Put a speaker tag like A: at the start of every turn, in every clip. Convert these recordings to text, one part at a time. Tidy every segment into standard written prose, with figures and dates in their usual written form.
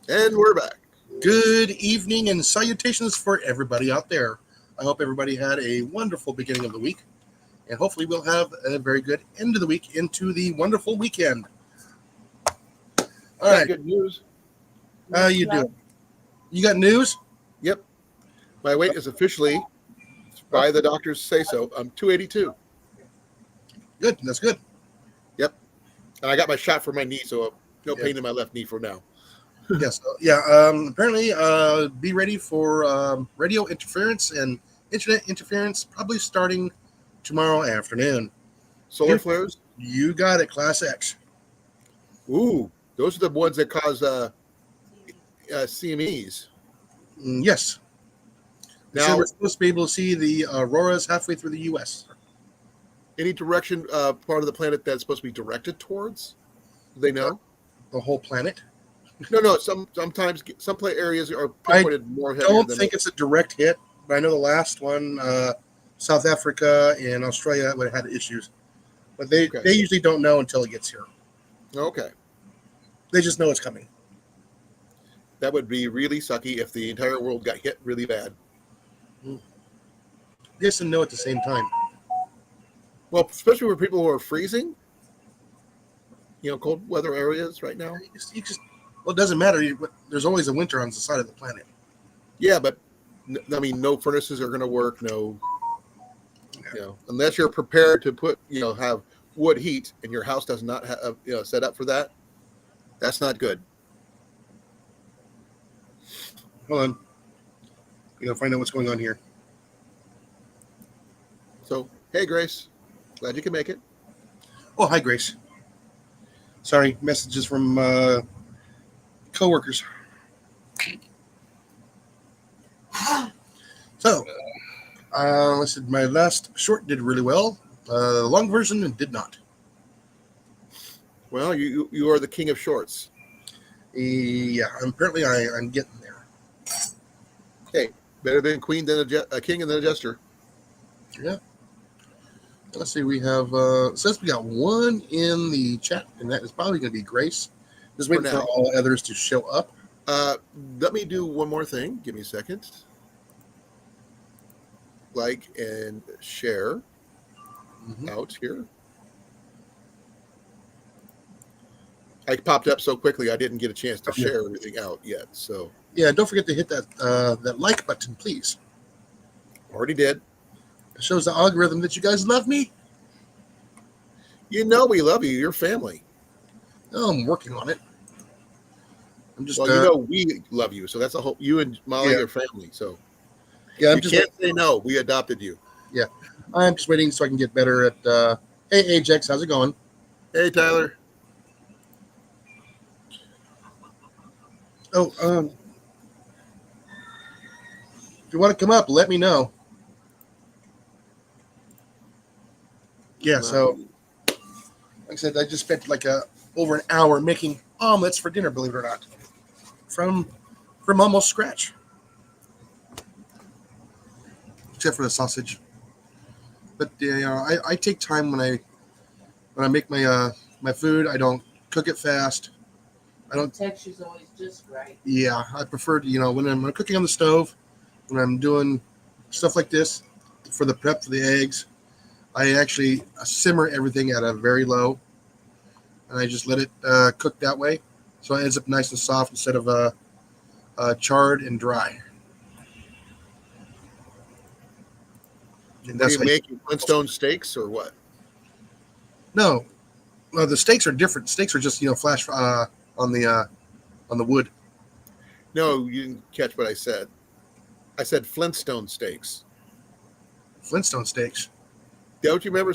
A: And we're back.
B: Good evening and salutations for everybody out there. I hope everybody had a wonderful beginning of the week, and hopefully we'll have a very good end of the week into the wonderful weekend. All right.
A: Good news.
B: How you doing? You got news?
A: Yep. My weight is officially, by the doctors say so, I'm 282.
B: Good. That's good.
A: Yep. And I got my shot for my knee, so no pain in my left knee for now.
B: Yes. Yeah. Apparently, be ready for radio interference and internet interference, probably starting tomorrow afternoon.
A: Solar flares?
B: You got it, Class X.
A: Ooh, those are the ones that cause CMEs.
B: Yes.
A: Now
B: we're supposed to be able to see the auroras halfway through the U.S.
A: Any direction, part of the planet that's supposed to be directed towards? Do they know?
B: The whole planet?
A: No. Sometimes some areas are pinpointed more heavier.
B: I don't think it's a direct hit, but I know the last one, South Africa and Australia, would have had issues. But they usually don't know until it gets here.
A: Okay.
B: They just know it's coming.
A: That would be really sucky if the entire world got hit really bad.
B: Yes and no at the same time.
A: Well, especially for people who are freezing, cold weather areas right now.
B: Well, it doesn't matter. There's always a winter on the side of the planet.
A: Yeah, but no furnaces are going to work. No, unless you're prepared to have wood heat and your house does not have, set up for that. That's not good.
B: Hold on. Find out what's going on here.
A: So, hey, Grace. Glad you can make it.
B: Oh, hi, Grace. Sorry, messages from coworkers. So, listen, my last short did really well. The long version did not.
A: Well, you are the king of shorts.
B: Yeah, apparently I'm getting there.
A: Hey, better than queen than a king and then a jester.
B: Yeah. Let's see, we have, says we got one in the chat, and that is probably going to be Grace. Just waiting for all others to show up.
A: Let me do one more thing. Give me a second. Like and share out here. I popped up so quickly I didn't get a chance to share everything out yet. So
B: yeah, don't forget to hit that like button, please.
A: Already did.
B: It shows the algorithm that you guys love me.
A: We love you. You're family.
B: Oh, I'm working on it. I'm just.
A: We love you. So that's a whole. You and Molly are family. So
B: yeah,
A: you can't say no. We adopted you.
B: Yeah, I'm just waiting so I can get better at. Hey, Ajax, how's it going?
A: Hey, Tyler.
B: Oh, if you want to come up, let me know. Yeah, so like I said, I just spent over an hour making omelets for dinner, believe it or not, from almost scratch, except for the sausage. But I take time when I make my food. I don't cook it fast.
C: The texture's always just right.
B: Yeah, I prefer to, when I'm cooking on the stove, when I'm doing stuff like this for the prep for the eggs, I actually simmer everything at a very low, and I just let it cook that way, so it ends up nice and soft instead of charred and dry. And
A: What
B: that's
A: do
B: how
A: you make Flintstone steaks or what?
B: no, the steaks are different. Steaks are just flash on the wood.
A: No, you didn't catch what I said. I said Flintstone steaks.
B: Flintstone steaks.
A: Don't you remember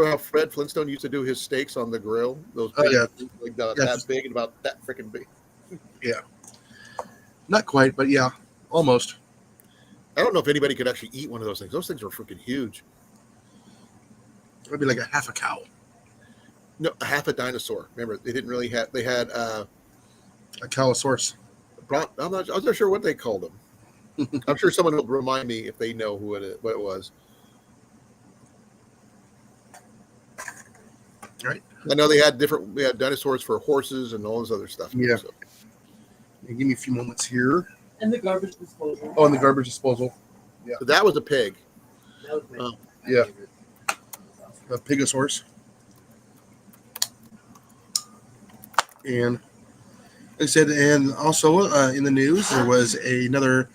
A: how Fred Flintstone used to do his steaks on the grill? Those
B: Oh
A: big,
B: yeah,
A: like
B: yes.
A: that big and about that freaking big.
B: Not quite, but yeah, almost.
A: I don't know if anybody could actually eat one of those things. Those things are freaking huge.
B: It'd be like a half a cow,
A: No, half a dinosaur. Remember, they didn't really have. They had.
B: a cowosaurus.
A: I'm not sure what they called them. I'm sure someone will remind me if they know what it was.
B: Right.
A: I know they had different. We had dinosaurs for horses and all this other stuff.
B: Yeah.
A: So,
B: Give me a few moments here.
C: And the garbage disposal.
B: Oh, and the garbage disposal.
A: so that was a pig.
C: That was my
B: yeah.
C: favorite.
B: The Pigosaurus. And like I said, and also in the news, there was another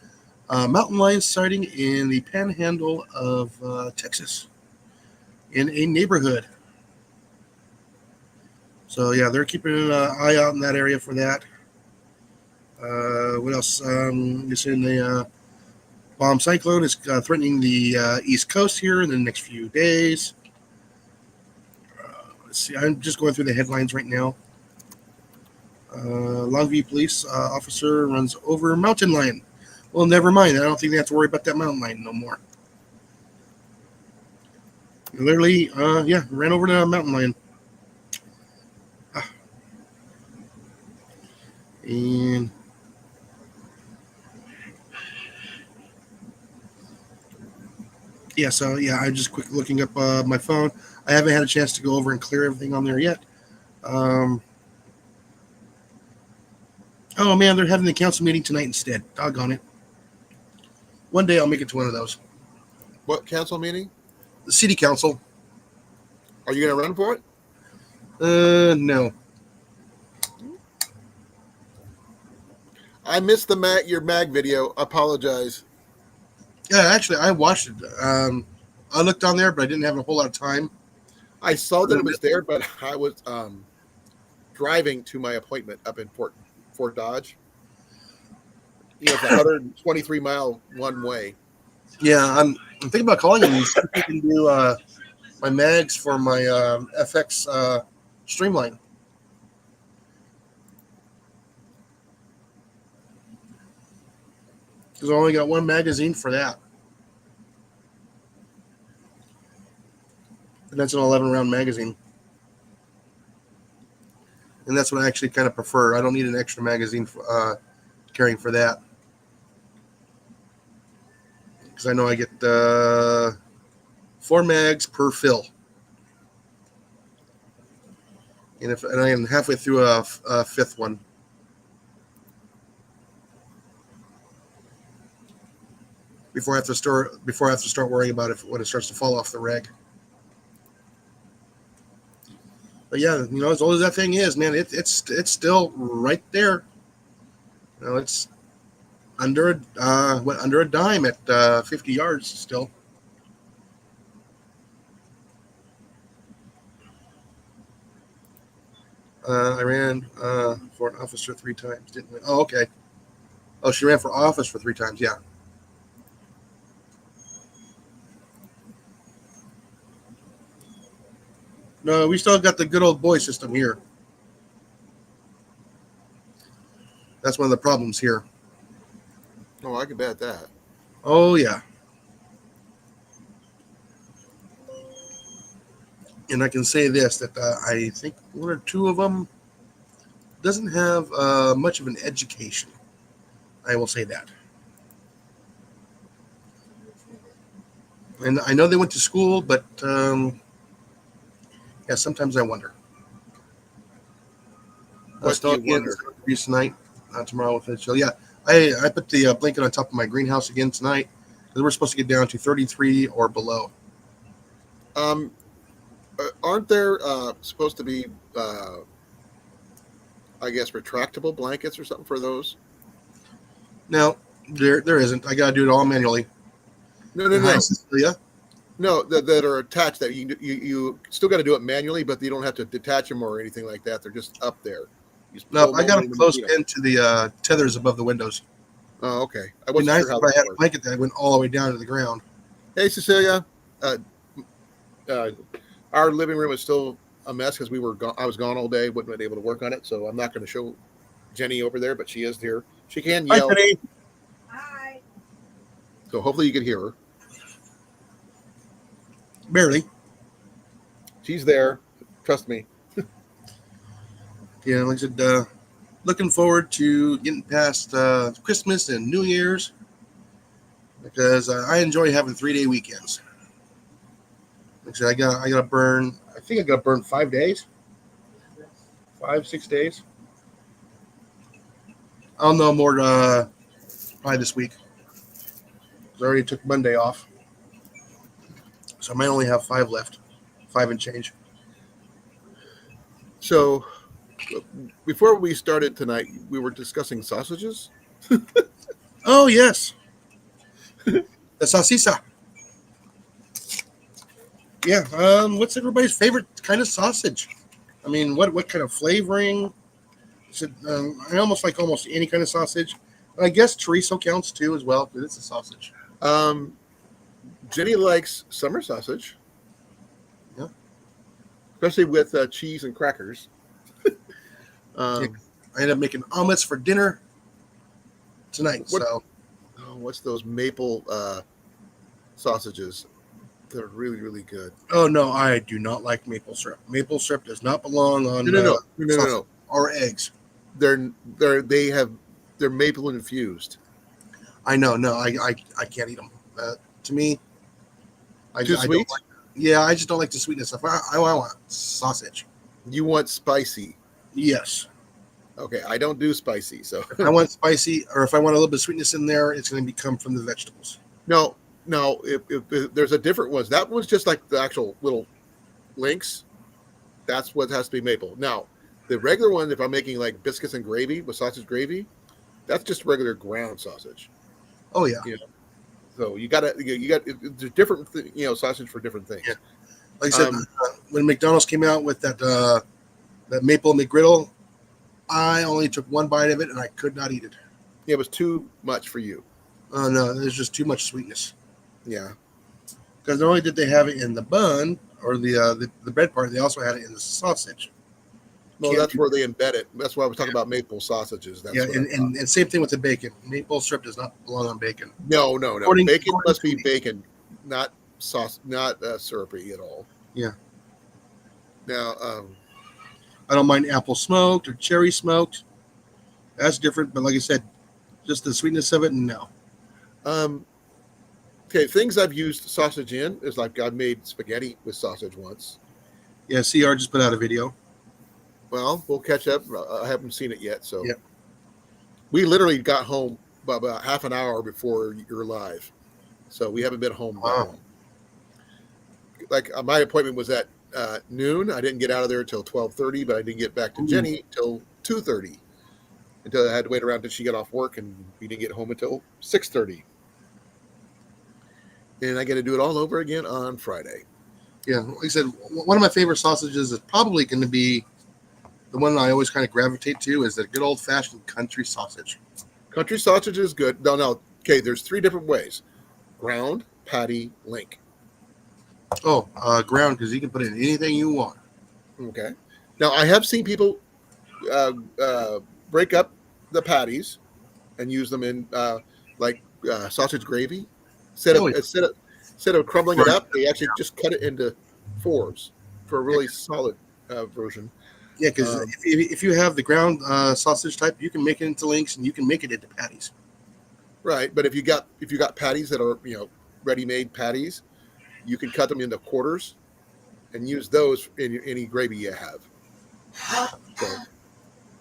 B: mountain lion sighting in the panhandle of Texas in a neighborhood. So, yeah, they're keeping an eye out in that area for that. What else? It's in the bomb cyclone is threatening the East Coast here in the next few days. Let's see. I'm just going through the headlines right now. Longview police officer runs over mountain lion. Well, never mind. I don't think they have to worry about that mountain lion no more. Literally, ran over the mountain lion. And I'm just quick looking up my phone. I haven't had a chance to go over and clear everything on there yet. Oh man, they're having the council meeting tonight instead. Doggone it. One day I'll make it to one of those.
A: What council meeting?
B: The city council.
A: Are you going to run for it?
B: No.
A: I missed your mag video. I apologize.
B: Yeah, actually, I watched it. I looked on there, but I didn't have a whole lot of time.
A: I saw that it was there, but I was driving to my appointment up in Fort Dodge. It's 123-mile one way.
B: Yeah, I'm thinking about calling him and see if he can do my mags for my FX Streamline. Because I only got one magazine for that. And that's an 11-round magazine. And that's what I actually kind of prefer. I don't need an extra magazine for, carrying for that. Because I know I get 4 mags per fill. And I am halfway through a fifth one. Before I have to start worrying about it when it starts to fall off the reg. But yeah, as old as that thing is, man, it's still right there. It's under a dime at 50 yards still. I ran for an officer 3 times, didn't we? Oh, okay. Oh, she ran for office for 3 times, yeah. No, we still got the good old boy system here. That's one of the problems here.
A: Oh, I can bet that.
B: Oh, yeah. And I can say this, that I think 1 or 2 of them doesn't have much of an education. I will say that. And I know they went to school, but yeah, sometimes I wonder.
A: What do you wonder?
B: Tonight, tomorrow with it. So yeah, I put the blanket on top of my greenhouse again tonight because we're supposed to get down to 33 or below.
A: Aren't there supposed to be, I guess, retractable blankets or something for those?
B: No, there isn't. I gotta do it all manually.
A: No, no,
B: Hi,
A: no,
B: Cecilia.
A: no. That are attached. That you still got to do it manually, but you don't have to detach them or anything like that. They're just up there. You just
B: No,
A: pull
B: I
A: them
B: got
A: over
B: them
A: and
B: close
A: you know.
B: pinned to the tethers above the windows.
A: Oh, okay. I
B: It'd be
A: wasn't
B: nice
A: sure how
B: if I
A: that
B: had a
A: worked.
B: blanket that went all the way down to the ground.
A: Hey, Cecilia. Uh, our living room is still a mess because we were gone. I was gone all day. Wasn't able to work on it, so I'm not going to show Jenny over there, but she is here. She can
B: Hi,
A: yell,
B: Penny.
C: Hi.
A: so hopefully you can hear her.
B: Barely.
A: She's there. Trust me.
B: Yeah, like I said, looking forward to getting past Christmas and New Year's because I enjoy having 3-day weekends. Like I said, I gotta burn. I think I gotta burn 5 days, 5-6 days. I'll know more probably this week. 'Cause I already took Monday off, so I might only have 5 left, 5 and change.
A: So before we started tonight, we were discussing sausages.
B: Oh yes, the salsisa. Yeah. What's everybody's favorite kind of sausage? I mean, what kind of flavoring? I almost like almost any kind of sausage. I guess chorizo counts too as well because it's a sausage.
A: Um, Jenny likes summer sausage.
B: Yeah.
A: Especially with cheese and crackers.
B: I ended up making omelets for dinner tonight.
A: What-
B: So
A: what's those maple sausages? They're really, really good.
B: oh no, I do not like maple syrup. Maple syrup does not belong on
A: No.
B: or eggs.
A: They're maple infused.
B: I know, no, I can't eat them. To me,
A: Too
B: I
A: sweet?
B: don't like. Yeah, I just don't like the sweetness of. I want sausage.
A: You want spicy.
B: Yes,
A: Okay, I don't do spicy, so
B: if I want spicy, or if I want a little bit of sweetness in there, it's going to come from the vegetables.
A: no. If there's a different ones. That one's just like the actual little links. That's what has to be maple. Now, the regular one, if I'm making like biscuits and gravy with sausage gravy, that's just regular ground sausage.
B: Oh yeah,
A: So you got there's different sausage for different things.
B: Yeah. like I said,
A: Um,
B: when McDonald's came out with that maple McGriddle, I only took one bite of it and I could not eat it.
A: It was too much for you.
B: Oh no, there's just too much sweetness.
A: Yeah.
B: Because not only did they have it in the bun or the bread part, they also had it in the sausage.
A: Well,
B: Can't
A: that's
B: do
A: where they embed it. That's why I was talking about maple sausages. That's
B: Yeah,
A: what I thought.
B: and same thing with the bacon. Maple syrup does not belong on bacon.
A: No.
B: According-
A: Bacon
B: according
A: must
B: to
A: be
B: me.
A: bacon, not sauce, not syrupy at all.
B: Yeah.
A: Now,
B: I don't mind apple smoked or cherry smoked. That's different, but like I said, just the sweetness of it, no.
A: okay, things I've used sausage in is like I made spaghetti with sausage once.
B: Yeah, CR just put out a video.
A: Well, we'll catch up. I haven't seen it yet, so
B: Yep.
A: we literally got home about half an hour before you're live, so we haven't been home that
B: Wow.
A: long. Like my appointment was at noon. I didn't get out of there until 12:30, but I didn't get back to
B: Ooh.
A: Jenny till 2:30. Until I had to wait around until she got off work, and we didn't get home until 6:30. And I got to do it all over again on Friday.
B: Yeah, like I said, one of my favorite sausages is probably going to be the one I always kind of gravitate to is the good old fashioned country sausage.
A: Country sausage is good. No. Okay, there's 3 different ways: ground, patty, link.
B: Oh, ground because you can put in anything you want.
A: Okay. Now I have seen people break up the patties and use them in sausage gravy. Instead
B: Oh, yeah.
A: of crumbling it
B: Right.
A: up, they actually just cut it into 4s for a really solid version.
B: Yeah, because if you have the ground sausage type, you can make it into links and you can make it into patties.
A: Right, but if you got patties that are ready-made patties, you can cut them into quarters and use those in any gravy you have. So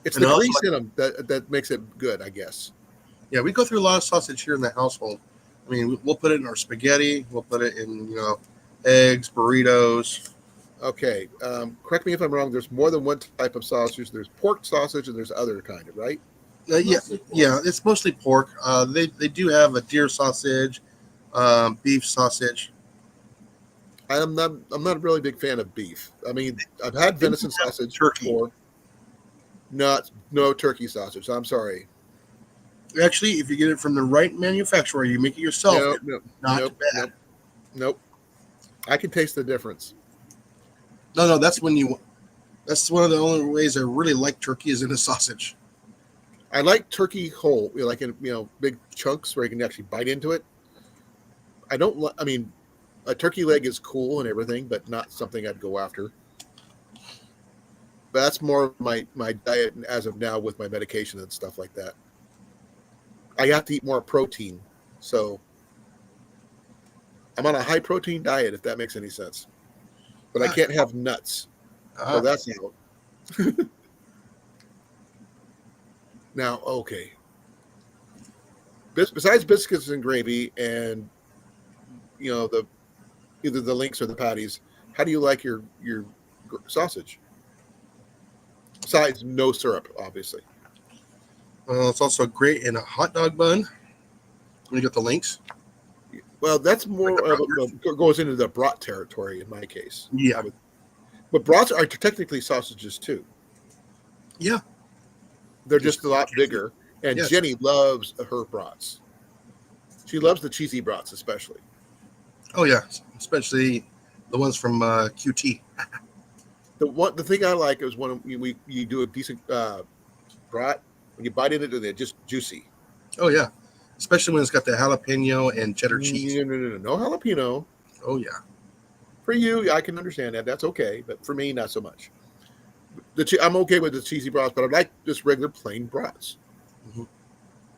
A: it's
B: And
A: the
B: also,
A: grease in them that makes it good, I guess.
B: Yeah, we go through a lot of sausage here in the household. I mean, we'll put it in our spaghetti. We'll put it in eggs, burritos.
A: Okay, correct me if I'm wrong. There's more than one type of sausage. There's pork sausage and there's other kind of, right?
B: Yeah,
C: Mostly pork.
B: yeah, it's mostly pork. They do have a deer sausage, beef sausage.
A: I'm not a really big fan of beef. I mean, I've had
B: They do
A: venison
B: have
A: sausage
B: turkey.
A: before. No turkey sausage. I'm sorry.
B: Actually, if you get it from the right manufacturer, you make it yourself.
A: No,
B: It's
A: no,
B: not
A: nope,
B: bad.
A: nope, nope. I can taste the difference.
B: No, that's when you. That's one of the only ways I really like turkey is in a sausage.
A: I like turkey whole, like in big chunks where you can actually bite into it. I don't. I mean, a turkey leg is cool and everything, but not something I'd go after. But that's more of my diet as of now with my medication and stuff like that. I have to eat more protein, so I'm on a high protein diet if that makes any sense. But I can't have nuts, so that's out. Now, okay. Besides biscuits and gravy, and the either the links or the patties, how do you like your sausage? Besides no syrup, obviously.
B: It's also great in a hot dog bun. When you get the links.
A: Well, that's more
B: Like the
A: of goes into the brat territory in my case.
B: Yeah.
A: But brats are technically sausages too.
B: Yeah.
A: They're just a lot bigger. And
B: Yes.
A: Jenny loves her brats. She loves the cheesy brats, especially.
B: Oh yeah, especially the ones from QT.
A: The thing I like is when you do a decent brat, when you bite into it, they're just juicy.
B: Oh yeah, especially when it's got the jalapeno and cheddar cheese.
A: No jalapeno.
B: Oh yeah.
A: For you, I can understand that. That's okay. But for me, not so much. I'm okay with the cheesy brats, but I like just regular plain brats.
B: Mhm.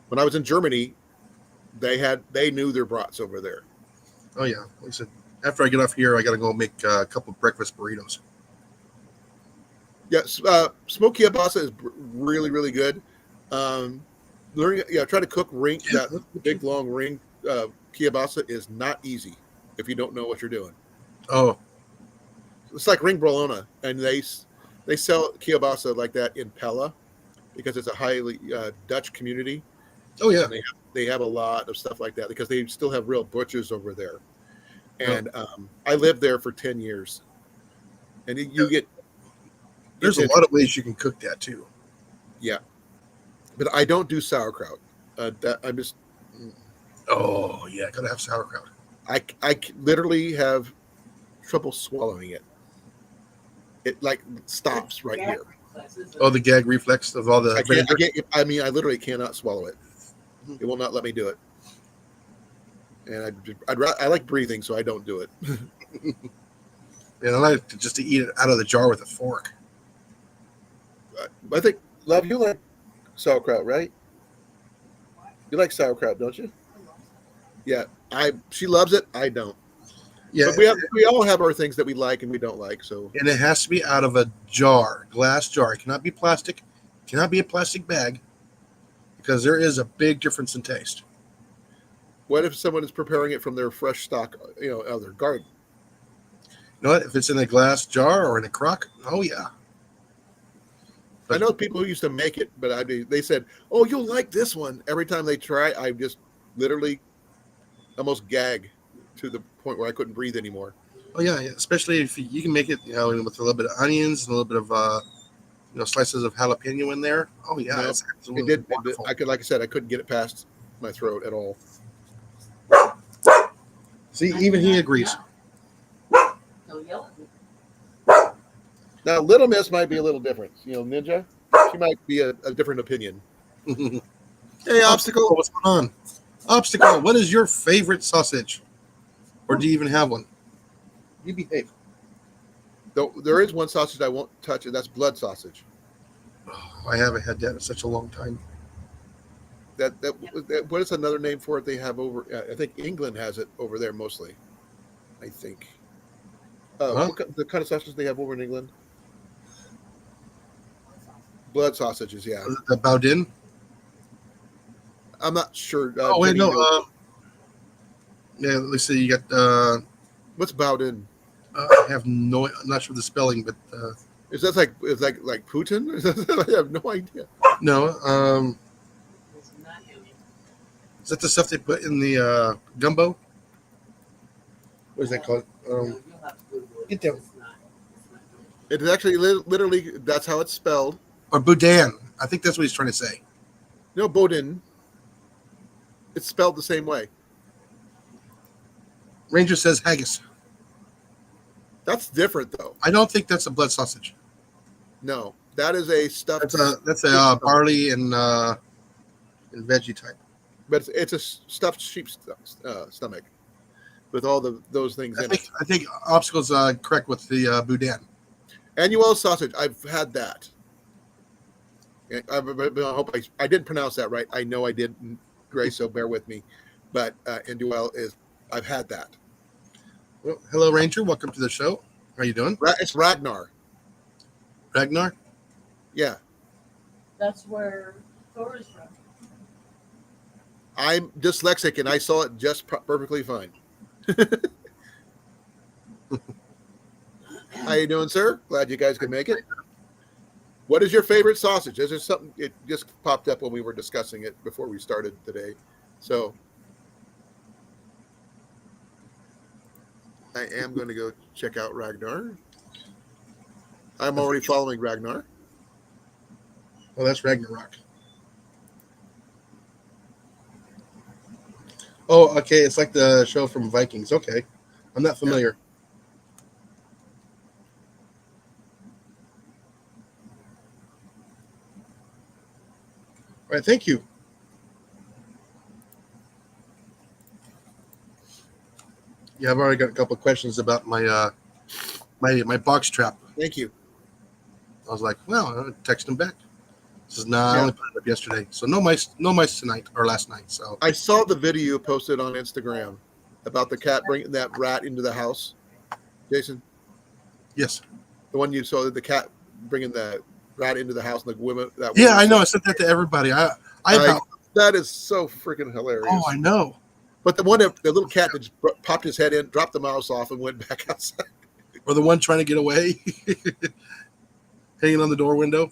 A: When I was in Germany, they knew their brats over there.
B: Oh yeah. Like I said, after I get off here, I got to go make a couple breakfast burritos.
A: Yes, smoked kielbasa is really, really good. Try to cook that big long ring kielbasa is not easy if you don't know what you're doing.
B: Oh
A: It's like ring bologna, and they sell kielbasa like that in Pella because it's a highly Dutch community.
B: oh yeah.
A: And they have a lot of stuff like that because they still have real butchers over there. And I lived there for 10 years, and you get.
B: There's a lot of ways you can cook that too.
A: Yeah, but I don't do sauerkraut. I'm just
B: Oh yeah, gotta have sauerkraut.
A: I literally have trouble swallowing it. It like stops right here.
B: Oh, the gag reflex of all the.
A: I literally cannot swallow it. It will not let me do it. And I like breathing, so I don't do it.
B: And I like to eat it out of the jar with a fork.
A: I think, love, you like sauerkraut, right? You like sauerkraut, don't you? Yeah, she loves it. I don't.
B: Yeah,
A: But we all have our things that we like and we don't like. So
B: and it has to be out of a jar, glass jar. It cannot be plastic. It cannot be a plastic bag, because there is a big difference in taste.
A: what if someone is preparing it from their fresh stock, out of their garden?
B: You know what? If it's in a glass jar or in a crock, oh yeah.
A: I know people who used to make it, but they said, "Oh, you'll like this one." Every time they try, I just literally almost gag to the point where I couldn't breathe anymore.
B: Oh yeah, yeah. Especially if you can make it, with a little bit of onions and a little bit of, slices of jalapeno in there. Oh yeah,
A: No,
B: it's
A: It
B: absolutely
A: did.
B: wonderful.
A: Like I said, I couldn't get it past my throat at all.
B: See, even he agrees.
C: Don't yell at me.
A: Now, Little Miss might be a little different. Ninja, she might be a different opinion.
B: Hey, Obstacle, what's going on? Obstacle, what is your favorite sausage? Or do you even have one? You behave.
A: Though there is one sausage I won't touch, and that's blood sausage.
B: Oh, I haven't had that in such a long time.
A: That what is another name for it? They have over. I think England has it over there mostly. I think.
B: Huh?
A: The kind of sausage they have over in England? Blood sausages, yeah.
B: The Baudin?
A: I'm not sure.
B: Oh, wait,
A: Jenny
B: no.
A: knows.
B: Yeah, let's see. You got,
A: What's Bowden?
B: I have no, I'm not sure the spelling, but
A: Is that like Putin? I have no idea.
B: no. Is that the stuff they put in the gumbo? What is that called?
C: You'll have to Google it.
B: Get down.
C: It's not good.
A: It is actually literally that's how it's spelled.
B: Or boudin. I think that's what he's trying to say.
A: No, Bodin. It's spelled the same way.
B: Ranger says haggis.
A: That's different though.
B: I don't think that's a blood sausage.
A: No, that is a stuffed.
B: That's a barley and veggie type.
A: But it's a stuffed sheep stomach with all those things in it.
B: I think Obstacle's correct with the boudin.
A: Annuel sausage. I've had that. I hope I didn't pronounce that right. I know I didn't, Grace, so bear with me. But Annuel is. I've had that.
B: Well, hello, Ranger. Welcome to the show. How you doing?
A: It's Ragnar.
B: Ragnar?
A: Yeah.
C: That's where Thor is from.
A: I'm dyslexic and I saw it just perfectly fine. How you doing, sir? Glad you guys could make it. What is your favorite sausage? Is there something? It just popped up when we were discussing it before we started today. So I am going to go check out Ragnar. I'm already following Ragnar.
B: Oh, that's Ragnarok. Oh, okay. It's like the show from Vikings. Okay. I'm not familiar. All right. Thank you. Yeah, I've already got a couple of questions about my my box trap.
A: Thank you.
B: I was like, well, I'll text him back. This is not. I only put it up yesterday, so no mice tonight or last night. So
A: I saw the video you posted on Instagram about the cat bringing that rat into the house. Jason,
B: yes,
A: the one you saw, the cat bringing the rat into the house, and the women.
B: yeah, I know. I sent that to everybody.
A: That is so freaking hilarious.
B: Oh, I know.
A: But the little cat that just popped his head in, dropped the mouse off, and went back outside.
B: Or the one trying to get away, hanging on the door window.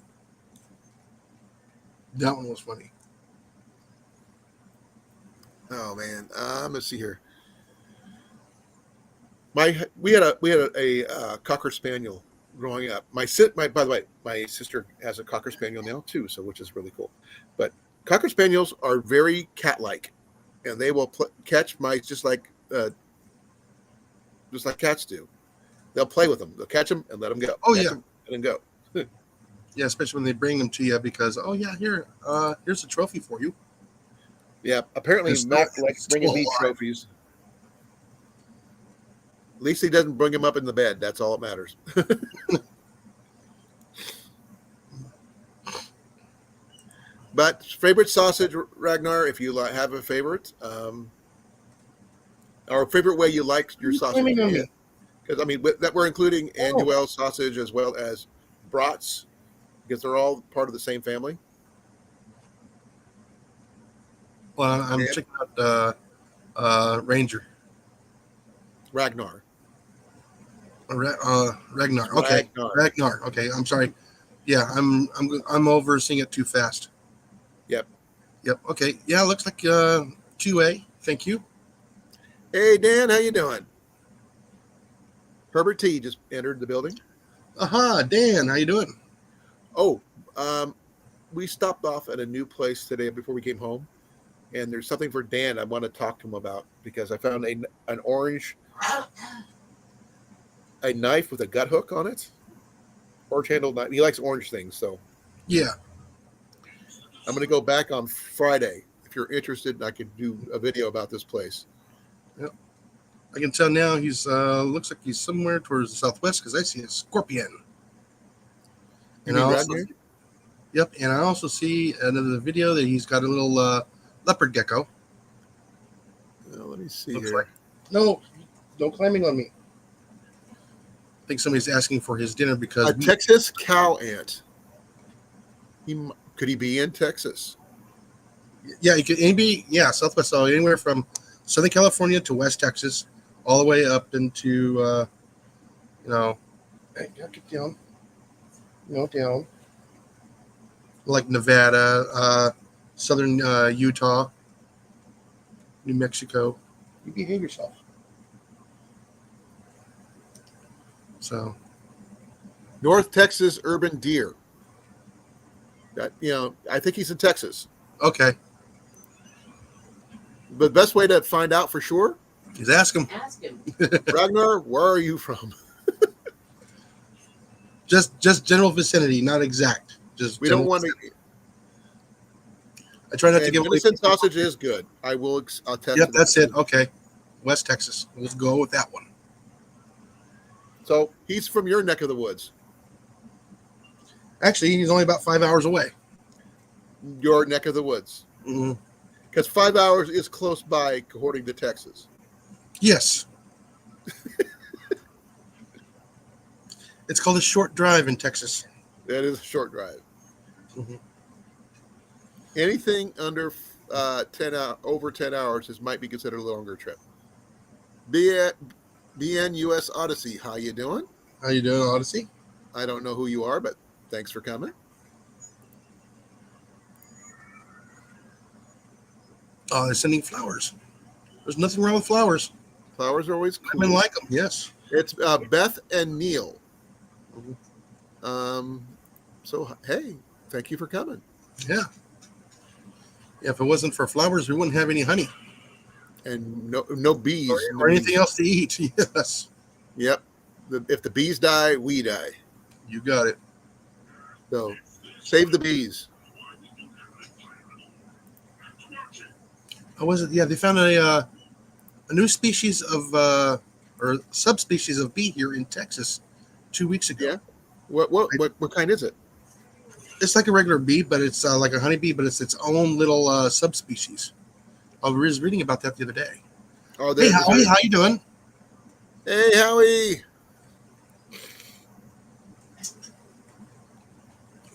B: That one was funny.
A: Oh man, let's see here. We had a cocker spaniel growing up. By the way, my sister has a cocker spaniel now too, so which is really cool. But cocker spaniels are very cat-like, and they will catch mice just like cats do. They'll play with them. They'll catch them and let them go.
B: Oh,
A: Catch
B: yeah.
A: them, let them go.
B: Yeah, especially when they bring them to you because, oh yeah, here's a trophy for you.
A: Yeah, apparently
B: It's
A: Mac
B: still-
A: likes bringing
B: still
A: me
B: alive.
A: trophies. At least he doesn't bring him up in the bed. That's all that matters. But favorite sausage, Ragnar, if you have a favorite, or a favorite way you like your sausage.
B: blaming on me?
A: Because I mean, that we're including Annuel sausage as well as brats, because they're all part of the same family.
B: Well, I'm
A: Yeah.
B: checking out Ranger.
A: Ragnar.
B: Ragnar. Okay, Ragnar. Okay, I'm sorry. Yeah, I'm overseeing it too fast. Yep. Okay. Yeah, looks like 2A. Thank you.
A: Hey Dan, how you doing? Herbert T just entered the building.
B: Aha, Dan, how you doing?
A: Oh, we stopped off at a new place today before we came home, and there's something for Dan I want to talk to him about because I found an orange, a knife with a gut hook on it, orange handled knife. He likes orange things, so
B: Yeah.
A: I'm going to go back on Friday. If you're interested, I could do a video about this place.
B: I can tell now he's looks like he's somewhere towards the southwest because I see a scorpion.
A: You
B: And
A: mean
B: I also,
A: Ragnar?
B: yep, and I also see another video that he's got a little leopard gecko.
A: Let me see
B: Looks
A: here.
B: like. No climbing on me. I think somebody's asking for his dinner because
A: A Texas cow ant. Could he be in Texas?
B: yeah, he could be southwest, so anywhere from Southern California to West Texas, all the way up into hey, get down, down, like Nevada, southern Utah, New Mexico. You behave yourself. So,
A: North Texas urban deer. That I think he's in Texas.
B: okay.
A: The best way to find out for sure,
B: He's asking.
C: Ask him.
A: Ragnar, where are you from?
B: Just general vicinity, not exact. Just
A: We don't
B: general
A: want to.
B: vicinity. I try not to give away.
A: Venison sausage is good. I'll test.
B: Yep, that's it. Okay. West Texas. We'll go with that one.
A: So he's from your neck of the woods.
B: Actually, he's only about 5 hours away.
A: Your neck of the woods.
B: Mhm.
A: Because 5 hours is close by, according to Texas.
B: Yes. It's called a short drive in Texas.
A: That is a short drive.
B: Mhm.
A: Anything under 10 over 10 hours might be considered a longer trip. BN US Odyssey, how you doing?
B: How you doing, Odyssey?
A: I don't know who you are, but thanks for coming.
B: Oh, they're sending flowers. There's nothing wrong with flowers.
A: Flowers are always cool.
B: Women like them. Yes.
A: It's Beth and Neil.
B: Mhm.
A: So hey, thank you for coming.
B: Yeah. If it wasn't for flowers, we wouldn't have any honey
A: And no bees
B: or anything else to eat. Yes.
A: Yep. If the bees die, we die.
B: You got it.
A: So save the bees.
B: How was it? Yeah, they found a new species of or subspecies of bee here in Texas 2 weeks ago.
A: Yeah. What kind is it?
B: It's like a regular bee, but it's like a honeybee, but it's its own little subspecies. I was reading about that the other day.
A: Oh,
B: Hey, Howie, how you doing?
A: Hey, Howie.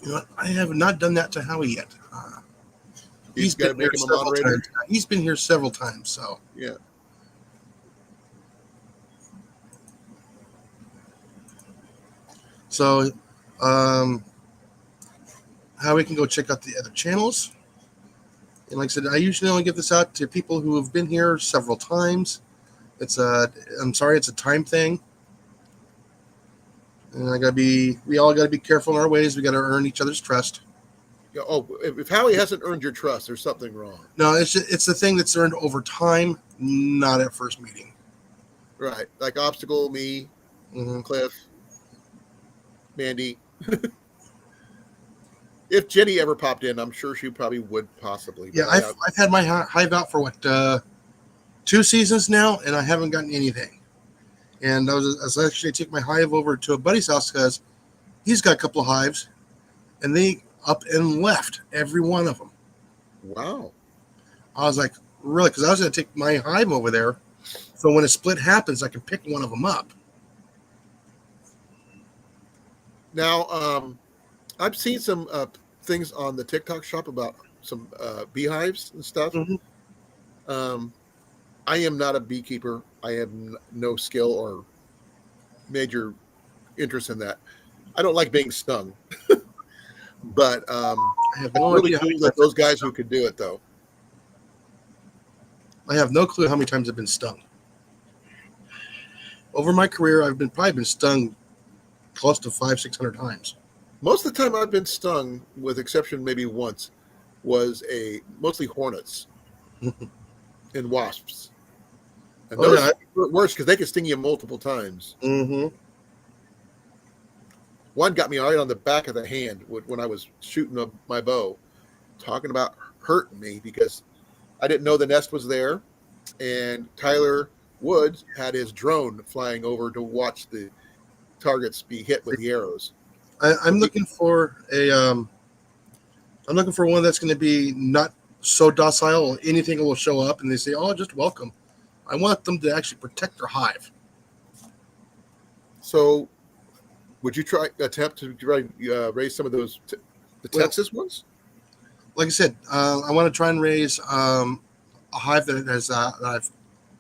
B: You know what? I have not done that to Howie yet.
A: He's got to
B: been here
A: make him a
B: several
A: moderator.
B: times. He's been here several times, so
A: Yeah.
B: so Howie can go check out the other channels. And like I said, I usually only give this out to people who have been here several times. I'm sorry, it's a time thing. And we all gotta be careful in our ways. We gotta earn each other's trust.
A: Yeah, oh, if Howie hasn't earned your trust, there's something wrong.
B: No, it's the thing that's earned over time, not at first meeting.
A: Right. Like Obstacle, me,
B: Mhm.
A: Cliff, Mandy. If Jenny ever popped in, I'm sure she probably would possibly.
B: Yeah, I've had my hive out for 2 seasons now, and I haven't gotten anything. And I was actually take my hive over to a buddy's house because he's got a couple of hives, and they up and left every one of them.
A: Wow.
B: I was like, really? Because I was going to take my hive over there, so when a split happens, I can pick one of them up.
A: Now, I've seen some things on the TikTok shop about some beehives and stuff.
B: Mhm.
A: I am not a beekeeper. I have no skill or major interest in that. I don't like being stung. But
B: I have no
A: really
B: idea how
A: cool
B: many
A: that
B: times
A: those guys who could do it, though.
B: I have no clue how many times I've been stung. Over my career, I've probably been stung close to 500-600 times.
A: Most of the time I've been stung, with exception maybe once, was mostly hornets and wasps. And
B: Oh,
A: those
B: yeah.
A: are worse because they can sting you multiple times.
B: Mm-hmm.
A: One got me right on the back of the hand when I was shooting my bow, talking about hurting me because I didn't know the nest was there. And Tyler Woods had his drone flying over to watch the targets be hit with the arrows.
B: I'm looking for I'm looking for one that's going to be not so docile. Anything will show up, and they say, "Oh, just welcome." I want them to actually protect their hive.
A: So, would you attempt to raise some of those the
B: Well-
A: Texas ones?
B: Like I said, I want to try and raise a hive that has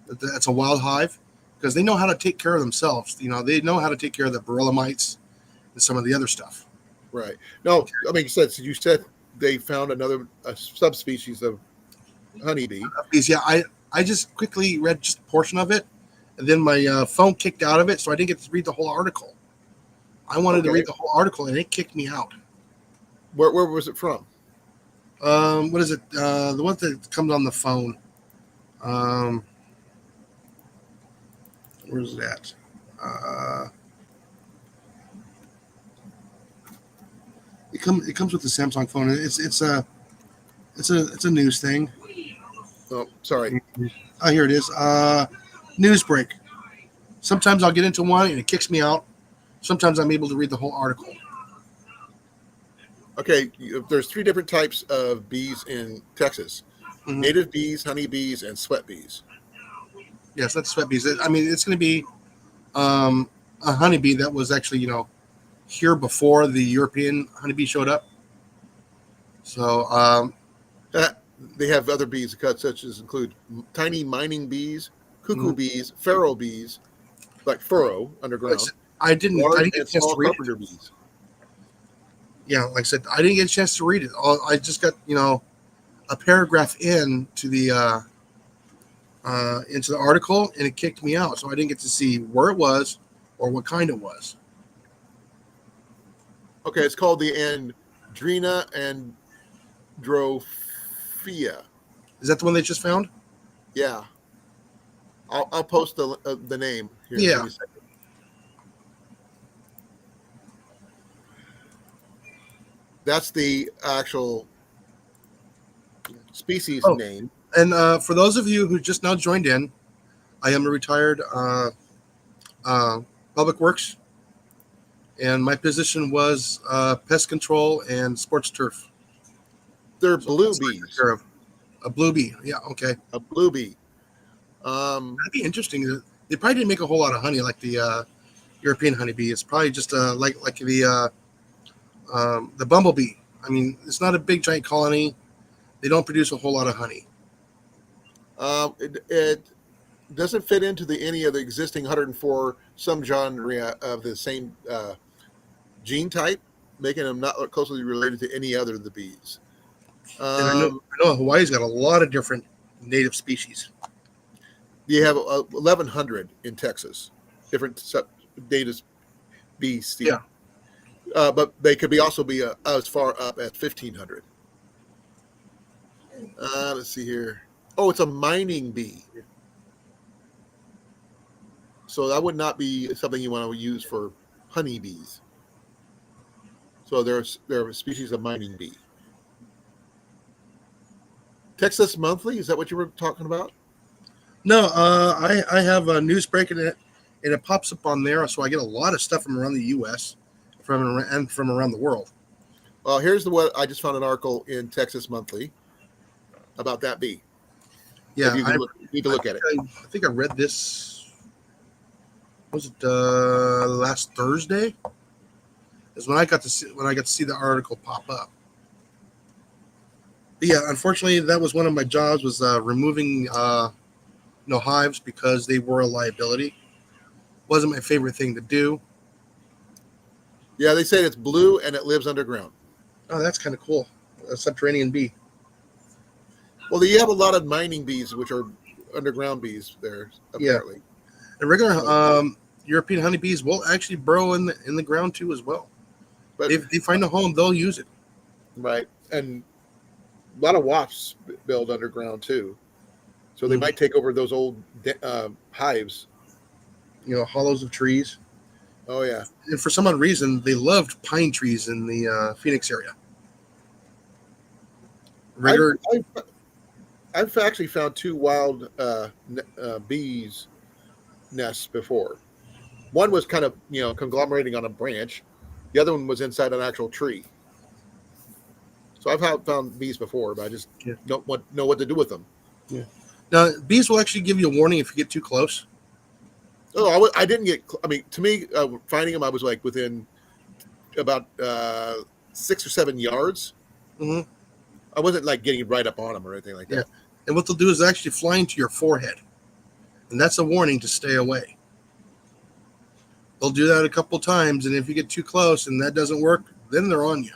B: that's a wild hive because they know how to take care of themselves. You know, they know how to take care of the varroa mites and some of the other stuff.
A: Right. No, I mean, you said they found another subspecies of honeybee.
B: Because yeah, I just quickly read just a portion of it, and then my phone kicked out of it, so I didn't get to read the whole article. I wanted to
A: Okay.
B: read the whole article, and it kicked me out.
A: Where was it from?
B: What is it? The one that comes on the phone. Where's that? It comes with the Samsung phone. It's a news thing.
A: Oh, sorry.
B: Oh, here it is. News break. Sometimes I'll get into one and it kicks me out. Sometimes I'm able to read the whole article.
A: Okay, there's 3 different types of bees in Texas:
B: Mhm.
A: native bees, honey bees, and sweat bees.
B: Yes, that's sweat bees. I mean, it's going to be a honeybee that was actually, here before the European honeybee showed up. So,
A: They have other bees, such as include tiny mining bees, cuckoo
B: Mhm.
A: bees, pharaoh bees, like furrow underground,
B: I didn't
A: large
B: get a
A: and
B: chance to
A: small
B: read it.
A: carpenter bees.
B: Yeah, like I said, I didn't get a chance to read it. I just got, a paragraph into the article, and it kicked me out. So I didn't get to see where it was or what kind it was.
A: Okay, it's called the Andrina androphia.
B: Is that the one they just found?
A: Yeah, I'll post the name here.
B: Yeah.
A: Give me a second. That's the actual species
B: Oh.
A: name.
B: And for those of you who just now joined in, I am a retired public works, and my position was pest control and sports turf.
A: They're
B: So
A: blue
B: that's what I took
A: bees.
B: care of. A blue bee. Yeah, okay.
A: A blue bee.
B: That'd be interesting. They probably didn't make a whole lot of honey like the European honeybee. It's probably just like the bumblebee. I mean, it's not a big giant colony. They don't produce a whole lot of honey.
A: It doesn't fit into any of the existing 104 subgenre of the same gene type, making them not closely related to any other of the bees.
B: And I know Hawaii's got a lot of different native species.
A: You have 1,100 in Texas, different native bees.
B: Yeah.
A: But they could also be as far up as 1,500. Let's see here. Oh, it's a mining bee. So that would not be something you want to use for honeybees. So they're a species of mining bee. Texas Monthly, is that what you were talking about?
B: No, I have a news break in it, and it pops up on there, so I get a lot of stuff from around the U.S. and from around the world.
A: Well, here's what I just found an article in Texas Monthly about that bee.
B: Yeah,
A: You can look at it.
B: I think I read this. Was it last Thursday? Is when I got to see the article pop up. But yeah, unfortunately, that was one of my jobs was removing hives because they were a liability. Wasn't my favorite thing to do.
A: Yeah, they say it's blue and it lives underground.
B: Oh, that's kind of cool. A subterranean bee.
A: Well, you have a lot of mining bees, which are underground bees there, apparently.
B: And regular European honeybees will actually burrow in the ground too as well.
A: But
B: If they find a home, they'll use it.
A: right, and a lot of wasps build underground too, so they
B: Mhm.
A: might take over those old hives.
B: Hollows of trees.
A: Oh yeah,
B: And for some odd reason, they loved pine trees in the Phoenix area. Regular,
A: I've actually found 2 wild bees nests before. One was kind of conglomerating on a branch. The other one was inside an actual tree. So I've found bees before, but I just
B: Yeah.
A: don't know what to do with them.
B: now, bees will actually give you a warning if you get too close.
A: Oh, I didn't get. I mean, to me, finding them, I was like within about 6 or 7 yards.
B: Mhm.
A: I wasn't like getting right up on them or anything like that.
B: And what they'll do is actually fly into your forehead. And that's a warning to stay away. They'll do that a couple times, and if you get too close and that doesn't work, then they're on you.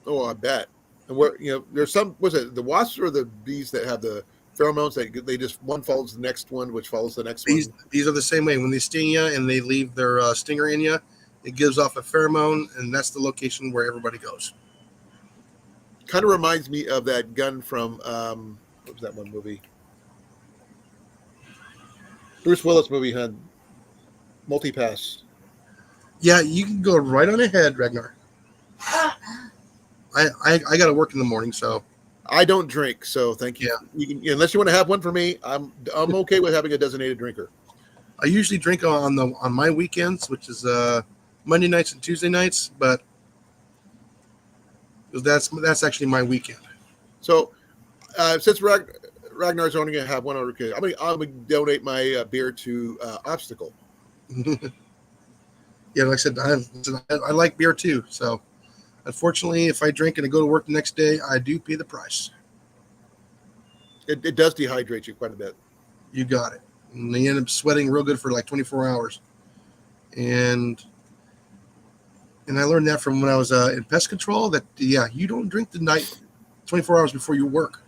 A: Oh, I bet. And where there's some. Was it the wasps or the bees that have the pheromones. They just one follows the next one, which follows the next one.
B: Bees are the same way. When they sting you and they leave their stinger in you, it gives off a pheromone, and that's the location where everybody goes.
A: Kind of reminds me of that gun from what was that one movie? Bruce Willis movie had Multipass.
B: Yeah, you can go right on ahead, Ragnar. I got to work in the morning, so
A: I don't drink, so thank you.
B: Yeah.
A: You can, unless you want to have one for me, I'm okay with having a designated drinker.
B: I usually drink on my weekends, which is Monday nights and Tuesday nights, but that's actually my weekend.
A: So since Ragnar's only going to have one other kid, I'm gonna donate my beer to Obstacle.
B: Yeah, like I said, I like beer too. So, unfortunately, if I drink and I go to work the next day, I do pay the price.
A: It does dehydrate you quite a bit.
B: You got it. And they end up sweating real good for like 24 hours. And I learned that from when I was in pest control that, you don't drink the night 24 hours before you work.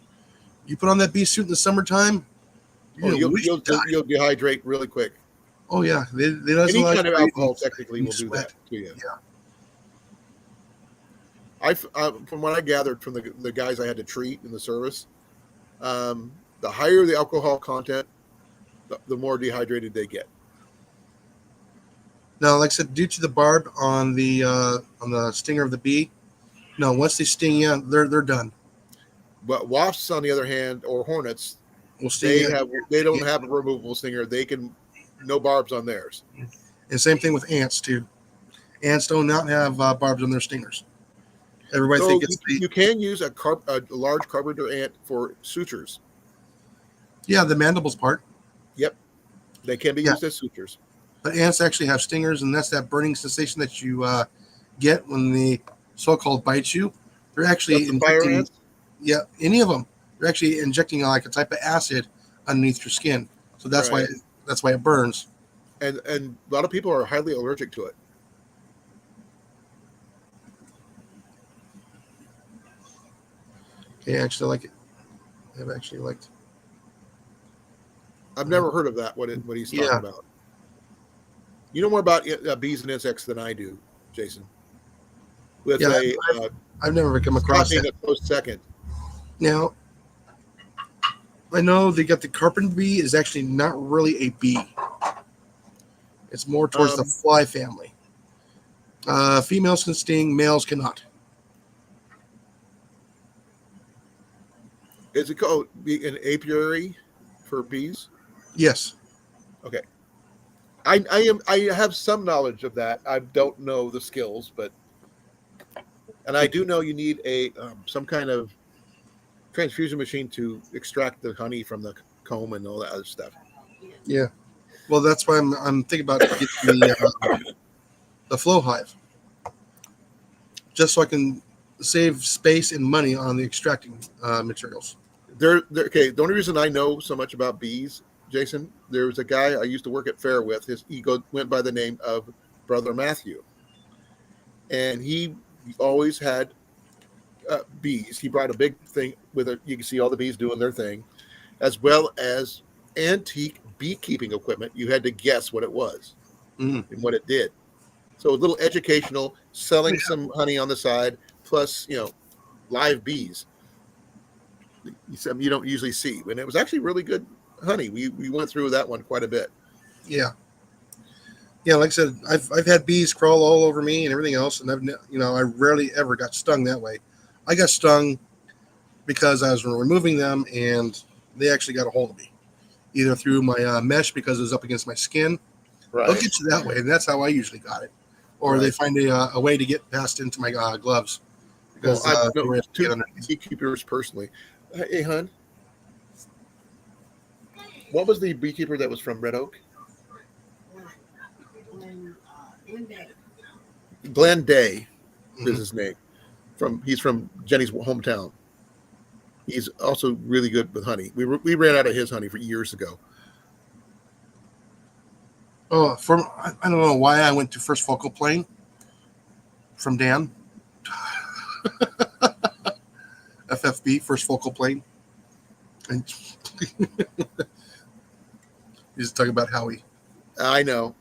B: You put on that bee suit in the summertime,
A: You'll dehydrate really quick.
B: oh, yeah. They
A: Any kind of alcohol technically will do that to you.
B: Yeah.
A: From what I gathered from the guys I had to treat in the service, the higher the alcohol content, the more dehydrated they get.
B: Now, like I said, due to the barb on the stinger of the bee, no, once they sting you, they're done.
A: But wasps, on the other hand, or hornets,
B: Will sting you.
A: they don't have a removable stinger. They can no barbs on theirs.
B: And same thing with ants too. Ants do not have barbs on their stingers. Everybody
A: So
B: thinks
A: you can use a large carpenter ant for sutures.
B: the mandibles part.
A: Yep, they can be used as sutures.
B: But ants actually have stingers, and that's that burning sensation that you get when the so-called bites you. They're actually
A: The fire
B: injecting.
A: ants?
B: Yeah, any of them. They're actually injecting like a type of acid underneath your skin, so that's
A: Right.
B: why it burns.
A: And a lot of people are highly allergic to it.
B: Okay, I actually like it. I've actually liked.
A: I've never heard of that. What he's talking about. You know more about bees and insects than I do, Jason. With
B: I've never come across
A: stopping
B: it.
A: a close second.
B: Now, I know they got the carpenter bee is actually not really a bee. It's more towards the fly family. Females can sting, males cannot.
A: Is it called an apiary for bees?
B: Yes.
A: Okay. I have some knowledge of that. I don't know the skills, and I do know you need a some kind of transfusion machine to extract the honey from the comb and all that other stuff.
B: Yeah. Well, that's why I'm thinking about getting the flow hive, just so I can save space and money on the extracting materials.
A: Okay. The only reason I know so much about bees, Jason, there was a guy I used to work at Fair with. He went by the name of Brother Matthew, and he always had bees. He brought a big thing with it. You can see all the bees doing their thing, as well as antique beekeeping equipment. You had to guess what it was and what it did. So a little educational, selling some honey on the side, plus live bees. Something you don't usually see, and it was actually really good honey. We went through that one quite a bit.
B: Yeah. Like I said, I've had bees crawl all over me and everything else, and I rarely ever got stung that way. I got stung because I was removing them, and they actually got a hold of me, either through my mesh because it was up against my skin.
A: Right.
B: They'll get you that way, and that's how I usually got it. Or they find a way to get past into my gloves because
A: I've
B: they were able to get
A: known
B: underneath.
A: beekeepers personally. Hey, hon, what was the beekeeper that was from Red Oak? Glenn Day is his name. He's from Jenny's hometown. He's also really good with honey. We ran out of his honey for years ago.
B: Oh, I don't know why I went to First Focal Plane from Dan. FFB, First Focal Plane. And He's talking about Howie.
A: I know.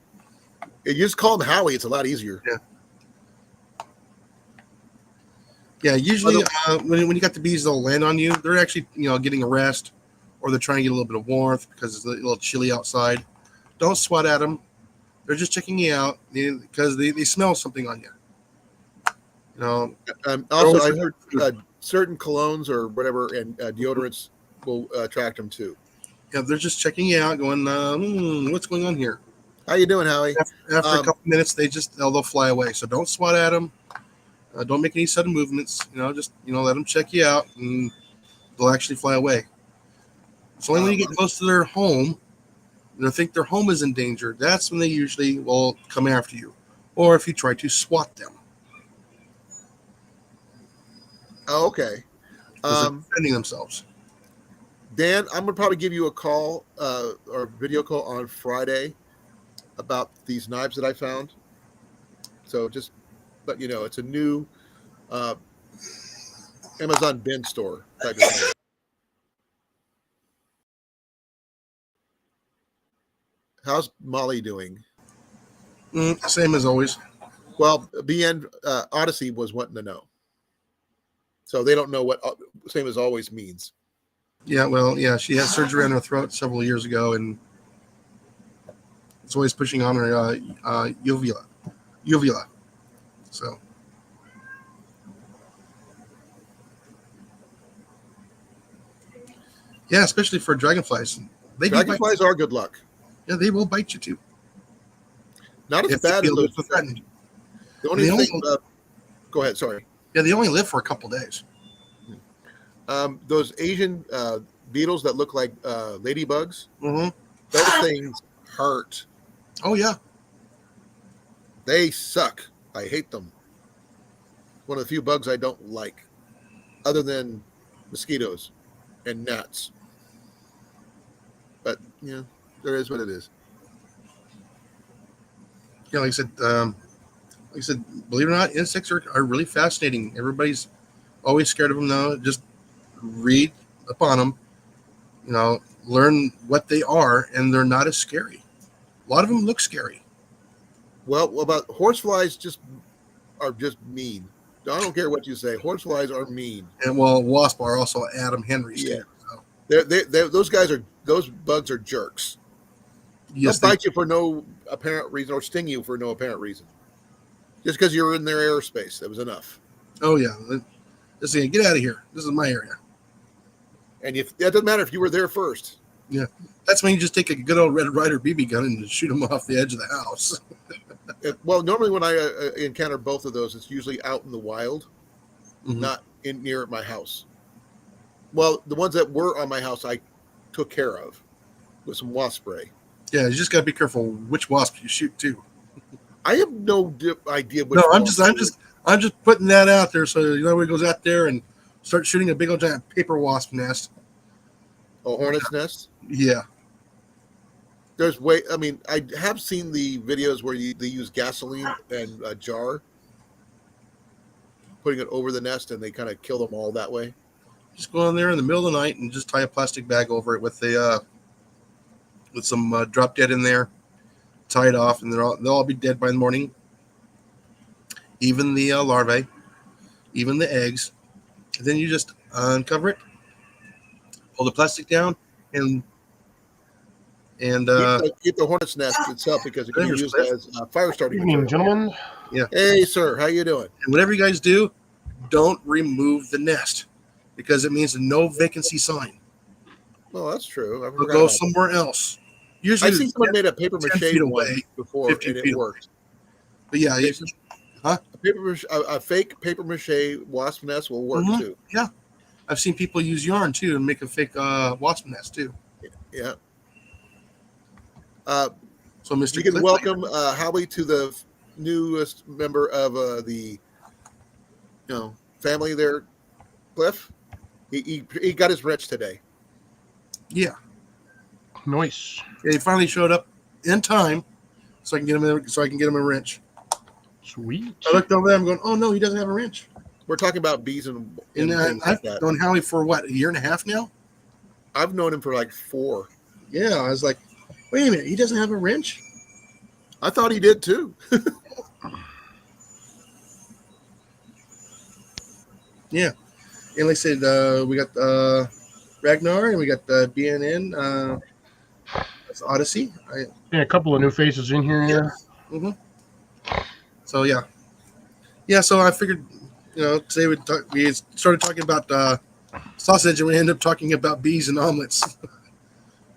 A: You just call him Howie. It's a lot easier.
B: Yeah, usually when you got the bees, they'll land on you. They're actually getting a rest, or they're trying to get a little bit of warmth because it's a little chilly outside. Don't swat at them. They're just checking you out because they smell something on you.
A: Also, I heard certain colognes or whatever and deodorants will attract them too.
B: Yeah, they're just checking you out, going, what's going on here?
A: How you doing, Howie?
B: After a couple minutes, they'll fly away. So don't swat at them. Don't make any sudden movements. Just let them check you out, and they'll actually fly away. It's only when you get close to their home, and they think their home is in danger. That's when they usually will come after you, or if you try to swat them.
A: Oh, okay.
B: They're defending themselves.
A: Dan, I'm gonna probably give you a call or video call on Friday about these knives that I found. So just let you know, it's a new Amazon bin store type of thing. How's Molly doing?
B: Same as always.
A: Well, BN Odyssey was wanting to know. So they don't know what same as always means.
B: Yeah, well, yeah, she had surgery on her throat several years ago, and it's always pushing on her uvula. So, yeah, especially for dragonflies.
A: Dragonflies are good luck.
B: Yeah, they will bite you too.
A: Not as
B: If they
A: bad as
B: feel
A: those.
B: threatened.
A: The only thing. Go ahead. Sorry.
B: Yeah, they only live for a couple days.
A: Those Asian beetles that look like ladybugs.
B: Mm-hmm.
A: Those things hurt.
B: Oh yeah.
A: They suck. I hate them. One of the few bugs I don't like, other than mosquitoes and gnats. But there is what it is.
B: Yeah, like I said, believe it or not, insects are really fascinating. Everybody's always scared of them though. Just read upon them, learn what they are, and they're not as scary. A lot of them look scary.
A: Well, about horseflies are just mean. I don't care what you say. Horseflies are mean.
B: And wasp are also Adam Henry's.
A: Yeah.
B: So.
A: Those bugs are jerks.
B: Yes,
A: They'll bite you for no apparent reason or sting you for no apparent reason. Just because you're in their airspace. That was enough.
B: Oh yeah. Just saying, get out of here. This is my area.
A: And it doesn't matter if you were there first.
B: Yeah. That's when you just take a good old Red Ryder BB gun and shoot them off the edge of the house.
A: Well, normally when I encounter both of those, it's usually out in the wild, not near my house. Well, the ones that were on my house, I took care of with some wasp spray.
B: Yeah, you just got to be careful which wasp you shoot too.
A: I have no idea. Which
B: No, I'm just putting that out there so nobody goes out there and starts shooting a big old giant paper wasp nest.
A: A hornet's nest.
B: Yeah.
A: There's I have seen the videos where they use gasoline and a jar, putting it over the nest, and they kind of kill them all that way.
B: Just go in there in the middle of the night and just tie a plastic bag over it with some drop dead in there, tie it off, and they'll all be dead by the morning. Even the larvae, even the eggs. And then you just uncover it, pull the plastic down, and
A: keep the hornet's nest itself because it can be used as fire starting.
D: Good evening, gentlemen.
B: Yeah.
A: Hey, sir, how you doing?
B: And whatever you guys do, don't remove the nest because it means a no vacancy sign.
A: Well, that's true.
B: It'll go somewhere else. Usually,
A: I've seen someone made a paper
B: 10
A: mache
B: feet
A: one
B: away,
A: before,
B: 15
A: and
B: feet
A: it worked.
B: But yeah,
A: A fake paper mache wasp nest will work too.
B: Yeah, I've seen people use yarn too and make a fake wasp nest too.
A: Yeah.
B: So, Mr.
A: You can
B: Cliff,
A: welcome Howie to the newest member of the family there, Cliff. He got his wrench today.
B: Yeah.
D: Nice.
B: Yeah, he finally showed up in time, so I can get him a wrench.
D: Sweet.
B: I looked over there. I'm going, oh no, he doesn't have a wrench.
A: We're talking about bees and
B: And
A: things
B: I've
A: like that.
B: known Howie for what, a year and a half now.
A: I've known him for like 4.
B: Yeah, I was like, wait a minute, he doesn't have a wrench?
A: I thought he did too.
B: Yeah. And like I said, we got Ragnar and we got BNN. That's Odyssey.
D: Yeah, a couple of new faces in here. Yeah.
B: Mm-hmm. So yeah. So I figured, today we started talking about sausage, and we ended up talking about bees and omelets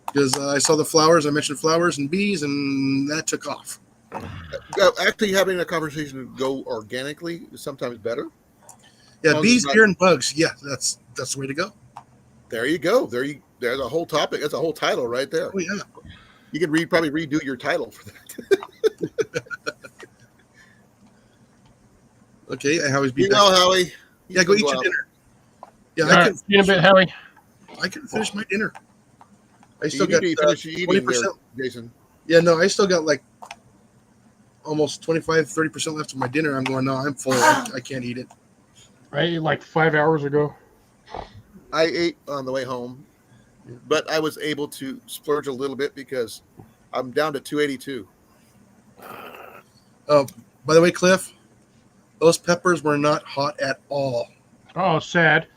B: because I saw the flowers. I mentioned flowers and bees, and that took off.
A: Actually, having a conversation go organically is sometimes better.
B: Yeah,
A: Well,
B: bees,
A: not-
B: beer, and bugs. Yeah, that's the way to go.
A: There you go. There's a whole topic. That's a whole title right there.
B: Oh yeah.
A: You can probably redo your title for that.
B: Okay, I always
A: Be
B: be back.
A: well, Howie.
B: Yeah, go eat your
A: out.
B: dinner. Yeah,
D: All
B: I
D: right,
B: can.
D: see you in a bit, Howie.
B: I can finish my dinner. I
A: You
B: still
A: need
B: got
A: to finish eating there,
B: 20%.
A: Jason.
B: Yeah, no, I still got like almost 25-30% left of my dinner. I'm going, no, I'm full. I can't eat it.
D: I ate like 5 hours ago.
A: I ate on the way home, but I was able to splurge a little bit because I'm down to 282.
B: Oh, by the way, Cliff, those peppers were not hot at all.
D: Oh, sad.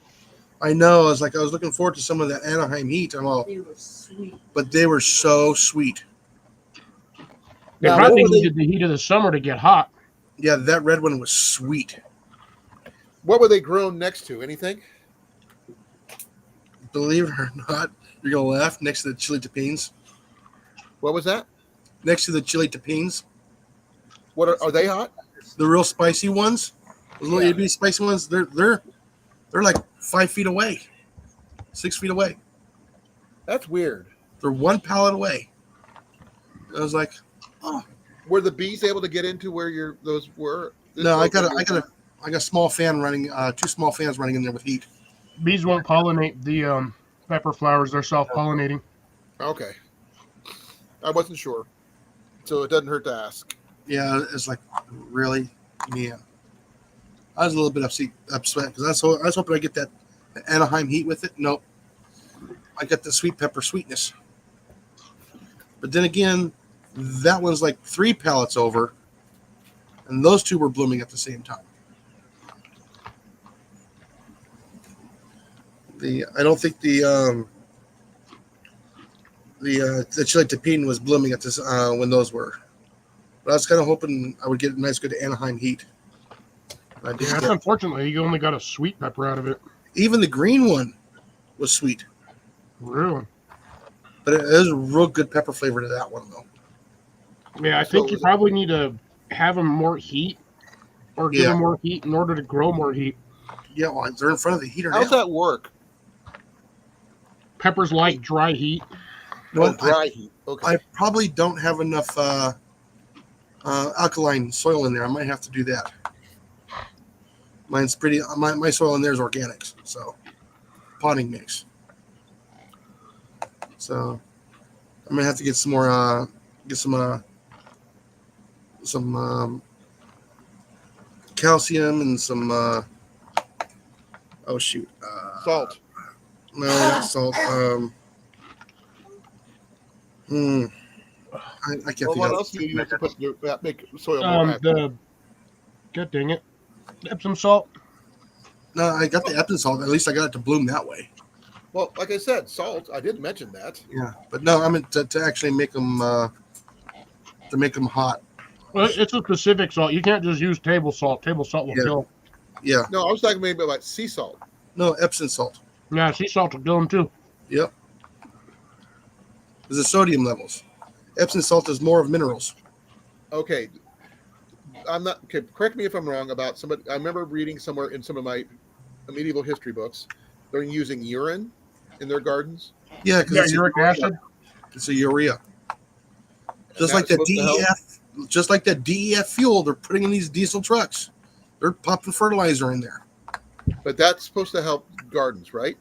B: I know. I was looking forward to some of that Anaheim heat. I'm all,
C: They were sweet.
B: but they were so sweet.
D: They
A: Now,
D: probably
A: what were they-
D: needed the heat of the summer to get hot.
B: Yeah, that red one was sweet.
A: What were they grown next to? Anything?
B: Believe it or not, you're gonna laugh. Next to the chili tapines.
A: What was that?
B: Next to the chili tapines,
A: What are they hot?
B: the real spicy ones, those little
A: Yeah.
B: itty bitty spicy ones. They're like 5 feet away, 6 feet away.
A: That's weird.
B: They're one pallet away. I was like, oh
A: Were the bees able to get into where those were?
B: no, I got a small fan running, 2 small fans running in there with heat.
D: Bees won't pollinate the pepper flowers. They're self-pollinating.
A: Okay. I wasn't sure, so it doesn't hurt to ask.
B: Yeah, it's like, really, man. I was a little bit upset because I was hoping I get that Anaheim heat with it. Nope, I got the sweet pepper sweetness. But then again, that one's like 3 pallets over, and those 2 were blooming at the same time. I don't think the chili tapine was blooming at this when those were. But I was kind of hoping I would get a nice good Anaheim heat. I didn't
D: Yeah,
B: get-
D: unfortunately, you only got a sweet pepper out of it.
B: Even the green one was sweet,
D: Really?
B: but it is a real good pepper flavor to that one though.
D: Yeah, I think you probably need to have them more heat or give
B: Yeah.
D: them more heat in order to grow more heat.
B: Yeah, well, they're in front of the heater
A: How's
B: now.
A: that work?
D: Peppers like dry heat.
B: You know what?
A: Dry heat. Okay.
B: I probably don't have enough alkaline soil in there. I might have to do that. Mine's pretty. My soil in there is organics, so potting mix. So I'm gonna have to get some more. Get some calcium and some. Oh shoot.
A: Salt.
B: No, not salt. I can't
A: Well,
B: think
A: what
B: of
A: else do you use to make soil more active?
D: God dang it. Epsom salt.
B: No, I got the Epsom salt. At least I got it to bloom that way.
A: Well, like I said, salt. I did mention that.
B: Yeah, but no, I meant to actually make them hot.
D: Well, it's a specific salt. You can't just use table salt. Table salt will
B: Yeah.
D: kill.
B: Yeah,
A: No, I was talking maybe about sea salt.
B: no Epsom salt.
D: Yeah, sea salt will kill them too.
B: Yep. There's the sodium levels. Epsom salt is more of minerals.
A: Okay. I'm not. Okay, correct me if I'm wrong about somebody. I remember reading somewhere in some of my medieval history books, they're using urine in their gardens.
B: Yeah, because
D: Yeah,
B: it's,
D: uric acid.
B: it's a urea. Just
A: That's
B: like that
A: supposed to help?
B: DEF, just like that DEF fuel they're putting in these diesel trucks. They're popping fertilizer in there.
A: But that's supposed to help gardens, right?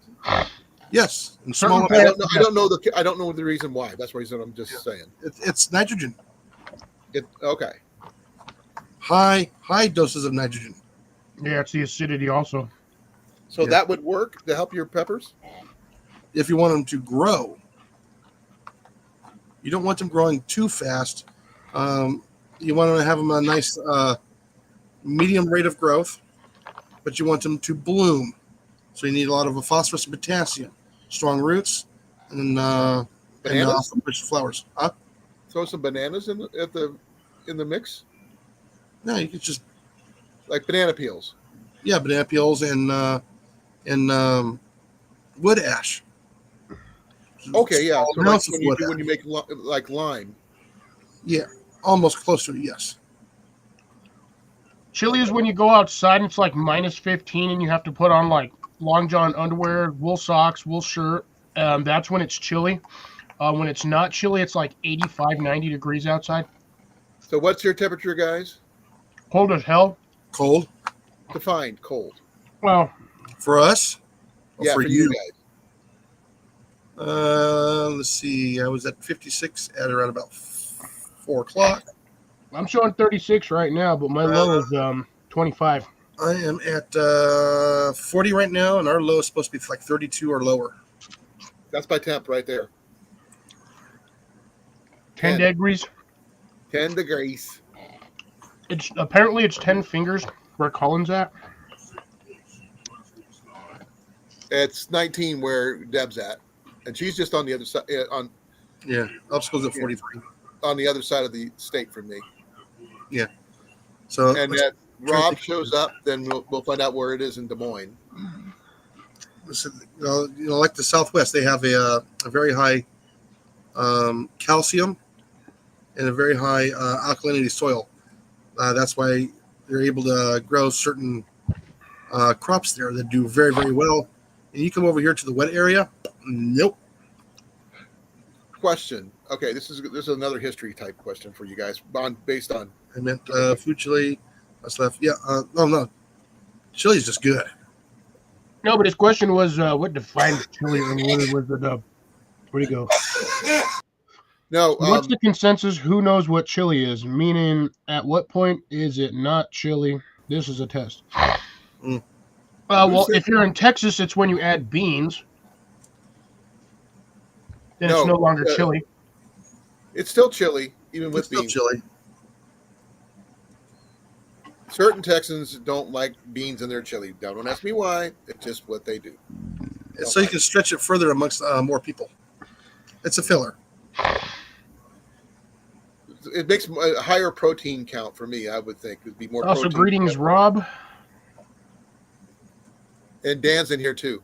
B: Yes, and
D: Certain
B: small.
A: I
D: plants-
A: don't know. I don't know the reason why. That's the reason I'm just saying.
B: It's nitrogen.
A: Okay.
B: High doses of nitrogen.
D: Yeah, it's the acidity also.
A: So
B: Yeah.
A: that would work to help your peppers.
B: if you want them to grow. You don't want them growing too fast. You want to have them a nice medium rate of growth, but you want them to bloom. So you need a lot of phosphorus and potassium, strong roots, and
A: Bananas?
B: rich flowers. Huh?
A: Throw some bananas in the mix,
B: No, you could just
A: like banana peels.
B: banana peels and wood ash.
A: Okay, yeah. So like
B: Amounts of
A: when you
B: wood
A: do,
B: ash.
A: when you make like lime.
B: Yeah, almost close to it. Yes.
D: Chili is when you go outside and it's like minus 15 and you have to put on like long john underwear, wool socks, wool shirt. That's when it's chilly. When it's not chilly, it's like 85, 90 degrees outside.
A: So what's your temperature, guys?
D: Cold as hell.
B: Cold
A: Defined cold.
D: Well,
B: for us. Or
A: Yeah, for you guys.
B: Let's see. I was at 56 at around about 4 o'clock.
D: I'm showing 36 right now, but my low is 25.
B: I am at 40 right now, and our low is supposed to be like 32 or lower.
A: That's my temp right there.
D: 10 degrees.
A: 10 degrees.
D: It's apparently it's 10 fingers where Cullen's at.
A: It's 19 where Deb's at, and she's just on the other side
B: Yeah, upscores at 43.
A: on the other side of the state from me.
B: So
A: And that Rob shows up, then we'll find out where it is in Des Moines.
B: like the Southwest, they have a very high calcium and a very high alkalinity soil. That's why they're able to grow certain crops there that do very, very well. And you come over here to the wet area, nope.
A: Question. Okay, this is another history type question for you guys, based on.
B: I meant food chili, stuff. Yeah, no, chili's just good.
D: No, but his question was what defines chili or what was it? Where'd he go?
A: No,
D: What's the consensus? Who knows what chili is? Meaning, at what point is it not chili? This is a test. Well, if you're in Texas, it's when you add beans. Then it's no longer chili.
A: it's still chili, even with
B: It's still
A: beans.
B: chili.
A: Certain Texans don't like beans in their chili. Don't ask me why. It's just what they do.
B: So you can stretch it further amongst more people. It's a filler.
A: It makes a higher protein count for me. I would think it'd be more.
D: Also,
A: protein.
D: greetings, Rob.
A: And Dan's in here too.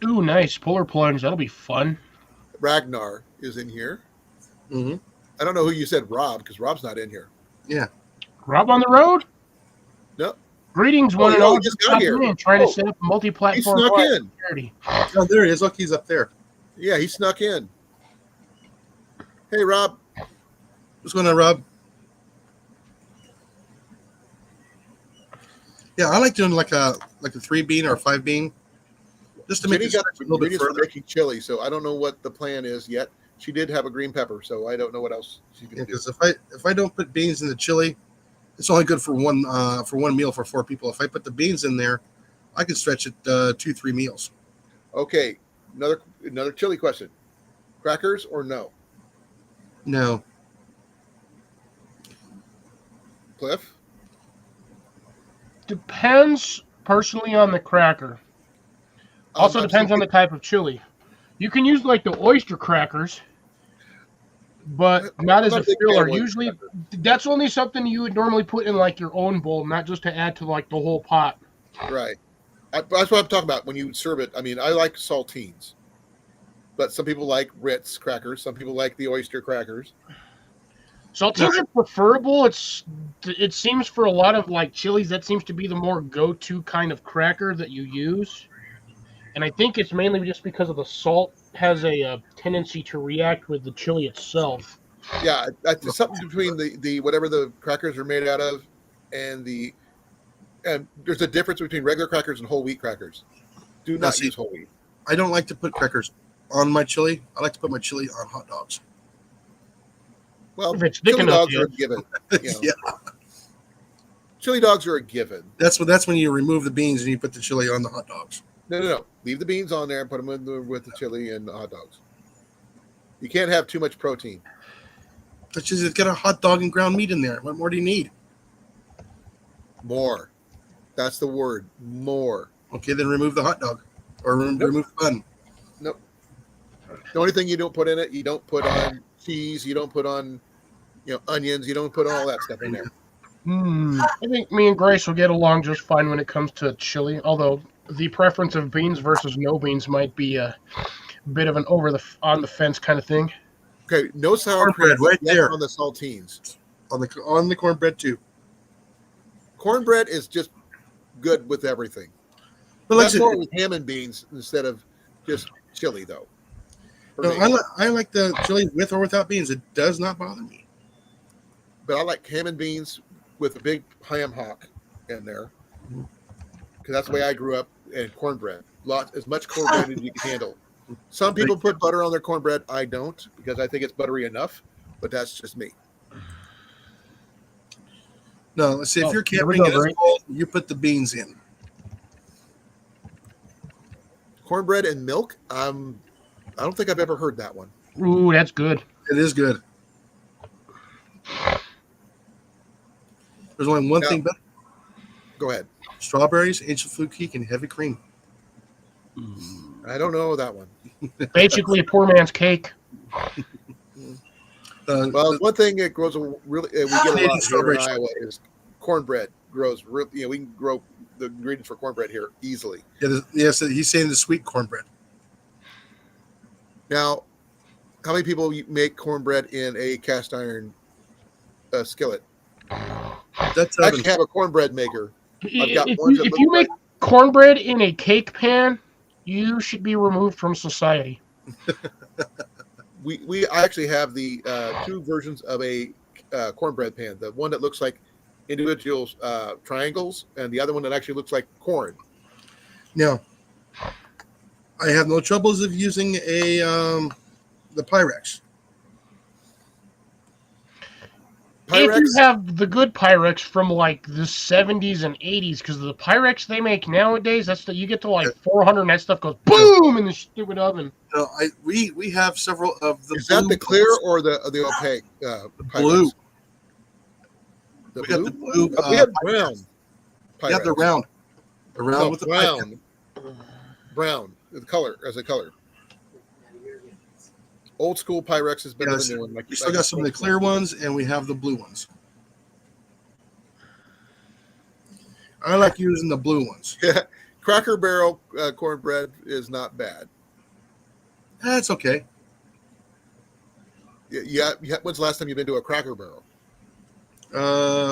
D: Ooh, nice polar plunge. That'll be fun.
A: Ragnar is in here.
B: Mm-hmm.
A: I don't know who you said Rob, because Rob's not in here.
B: Yeah.
D: Rob on the road.
A: No.
D: Greetings, one and
A: no,
D: all.
A: he just got here.
D: Trying
A: Oh.
D: to set up a
A: He
D: multi-platform
A: snuck in.
D: security.
B: Oh, there he is. Look, he's up there.
A: Yeah, he snuck in. Hey, Rob.
B: What's going on, Rob? Yeah, I like doing like a 3-bean or a 5-bean, just to make
A: Jenny
B: it
A: got
B: stretch
A: the
B: a little bit
A: ingredients for
B: further.
A: making chili, so I don't know what the plan is yet. She did have a green pepper, so I don't know what else she's gonna do.
B: Because if I don't put beans in the chili, it's only good for one meal for 4 people. If I put the beans in there, I can stretch it 2-3 meals.
A: Okay, another chili question: crackers or no?
B: No,
A: Cliff?
D: Depends personally on the cracker. Also
A: I'm
D: depends on the
A: thinking-
D: type of chili. You can use like the oyster crackers, but not as
A: I'm
D: a
A: not big fan
D: filler.
A: of oyster
D: Usually,
A: crackers.
D: that's only something you would normally put in like your own bowl, not just to add to like the whole pot.
A: Right. That's what I'm talking about when you serve it. I mean, I like saltines, but some people like Ritz crackers. Some people like the oyster crackers.
D: Saltines are preferable. It seems for a lot of like chilies that seems to be the more go-to kind of cracker that you use, and I think it's mainly just because of the salt has a tendency to react with the chili itself.
A: Yeah, it's something between the whatever the crackers are made out of, and there's a difference between regular crackers and whole wheat crackers. Do not
B: see-
A: use whole wheat.
B: I don't like to put crackers on my chili. I like to put my chili on hot dogs.
A: Well,
D: If it's thick
A: chili
D: enough,
A: dogs are a given. You know.
B: Yeah,
A: Chili dogs are a given.
B: that's when you remove the beans and you put the chili on the hot dogs.
A: No. Leave the beans on there and put them in with the chili and the hot dogs. You can't have too much protein.
B: That's just it's got a hot dog and ground meat in there. What more do you need?
A: More. That's the word. More.
B: Okay, then remove the hot dog or remove the bun.
A: Nope. The only thing you don't put in it, you don't put on cheese, you don't put on, onions, you don't put all that stuff in there.
D: I think me and Grace will get along just fine when it comes to chili. Although the preference of beans versus no beans might be a bit of an on the fence kind of thing.
A: Okay, no sour
B: Cornbread
A: cream
B: right
A: yet
B: there.
A: on the saltines.
B: On the cornbread too.
A: Cornbread is just good with everything.
B: But like I
A: That's
B: said,
A: more with ham and beans instead of just chili, though. For
B: no,
A: me.
B: I like the chili with or without beans. It does not bother me.
A: But I like ham and beans with a big ham hock in there, because that's the way I grew up. And cornbread, as much cornbread as you can handle. Some people put butter on their cornbread. I don't, because I think it's buttery enough. But that's just me.
B: No, let's see. If you're
D: here we
B: camping
D: go,
B: and it's
D: Greg.
B: cold, you put the beans in.
A: Cornbread and milk. I don't think I've ever heard that one.
D: Ooh, that's good.
B: It is good. There's only one
A: Now-
B: thing better.
A: Go ahead.
B: Strawberries, ancient food cake, and heavy cream.
A: I don't know that one.
D: Basically, a poor man's cake.
A: Well, one thing that grows really, we get a lot here in
B: Strawberry
A: Iowa is cornbread grows. Really, we can grow the ingredients for cornbread here easily.
B: Yes, he's saying the sweet cornbread.
A: Now, how many people make cornbread in a cast iron skillet?
B: That's
A: I actually have a cornbread maker. I've got
D: If
A: ones
D: you,
A: that
D: if
A: look
D: you make
A: like-
D: cornbread in a cake pan, you should be removed from society.
A: I actually have the two versions of a cornbread pan. The one that looks like individual triangles, and the other one that actually looks like corn.
B: Now, I have no troubles of using the Pyrex.
D: If you have the good Pyrex from like the 70s and 80s, because the Pyrex they make nowadays, you get to like 400 and that stuff goes boom in the stupid oven.
B: No, we have several of the.
A: Is that
B: blue
A: the clear
B: ones.
A: or the opaque?
B: Blue?
A: Pyrex? The
B: We got the
A: blue?
B: blue.
A: We have brown.
B: Yeah, the round. The round
A: No,
B: with the
A: brown. Brown. The color as a color. Old school Pyrex is better
B: Yes,
A: than the new one.
B: We still got some of the clear ones, and we have the blue ones. I like using the blue ones.
A: Yeah, Cracker Barrel cornbread is not bad.
B: That's okay.
A: Yeah. When's the last time you've been to a Cracker Barrel?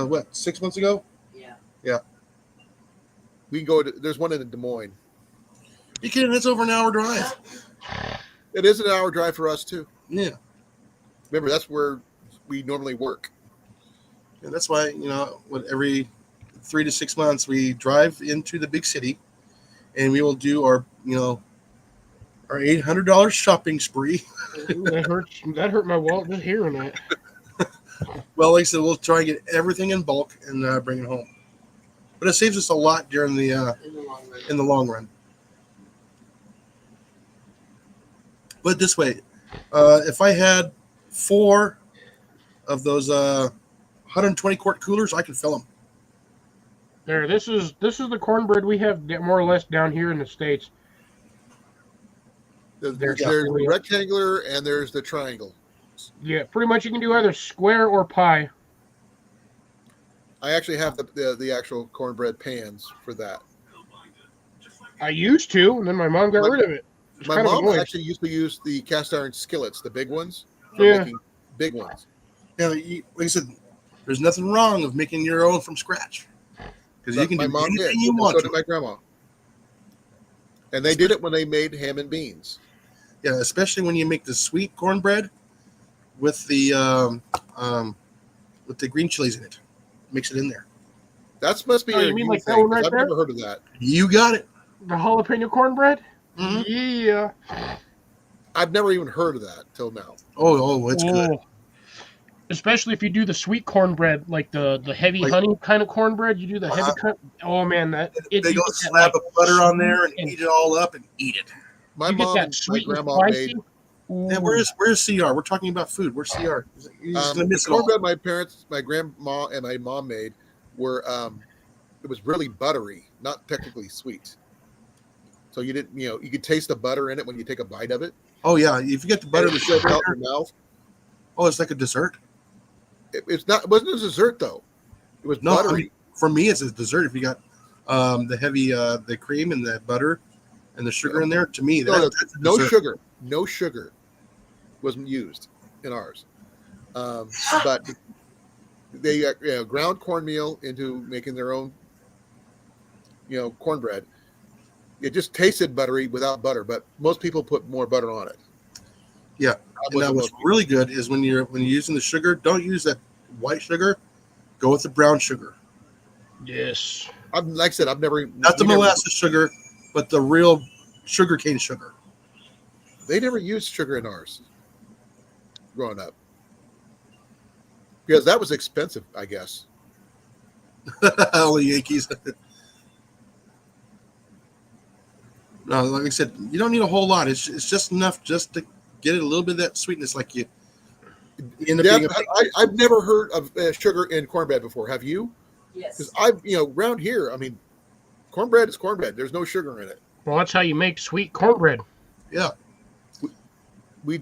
B: What, 6 months ago?
C: Yeah.
A: We can go to. There's one in Des Moines.
B: You can. It's over an hour drive.
A: It is an hour drive for us too.
B: Yeah,
A: Remember, that's where we normally work.
B: and that's why every 3 to 6 months we drive into the big city, and we will do our our $800 shopping spree.
D: Ooh, that hurts. That hurt my wallet just hearing that.
B: Well, like I said, we'll try and get everything in bulk and bring it home. But it saves us a lot during the
C: In the long run.
B: in the long run. But this way, if I had 4 of those 120 quart coolers, I could fill them.
D: There, this is the cornbread we have more or less down here in the States.
A: There's
D: Yeah.
A: the rectangular and there's the triangle.
D: Yeah, pretty much you can do either square or pie.
A: I actually have the actual cornbread pans for that.
D: I used to, and then my mom got
A: My-
D: rid of it. It's
A: My
D: kind of
A: mom
D: annoying.
A: actually used to use the cast iron skillets, the big ones, for
D: Yeah.
A: making big ones.
B: Now, like I said, there's nothing wrong with making your own from scratch because you
A: But
B: can
A: my
B: do
A: mom did.
B: anything you
A: And
B: want
A: so
B: to.
A: did my grandma. And they did it when they made ham and beans.
B: Yeah, especially when you make the sweet cornbread with the green chilies in it. Mix it in there.
A: That must be
D: Oh,
A: a
D: you mean
A: you
D: like that
A: thing,
D: one right
A: 'cause I've
D: there?
A: never heard of that.
B: You got it.
D: The jalapeno cornbread?
B: Mhm.
D: Yeah.
A: I've never even heard of that till now.
B: Oh, it's good.
D: Oh. especially if you do the sweet cornbread, like the heavy
B: Like-
D: honey kind of cornbread. You do the heavy oh man, that
B: Big
D: you
B: old
D: get that,
B: slab
D: like,
B: of butter on there and
D: and
B: heat it all up and eat it.
A: My
D: you get
A: mom
D: that
A: and my
D: sweet and
A: grandma
D: spicy.
A: made
B: Yeah,
D: Ooh.
B: where's CR? We're talking about food. Where's CR? He's gonna
A: the
B: miss it all.
A: cornbread my grandma and my mom made were it was really buttery, not technically sweet. So you didn't, you could taste the butter in it when you take a bite of it.
B: Oh yeah, if you get the butter
A: And
B: and
A: it
B: the
A: still
B: sugar,
A: melt in your mouth.
B: oh, it's like a dessert.
A: It wasn't a dessert though. It was
B: No, I
A: buttery.
B: mean, for me, it's a dessert. If you got the heavy the cream and the butter and the sugar in there, to me,
A: No,
B: that's a
A: no
B: dessert.
A: sugar. No sugar wasn't used in ours. But they ground cornmeal into making their own, cornbread. It just tasted buttery without butter, but most people put more butter on it.
B: Yeah,
A: That
B: And
A: wasn't
B: what's
A: most
B: really good is when you're using the sugar, don't use that white sugar. Go with the brown sugar,
D: Yes.
A: like I said, I've never
B: not the
A: we never-
B: molasses sugar, but the real sugar cane sugar.
A: They never used sugar in ours growing up because that was expensive, I guess.
B: All the Yankees. No, like I said, you don't need a whole lot. It's just enough just to get it a little bit of that sweetness, like you end up
A: Deb,
B: getting
A: I've never heard of sugar in cornbread before. Have you? Because
E: Yes.
A: around here, I mean, cornbread is cornbread. There's no sugar in it.
D: Well, that's how you make sweet cornbread.
B: Yeah,
A: We,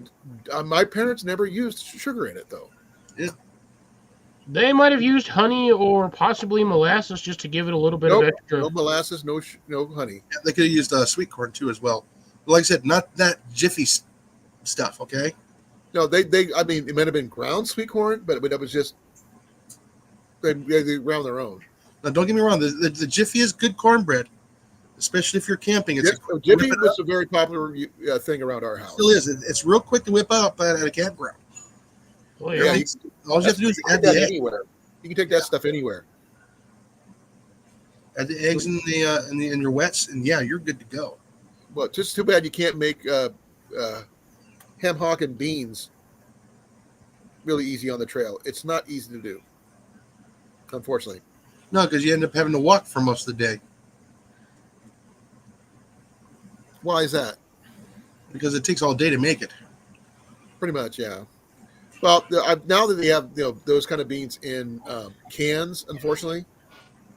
A: my parents never used sugar in it though.
D: They might have used honey or possibly molasses just to give it a little bit
A: Nope,
D: of extra.
A: no molasses, no honey.
B: they could have used sweet corn too as well. But like I said, not that jiffy stuff. Okay.
A: No, I mean, it might have been ground sweet corn, but it was just they ground their own.
B: Now, don't get me wrong. The jiffy is good cornbread, especially if you're camping. It's
A: Jiffy
B: whip it
A: was a very popular thing around our
B: It
A: house.
B: still is. It's real quick to whip up at a campground.
D: Oh,
A: Yeah,
D: yeah.
B: All you have to do is
A: you can
B: add
A: take
B: the
A: that
B: egg.
A: anywhere. You can take that stuff anywhere.
B: Add the eggs in in your wets, and yeah, you're good to go.
A: Well, just too bad you can't make ham hock and beans really easy on the trail. It's not easy to do, unfortunately.
B: No, because you end up having to walk for most of the day
A: Why is that?
B: because it takes all day to make it.
A: Pretty much, yeah. Well, now that they have those kind of beans in cans, unfortunately,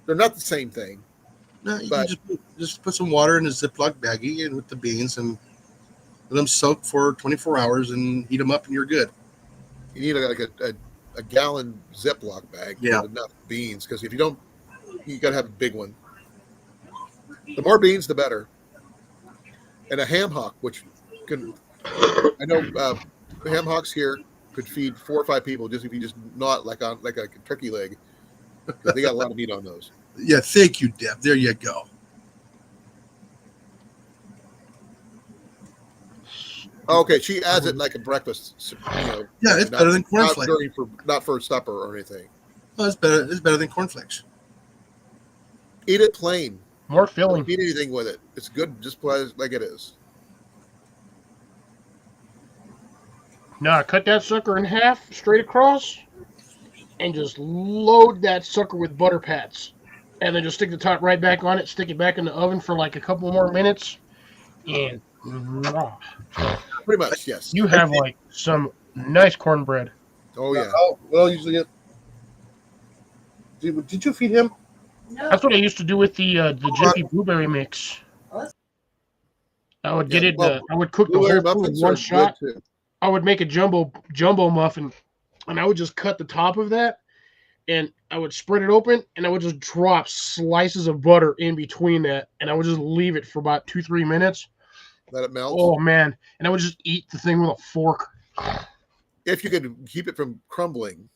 A: they're not the same thing.
B: No, you
A: But-
B: can just put some water in a Ziploc baggie and with the beans and let them soak for 24 hours and heat them up, and you're good.
A: You need like a gallon Ziploc bag
B: Yeah.
A: with enough beans, because if you don't, you got to have a big one. The more beans, the better. And a ham hock, which can, I know ham hocks here could feed 4 or 5 people just if you just gnaw it like a turkey leg. 'Cause they got a lot of meat on those.
B: Yeah, thank you, Deb. There you go.
A: Okay, she adds it like a breakfast.
B: Yeah, it's
A: not-
B: better than
A: not
B: cornflakes.
A: not for supper or anything.
B: Oh, it's better than cornflakes.
A: Eat it plain.
D: More filling.
A: Don't eat anything with it. It's good just like it is.
D: Now, cut that sucker in half straight across and just load that sucker with butter pats. And then just stick the top right back on it, stick it back in the oven for like a couple more minutes. And
A: Pretty much, yes.
D: you have like some nice cornbread.
A: Oh yeah.
B: Oh, well, usually it. Did you feed him?
E: No.
D: That's what I used to do with the Jiffy blueberry mix.
E: Oh,
D: I would get
A: Yeah,
D: it.
A: well,
D: I would cook the
A: Blueberry
D: whole thing in
A: muffins
D: one
A: are
D: shot.
A: good too.
D: I would make a jumbo muffin, and I would just cut the top of that, and I would spread it open, and I would just drop slices of butter in between that, and I would just leave it for about 2-3 minutes.
A: Let it melt.
D: Oh man! And I would just eat the thing with a fork.
A: If you could keep it from crumbling.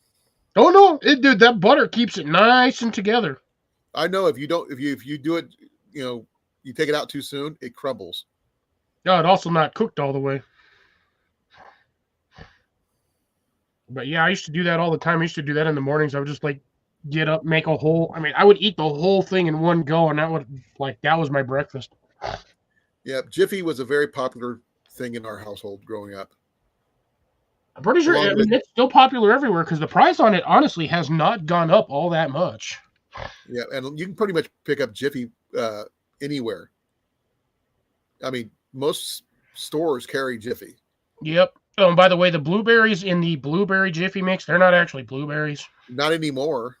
D: Oh no, dude, that butter keeps it nice and together.
A: I know if you do it, you take it out too soon, it crumbles.
D: No, it also not cooked all the way. But yeah, I used to do that all the time. I used to do that in the mornings. I would just like get up, make a whole. I mean, I would eat the whole thing in one go, and that was my breakfast.
A: Yeah, Jiffy was a very popular thing in our household growing up.
D: I'm pretty sure
A: Along with-
D: it's still popular everywhere because the price on it honestly has not gone up all that much.
A: Yeah, and you can pretty much pick up Jiffy anywhere. I mean, most stores carry Jiffy.
D: Yep. Oh, and by the way, the blueberries in the blueberry Jiffy mix, they're not actually blueberries.
A: Not anymore.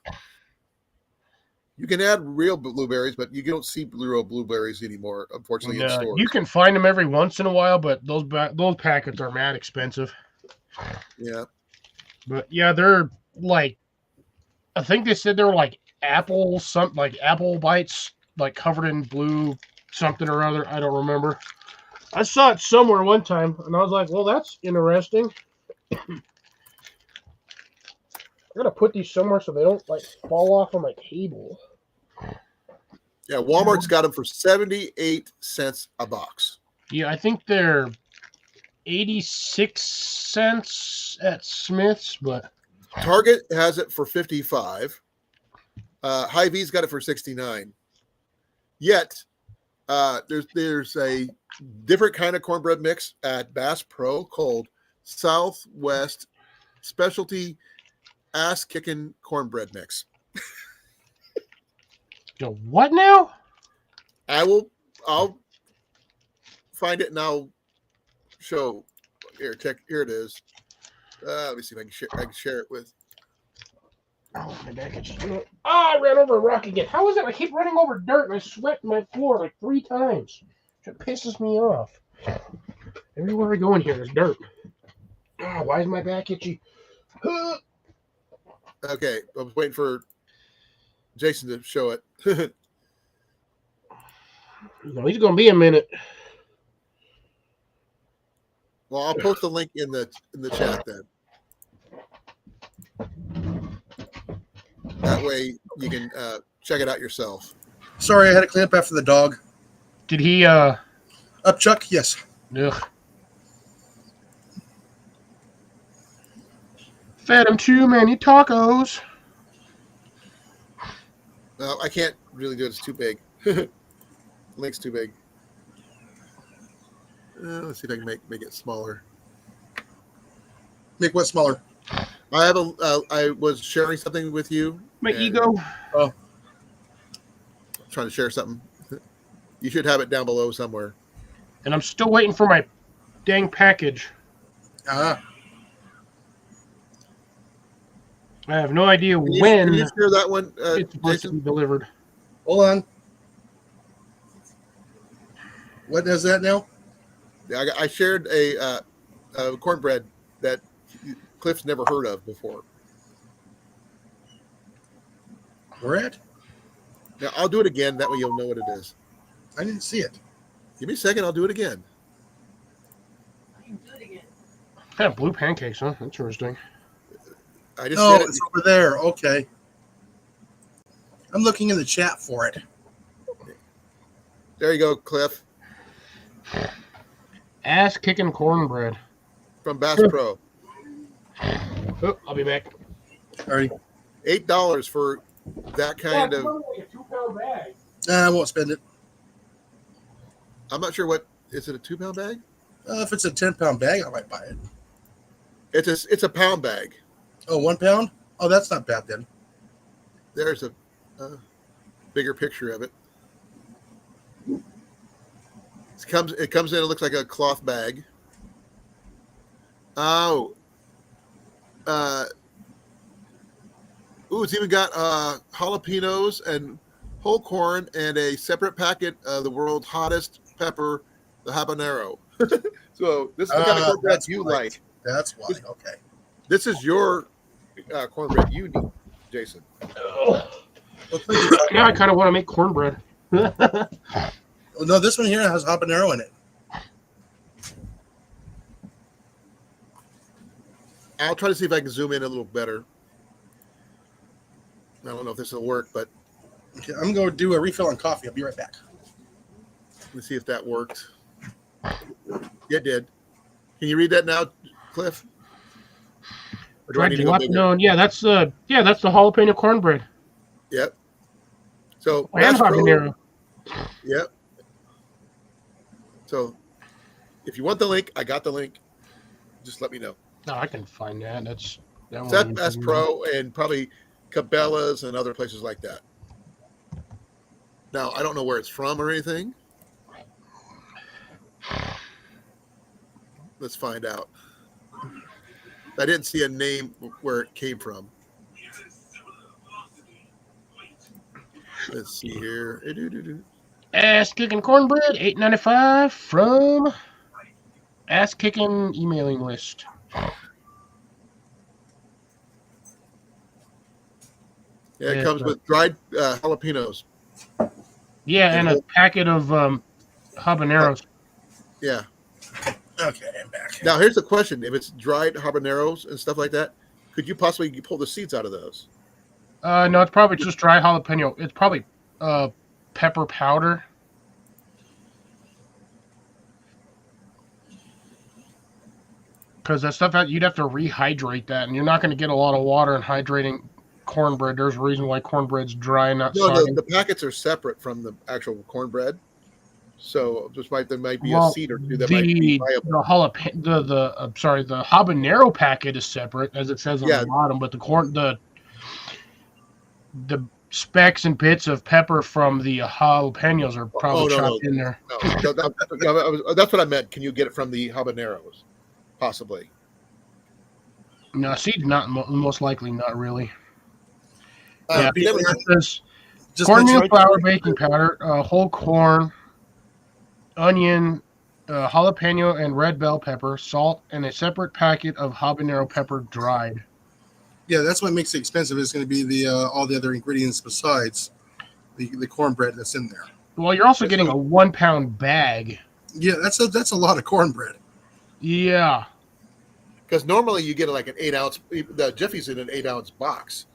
A: You can add real blueberries, but you don't see real blueberries anymore, unfortunately, in
D: No,
A: stores.
D: you can find them every once in a while, but those packets are mad expensive.
A: Yeah.
D: But yeah, they're like, I think they said they were like apple bites, like covered in blue something or other. I don't remember. I saw it somewhere one time, and I was like, well, that's interesting. I gotta put these somewhere so they don't like fall off on my table.
A: Yeah, Walmart's got them for 78 cents a box.
D: Yeah, I think they're 86 cents at Smith's, but
A: Target has it for 55. Hy-Vee's got it for 69. Yet, there's a different kind of cornbread mix at Bass Pro called Southwest Specialty Ass Kicking Cornbread Mix.
D: yo, what now?
A: I'll find it and I'll show. Here it is. Let me see if I can share it with.
D: Oh, my back itches. I ran over a rock again. How is it? I keep running over dirt and I sweat in my floor like 3 times. It pisses me off. Everywhere I go in here, there's dirt. Oh, why is my back itchy?
A: Okay, I was waiting for Jason to show it.
D: No, he's gonna be a minute.
A: Well, I'll post the link in the chat then. That way you can check it out yourself.
B: Sorry, I had to clean up after the dog.
D: Did he?
B: Up, Chuck? Yes.
D: Ugh. Fed him too many tacos.
A: No, I can't really do it. It's too big. Link's too big. Let's see if I can make it smaller.
B: Make what smaller?
A: I have I was sharing something with you.
D: My
A: and
D: ego.
A: Trying to share something. You should have it down below somewhere.
D: And I'm still waiting for my dang package.
B: Ah,
D: I have no idea
A: Can
D: when
A: you share that one,
D: it's supposed to be
A: Jason?
D: delivered.
B: hold on. What does that now?
A: Yeah, I shared a cornbread that Cliff's never heard of before.
B: Where at?
A: Now I'll do it again. That way you'll know what it is.
B: I didn't see it.
A: Give me a second. I'll do it again.
D: Yeah, blue pancakes, huh? Interesting.
A: I just
B: No,
A: said it.
B: it's over there. Okay. I'm looking in the chat for it.
A: There you go, Cliff,
D: Ass kicking cornbread.
A: from Bass Pro.
D: Oh, I'll be back.
B: All right.
A: $8 for that kind of.
D: like a 2-pound bag.
B: I won't spend it.
A: I'm not sure what is it. A 2-pound bag?
B: If it's a 10-pound bag, I might buy it.
A: It's a pound bag.
B: Oh, 1 pound? Oh, that's not bad then.
A: There's a bigger picture of it. It comes in. It looks like a cloth bag. Oh. It's even got jalapenos and whole corn and a separate packet of the world's hottest pepper, the habanero. So this is the kind of cornbread
B: that's
A: you
B: right.
A: like.
B: That's why. Okay.
A: This is your cornbread you need, Jason.
D: Ugh. Now I kind of want to make cornbread.
B: Oh, no, this one here has habanero in it.
A: I'll try to see if I can zoom in a little better. I don't know if this will work, but
B: Okay, I'm going to do a refill on coffee. I'll be right back.
A: let's see if that worked. It did. Can you read that now, Cliff? Or do I need to go bigger?
D: No, yeah, that's the jalapeno cornbread.
A: Yep. So
D: And
A: Bass Pro-
D: habanero.
A: Yep. So if you want the link, I got the link. Just let me know.
D: No, I can find that. That's that
A: Set
D: one.
A: Bass Pro and probably Cabela's and other places like that. Now I don't know where it's from or anything. Let's find out. I didn't see a name where it came from. Let's see here.
D: Ass Kicking Cornbread, $8.95 from Ass Kicking emailing list.
A: Yeah, it comes with dried jalapenos.
D: Yeah, and a packet of habaneros.
A: Yeah.
B: Okay, I'm back.
A: Now here's the question: if it's dried habaneros and stuff like that, could you possibly pull the seeds out of those?
D: No, it's probably just dry jalapeno. It's probably pepper powder. Because that stuff you'd have to rehydrate that, and you're not going to get a lot of water in hydrating cornbread. There's a reason why cornbread's dry, not
A: No,
D: soggy.
A: the packets are separate from the actual cornbread, so there might be
D: Well,
A: a seed or two that might be viable.
D: The habanero packet is separate, as it says on the bottom. But the specks and bits of pepper from the jalapenos are probably chopped in there.
A: No, that's what I meant. Can you get it from the habaneros? Possibly.
D: No, seed not most likely, not really.
B: Just
D: cornmeal flour, baking powder, whole corn, onion, jalapeno, and red bell pepper, salt, and a separate packet of habanero pepper dried.
B: Yeah, that's what makes it expensive. It's going to be the all the other ingredients besides the cornbread that's in there.
D: Well, you're also getting a 1 pound bag.
B: Yeah, that's a lot of cornbread.
D: Yeah.
A: Because normally you get like an 8-ounce. The Jiffy's in an 8-ounce box.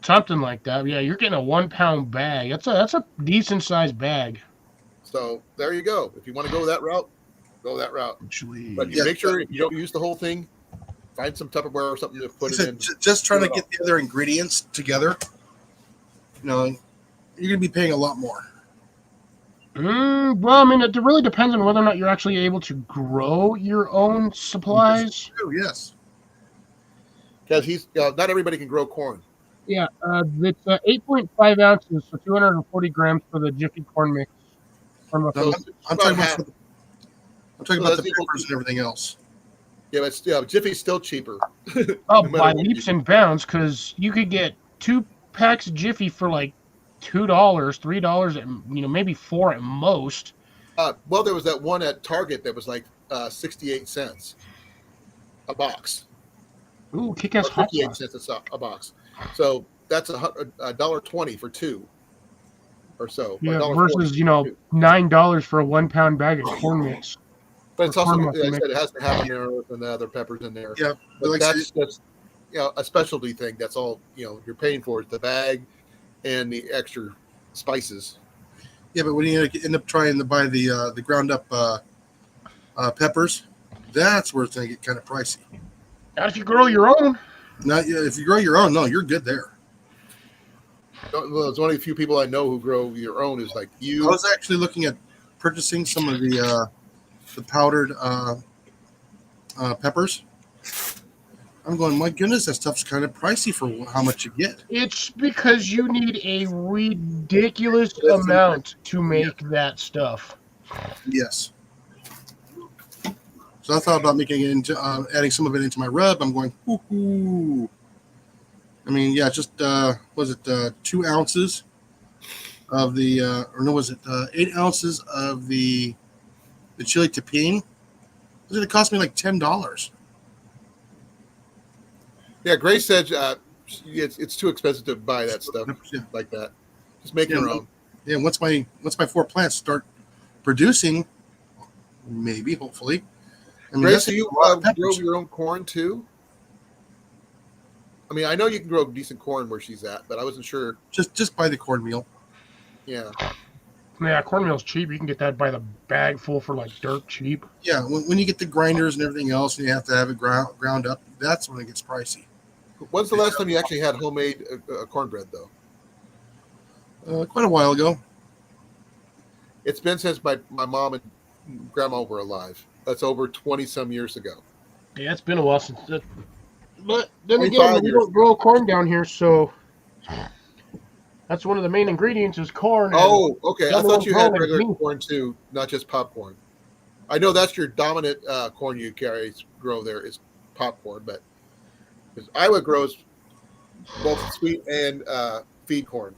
D: Something like that. Yeah, you're getting a 1 pound bag. That's a decent sized bag.
A: So there you go. If you want to go that route, go that route.
B: Actually,
A: but make sure you don't use the whole thing. Find some Tupperware or something to put it in.
B: Just trying to get the other ingredients together. You're going to be paying a lot more.
D: Well, I mean, it really depends on whether or not you're actually able to grow your own supplies.
B: Oh, yes.
A: Because not everybody can grow corn.
D: Yeah, it's 8.5 ounces, so 240 grams for the Jiffy corn mix.
B: I'm talking about the peppers and everything else.
A: Yeah, but Jiffy's still cheaper.
D: By leaps and bounds, because you could get 2 packs of Jiffy for like $2, $3, and maybe $4 at most.
A: Well, there was that one at Target that was like 68 cents a box.
D: Ooh, kick-ass hot sauce.
A: 58 cents a box. So that's $1.20 for 2 or so.
D: Yeah, versus $9 for a 1 pound bag of corn mix.
A: But it's also, like I said, it has the habaneros and the other peppers in there.
B: Yeah,
A: but that's a specialty thing. That's all you're paying for is the bag and the extra spices.
B: Yeah, but when you end up trying to buy the ground up peppers, that's where it's going to get kind of pricey.
D: Not if you grow your own.
B: If you grow your own, no, you're good there.
A: Well, it's one of the few people I know who grow your own is like you.
B: I was actually looking at purchasing some of the powdered peppers. I'm going, my goodness, that stuff's kind of pricey for how much you get.
D: It's because you need a ridiculous amount to make that stuff.
B: Yes. So I thought about making it into adding some of it into my rub. I'm going, ooh. I mean, yeah, just 2 ounces of the 8 ounces of the chili tapine. It was going to cost me like $10.
A: Yeah, Grace said it's too expensive to buy that stuff like that. Just make your own.
B: Yeah, once my 4 plants start producing, maybe, hopefully. I mean,
A: Grace, do you grow your own corn too? I mean, I know you can grow decent corn where she's at, but I wasn't sure.
B: Just buy the cornmeal.
A: Yeah.
D: Yeah, cornmeal's cheap. You can get that by the bag full for like dirt cheap.
B: Yeah, when you get the grinders and everything else, and you have to have it ground up, that's when it gets pricey.
A: When's the last time you actually had homemade cornbread, though?
B: Quite a while ago.
A: It's been since my mom and grandma were alive. That's over 20-some years ago.
D: Yeah, it's been a while since that. But then again,
A: 25
D: we
A: years.
D: don't grow corn down here, so that's one of the main ingredients is corn. And
A: Oh, okay.
D: the
A: I
D: only
A: thought
D: one
A: you had
D: growing is
A: regular
D: me.
A: corn too, not just popcorn. I know that's your dominant corn you grow there is popcorn, but because Iowa grows both sweet and feed corn.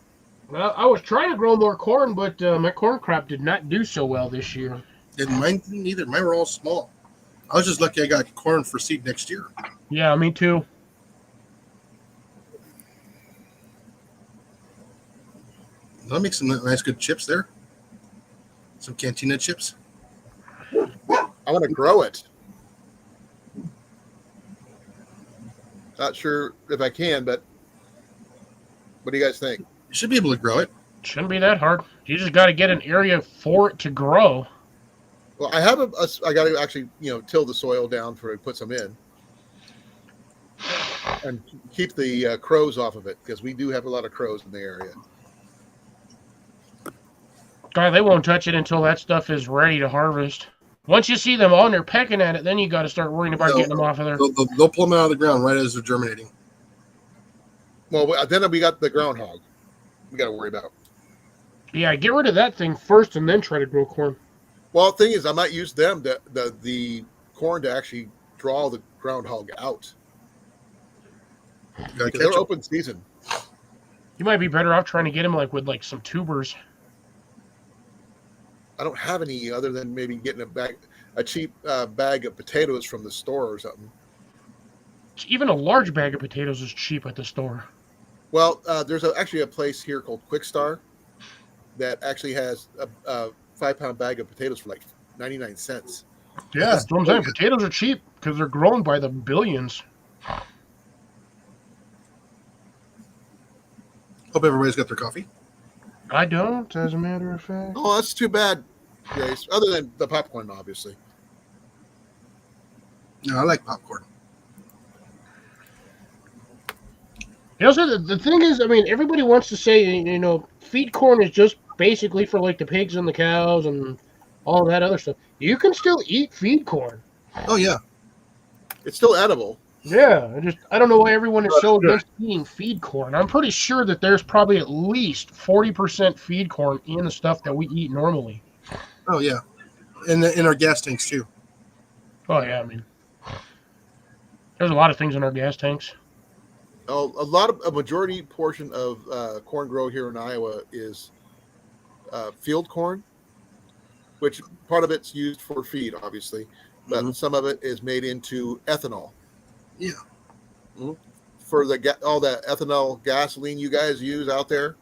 D: Well, I was trying to grow more corn, but my corn crop did not do so well this year.
B: Didn't mine neither. Mine were all small. I was just lucky I got corn for seed next year.
D: Yeah, me too.
B: I'll make some nice good chips there. Some Cantina chips.
A: I want to grow it. Not sure if I can, but what do you guys think?
B: You should be able to grow it.
D: Shouldn't be that hard. You just got to get an area for it to grow.
A: Well, I have I got to actually, till the soil down for to put some in, and keep the crows off of it because we do have a lot of crows in the area.
D: God, they won't touch it until that stuff is ready to harvest. Once you see them on there pecking at it, then you got to start worrying about getting them off of there.
B: They'll pull them out of the ground right as they're germinating.
A: Well, then we got the groundhog. We got to worry about.
D: Yeah, get rid of that thing first, and then try to grow corn.
A: Well, the thing is, I might use the corn to actually draw the groundhog out.
B: You gotta
A: Because
B: catch
A: they're
B: 'em.
A: open season.
D: You might be better off trying to get them with some tubers.
A: I don't have any other than maybe getting a cheap bag of potatoes from the store or something.
D: Even a large bag of potatoes is cheap at the store.
A: Well, there's actually a place here called Quick Star that actually has a 5-pound bag of potatoes for like 99 cents.
D: Yeah, that's what I'm saying. Potatoes are cheap because they're grown by the billions.
B: Hope everybody's got their coffee.
D: I don't, as a matter of fact.
A: Oh, that's too bad, Grace. Other than the popcorn, obviously.
B: No, I like popcorn.
D: You know, so the thing is, I mean, everybody wants to say, feed corn is just basically for like the pigs and the cows and all that other stuff. You can still eat feed corn.
B: Oh yeah,
A: It's still edible.
D: Yeah, I don't know why everyone is so against eating feed corn. I'm pretty sure that there's probably at least 40% feed corn in the stuff that we eat normally.
B: oh yeah, in our gas tanks too.
D: Oh yeah, I mean, there's a lot of things in our gas tanks.
A: A majority portion of corn grow here in Iowa is field corn, which part of it's used for feed, obviously, but some of it is made into ethanol.
B: Yeah.
A: Mm-hmm. For all that ethanol gasoline you guys use out there,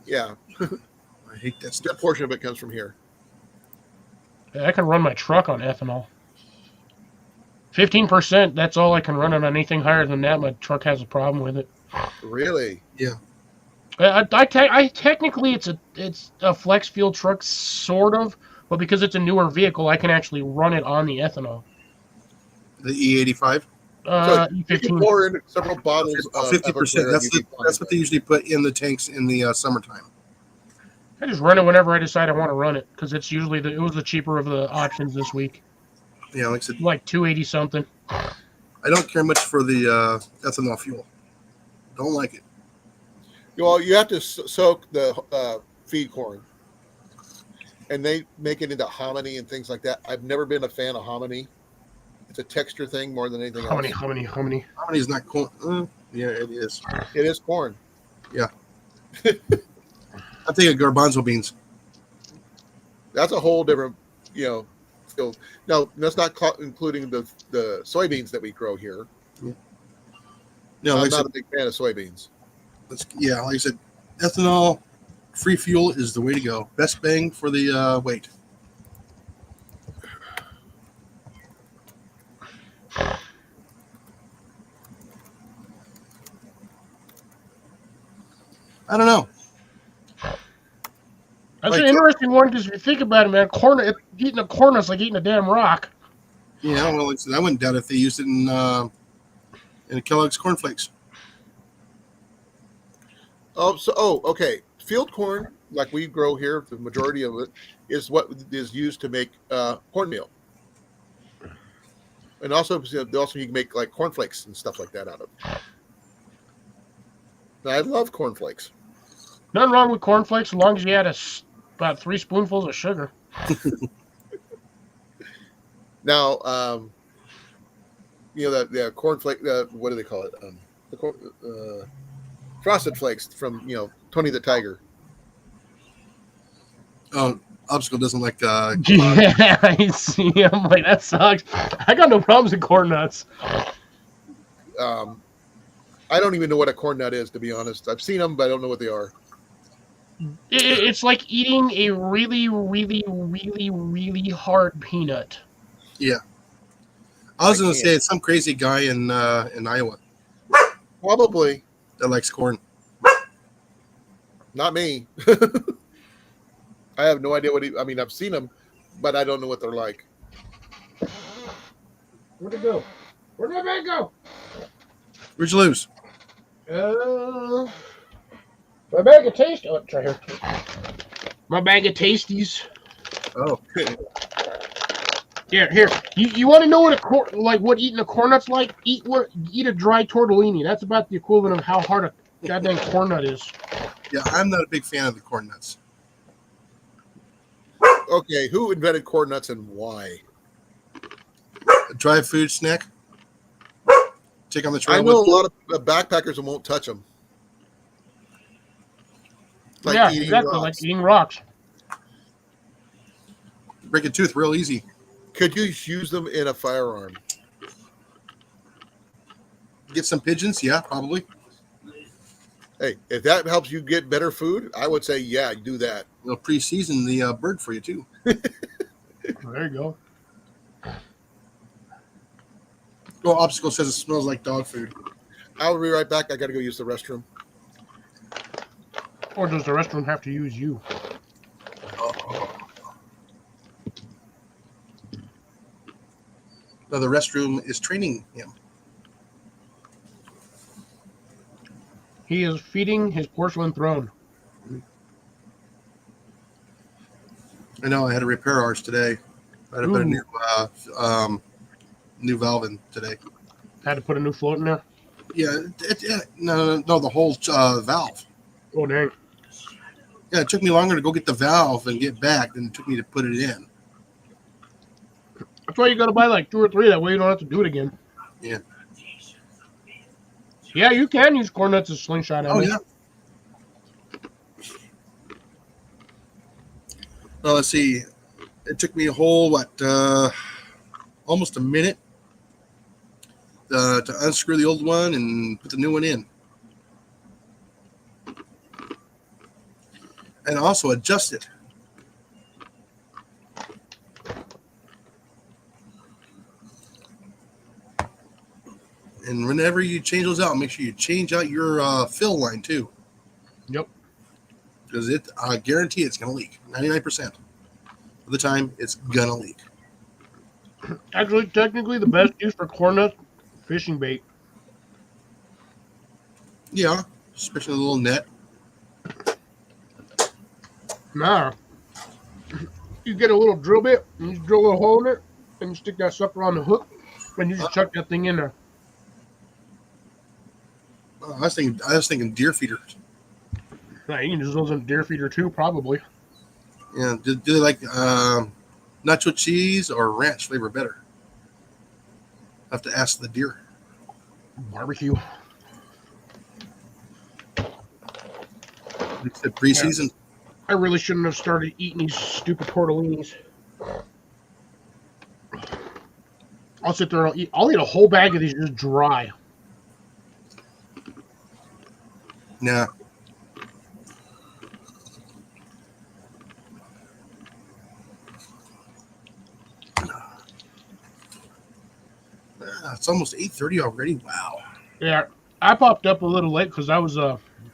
A: yeah,
B: I hate that
A: that
B: stuff.
A: portion of it comes from here.
D: I can run my truck on ethanol. 15%, that's all I can run on. Anything higher than that, my truck has a problem with it.
A: Really?
D: I technically it's a flex fuel truck, sort of, but because it's a newer vehicle, I can actually run it on the ethanol.
B: The E85.
A: So you can
D: E15.
A: pour in several bottles of
B: 50%.
A: Everclear
B: That's
A: and you'd be fine
B: that's
A: with
B: what they usually put in the tanks in the summertime.
D: I just run it whenever I decide I want to run it because it's usually it was the cheaper of the options this week,
B: Yeah, like I said,
D: like 280 something.
B: I don't care much for the ethanol fuel. Don't like it.
A: Well, you have to soak the feed corn, and they make it into hominy and things like that. I've never been a fan of hominy. It's a texture thing more than anything else.
D: How many?
B: How many is not corn? Yeah, it is.
A: It is corn.
B: I'm thinking garbanzo beans.
A: That's a whole different, field. No, that's not including the soybeans that we grow here.
B: No,
A: I'm
B: like I
A: not
B: said,
A: a big fan of soybeans.
B: like I said, ethanol free fuel is the way to go. Best bang for the weight. I don't know.
D: That's
B: Like,
D: an interesting one because if you think about it, man, eating a corn is like eating a damn rock.
B: Yeah, well, like I said, I wouldn't doubt if they used it in Kellogg's cornflakes.
A: Okay. Field corn, like we grow here, the majority of it is what is used to make cornmeal. And also you can make like cornflakes and stuff like that out of. And I love cornflakes.
D: Nothing wrong with cornflakes as long as you add about 3 spoonfuls of sugar.
A: Now, the cornflake. What do they call it? Frosted Flakes from Tony the Tiger.
B: Oh, Obstacle doesn't like.
D: Yeah, I see. I'm like, that sucks. I got no problems with corn nuts.
A: I don't even know what a corn nut is, to be honest. I've seen them, but I don't know what they are.
D: It's like eating a really, really, really, really hard peanut.
B: Yeah. I was going to say it's some crazy guy in Iowa
A: Probably.
B: that likes corn.
A: Not me. I have no idea I've seen them, but I don't know what they're like.
D: Where'd it go? Where'd that bag go?
B: Where'd you lose?
D: My bag of tasties. Oh, it's right here. My bag of tasties.
B: Oh.
D: Here. You want to know what eating a corn nut's like? Eat a dry tortellini. That's about the equivalent of how hard a goddamn corn nut is.
B: Yeah, I'm not a big fan of the corn nuts.
A: Okay, who invented corn nuts and why?
B: A dry food snack. Take on the trail.
A: I know a lot of backpackers won't touch them.
D: Yeah, exactly. Like eating rocks.
B: Break a tooth real easy.
A: Could you use them in a firearm?
B: Get some pigeons? Yeah, probably.
A: Hey, if that helps you get better food, I would say, yeah, do that.
B: They'll pre-season the bird for you, too.
D: There you go.
B: Well, Obstacle says it smells like dog food.
A: I'll be right back. I got to go use the restroom.
D: Or does the restroom have to use you?
B: No, the restroom is training him.
D: He is feeding his porcelain throne.
B: I know. I had to repair ours today. I had to put a new valve in today.
D: Had to put a new float in there?
B: Yeah. No, the whole valve.
D: Oh, dang.
B: Yeah, it took me longer to go get the valve and get back than it took me to put it in.
D: That's why you got to buy like 2 or 3. That way you don't have to do it again.
B: Yeah.
D: Yeah, you can use corn nuts as slingshot ammo.
B: Oh, yeah. Well, let's see. It took me a whole, almost a minute to unscrew the old one and put the new one in. And also adjust it. And whenever you change those out, make sure you change out your fill line too.
D: Yep.
B: Because I guarantee it's going to leak. 99% of the time, it's going to leak.
D: Actually, technically, the best use for corn nuts, fishing bait.
B: Yeah, especially a little net.
D: Nah. You get a little drill bit, and you drill a little hole in it, and you stick that sucker on the hook, and you just chuck that thing in there.
B: I was thinking deer feeders.
D: Yeah, you can use those in deer feeder too, probably.
B: Yeah, do they like nacho cheese or ranch flavor better? I have to ask the deer.
D: Barbecue.
B: It's the preseason.
D: I really shouldn't have started eating these stupid tortellinis. I'll sit there and I'll eat a whole bag of these just dry.
B: Nah. It's almost 8:30 already. Wow.
D: Yeah, I popped up a little late because I was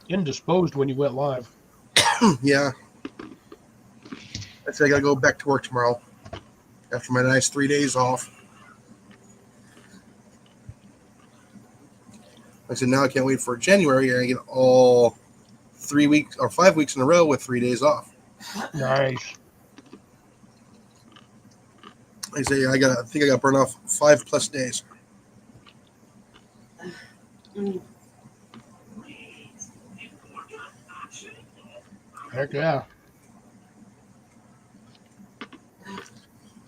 D: indisposed when you went live.
B: Yeah. I said I got to go back to work tomorrow after my nice 3 days off. I said now I can't wait for January and I get all 3 weeks or 5 weeks in a row with 3 days off.
D: Nice.
B: I say I think I got burned off 5+ days.
D: Heck yeah.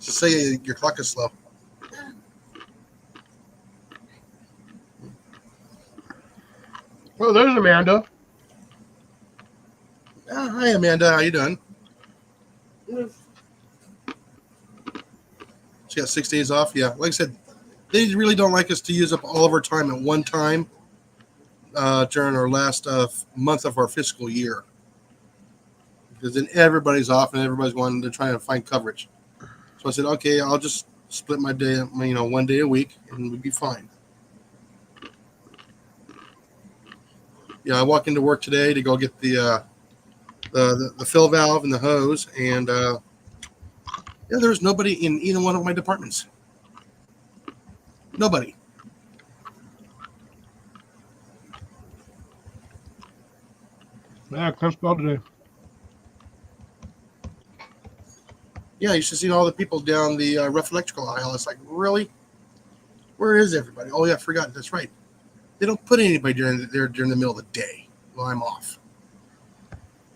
B: Just say your clock is slow.
D: Oh, there's Amanda.
B: Hi, Amanda. How you doing? She got 6 days off. Yeah, like I said, they really don't like us to use up all of our time at one time during our last month of our fiscal year, because then everybody's off and everybody's wanting to try and find coverage. So I said, okay, I'll just split my day, 1 day a week, and we'll be fine. Yeah, I walk into work today to go get the fill valve and the hose, and there was nobody in either one of my departments. Nobody.
D: Yeah, clean spell today.
B: Yeah, you should see all the people down the rough electrical aisle. It's like, really? Where is everybody? Oh, yeah, I forgot. That's right. They don't put anybody during the middle of the day while I'm off.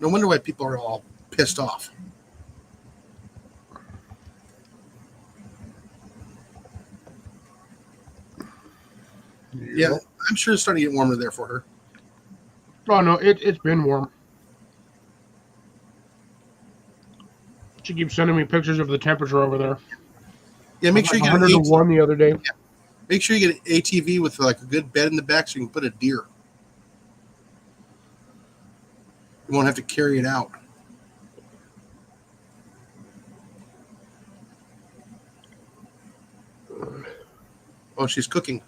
B: No wonder why people are all pissed off. Yeah, I'm sure it's starting to get warmer there for her.
D: Oh no, it's been warm. She keeps sending me pictures of the temperature over there.
B: Yeah, make sure you get an
D: 101 the other day.
B: Yeah. Make sure you get an ATV with like a good bed in the back so you can put a deer. You won't have to carry it out. Oh, she's cooking.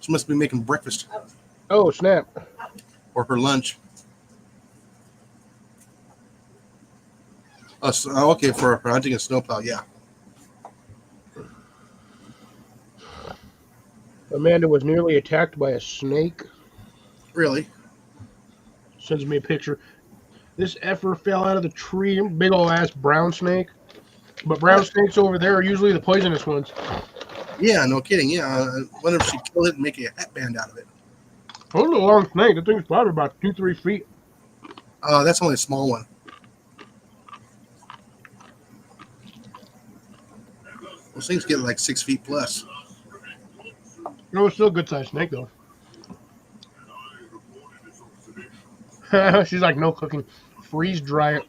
B: She must be making breakfast
D: Oh snap!
B: or her lunch. Oh, okay, for hunting a snowplow, yeah.
D: Amanda was nearly attacked by a snake.
B: Really?
D: Sends me a picture. This effer fell out of the tree. Big ol' ass brown snake. But brown snakes over there are usually the poisonous ones.
B: Yeah, no kidding. Yeah, I wonder if she killed it and make a hatband out of it.
D: Oh, it's a long snake. That thing's probably about 2-3 feet.
B: That's only a small one. Those things get like 6 feet plus.
D: No, it's still a good sized snake though. She's like, no cooking. Freeze dry it.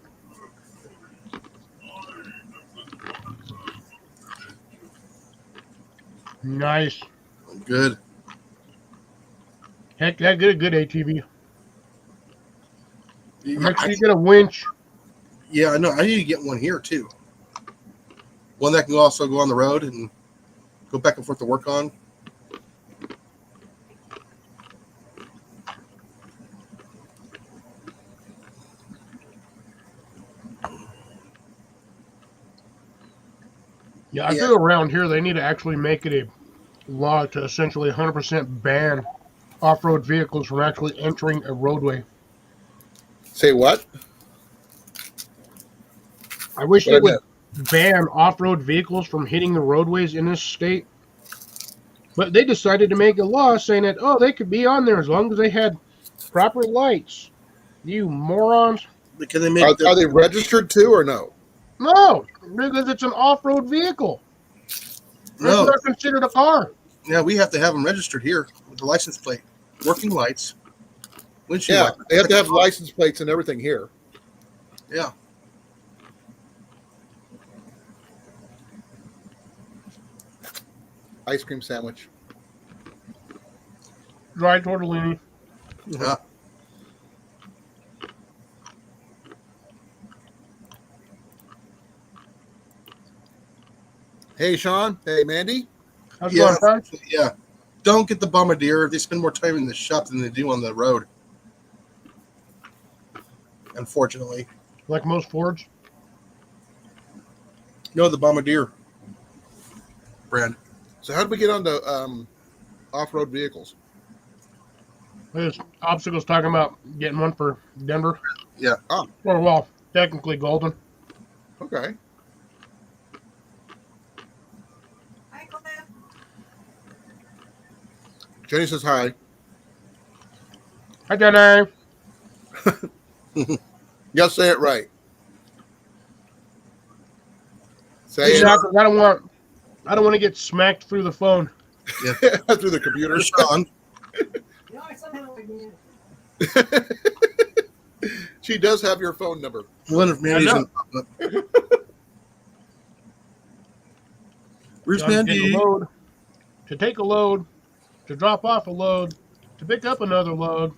D: Nice.
B: Good.
D: Heck, that good ATV.
B: Yeah,
D: Make sure you get a winch.
B: yeah, I know. I need to get one here too. One that can also go on the road and go back and forth to work on.
D: Yeah, I feel around here they need to actually make it a law to essentially 100% ban off-road vehicles from actually entering a roadway.
A: Say what?
D: I wish
A: What
D: they
A: I
D: would ban off-road vehicles from hitting the roadways in this state. But they decided to make a law saying that, oh, they could be on there as long as they had proper lights. You morons.
B: Can they make
A: Are they registered too or no?
D: No, because it's an off-road vehicle.
B: No.
D: It's not considered a car.
B: Yeah, we have to have them registered here with the license plate, working lights, windshield.
A: Yeah,
B: wipers.
A: they have to have license plates and everything here.
B: Yeah.
A: Ice cream sandwich.
D: Dry tortellini.
B: Yeah.
A: Hey, Sean. Hey, Mandy.
D: How's it
B: Yeah.
D: going, Ty?
B: Yeah. Don't get the Bombardier. They spend more time in the shop than they do on the road. Unfortunately.
D: Like most Fords.
B: No, the Bombardier brand.
A: So how did we get on to off-road vehicles?
D: This Obstacle's talking about getting one for Denver.
B: Yeah.
A: Oh,
D: Or, well, technically Golden.
A: okay. Jenny says hi.
D: Hi, Jenny.
A: You gotta say it right. Say
D: Hey,
A: it
D: Doc, I don't want to get smacked through the phone.
A: through the computer.
B: Sean.
C: No, I somehow I did.
A: She does have your phone number.
B: One of Mary's
D: know.
B: gonna pop up. Where's
D: To take a
B: Mandy?
D: load, to take a load, to drop off a load, to pick up another load.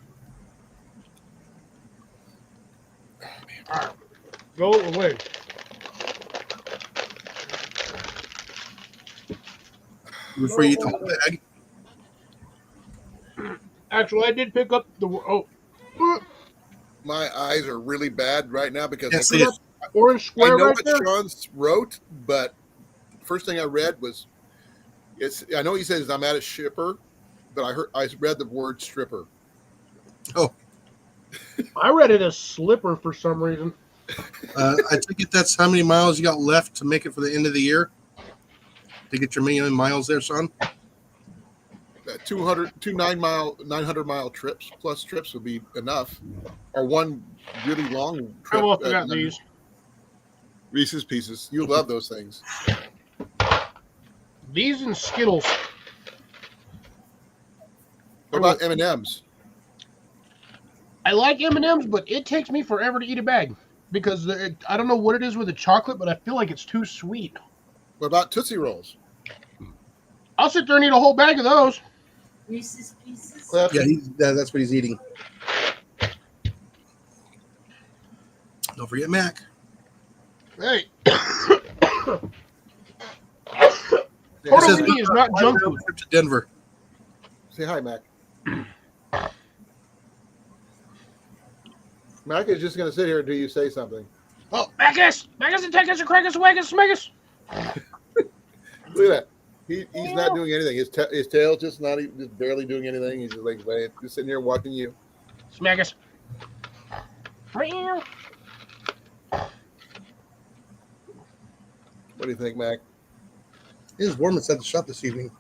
D: All right. Go away.
B: Before you eat the whole bag.
D: Actually, I did pick up the
A: My eyes are really bad right now because
B: Can't see it.
D: orange
A: I
D: square
A: know
D: right
A: what
D: there.
A: Sean wrote, but first thing I read was I know he says I'm at a shipper, but I read the word stripper.
D: I read it as slipper for some reason.
B: I take it that's how many miles you got left to make it for the end of the year? To get your million miles there, son?
A: 900 mile trips plus trips would be enough, or one really long
D: I
A: trip.
D: also got these.
A: Reese's Pieces. You love those things.
D: These and Skittles.
A: What about M&Ms?
D: I like M&Ms, but it takes me forever to eat a bag because I don't know what it is with the chocolate, but I feel like it's too sweet.
A: What about Tootsie Rolls?
D: I'll sit there and eat a whole bag of those.
C: Reese's Pieces.
A: Cliff?
B: Yeah, that's what he's eating. Don't forget Mac.
D: Hey,
A: Yeah,
D: tortellini is not junk food.
B: Trip to Denver.
A: say hi, Mac. Mac is just going to sit here until you say something.
D: Oh, Magus! Magus and Tegus and Crackus and Wagus Smagus!
A: Look at that. He's not doing anything. His tail's just just barely doing anything. He's just like just sitting here watching you.
D: Smagus.
A: What do you think, Mac?
B: It is warm inside the shop this evening.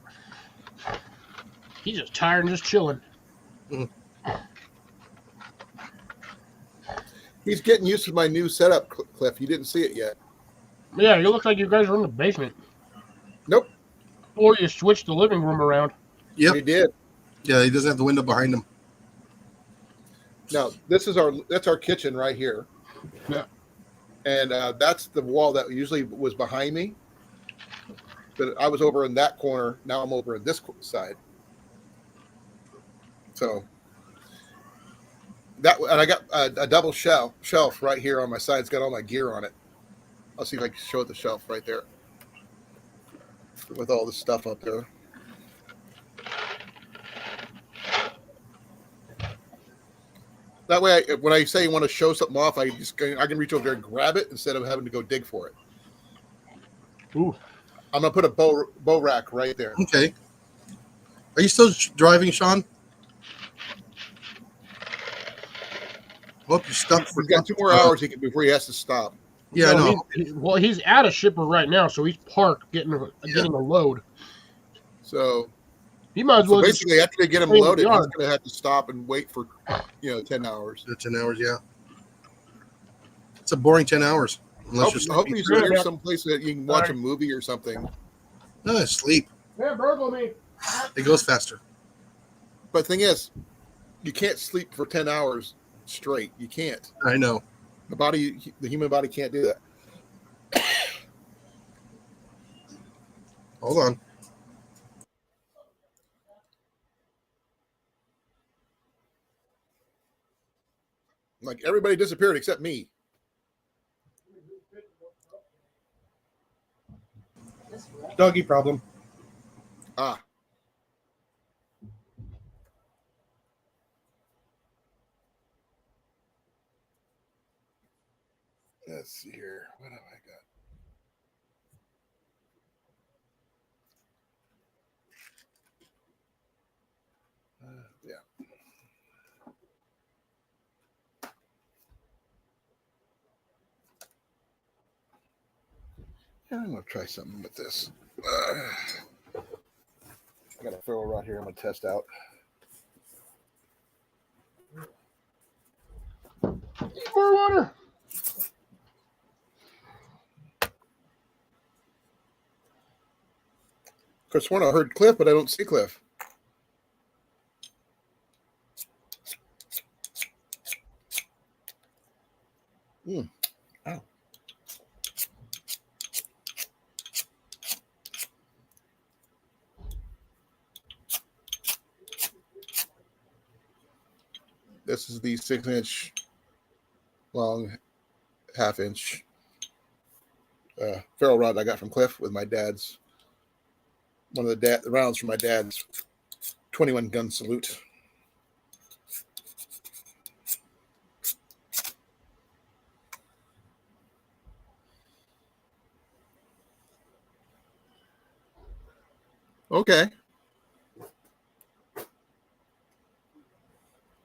D: He's just tired and just chilling.
A: He's getting used to my new setup, Cliff. You didn't see it yet.
D: Yeah, you look like you guys are in the basement.
A: Nope.
D: Or you switched the living room around.
B: Yep.
A: We did.
B: Yeah, he doesn't have the window behind him.
A: Now that's our kitchen right here.
D: Yeah.
A: And that's the wall that usually was behind me. But I was over in that corner. Now I'm over in this side. So and I got a double shelf right here on my side. It's got all my gear on it. I'll see if I can show the shelf right there with all the stuff up there. That way, when I say you want to show something off, I can reach over there and grab it instead of having to go dig for it.
D: Ooh.
A: I'm gonna put a bow rack right there.
B: Okay. Are you still driving, Sean? Hope you're stuck for.
A: He's got 2 more hours before he has to stop.
B: Yeah, I know.
D: He's at a shipper right now, so he's parked getting a load.
A: So
D: He might as well just
A: basically, after they get him
D: stay in the
A: loaded, he's
D: yard.
A: gonna have to stop and wait for 10 hours.
B: 10 hours, yeah. It's a boring 10 hours. Unless you're
A: Hopefully,
B: sleeping.
A: he's near some place that you can watch a movie or something.
B: No, sleep.
D: Yeah, burgle me.
B: It goes faster.
A: But the thing is, you can't sleep for 10 hours straight. You can't.
B: I know.
A: The human body can't do that.
B: Hold on.
A: Like everybody disappeared except me.
B: Doggy problem.
A: Ah. Let's see here. What have I got? Yeah. I'm going to try something with this. Got a ferro rod here I'm going to test out.
D: More water.
A: Of course, I heard Cliff, but I don't see Cliff. Ow. This is the 6-inch long, half-inch ferro rod I got from Cliff with my dad's, one of the rounds from my dad's 21 gun salute. Okay.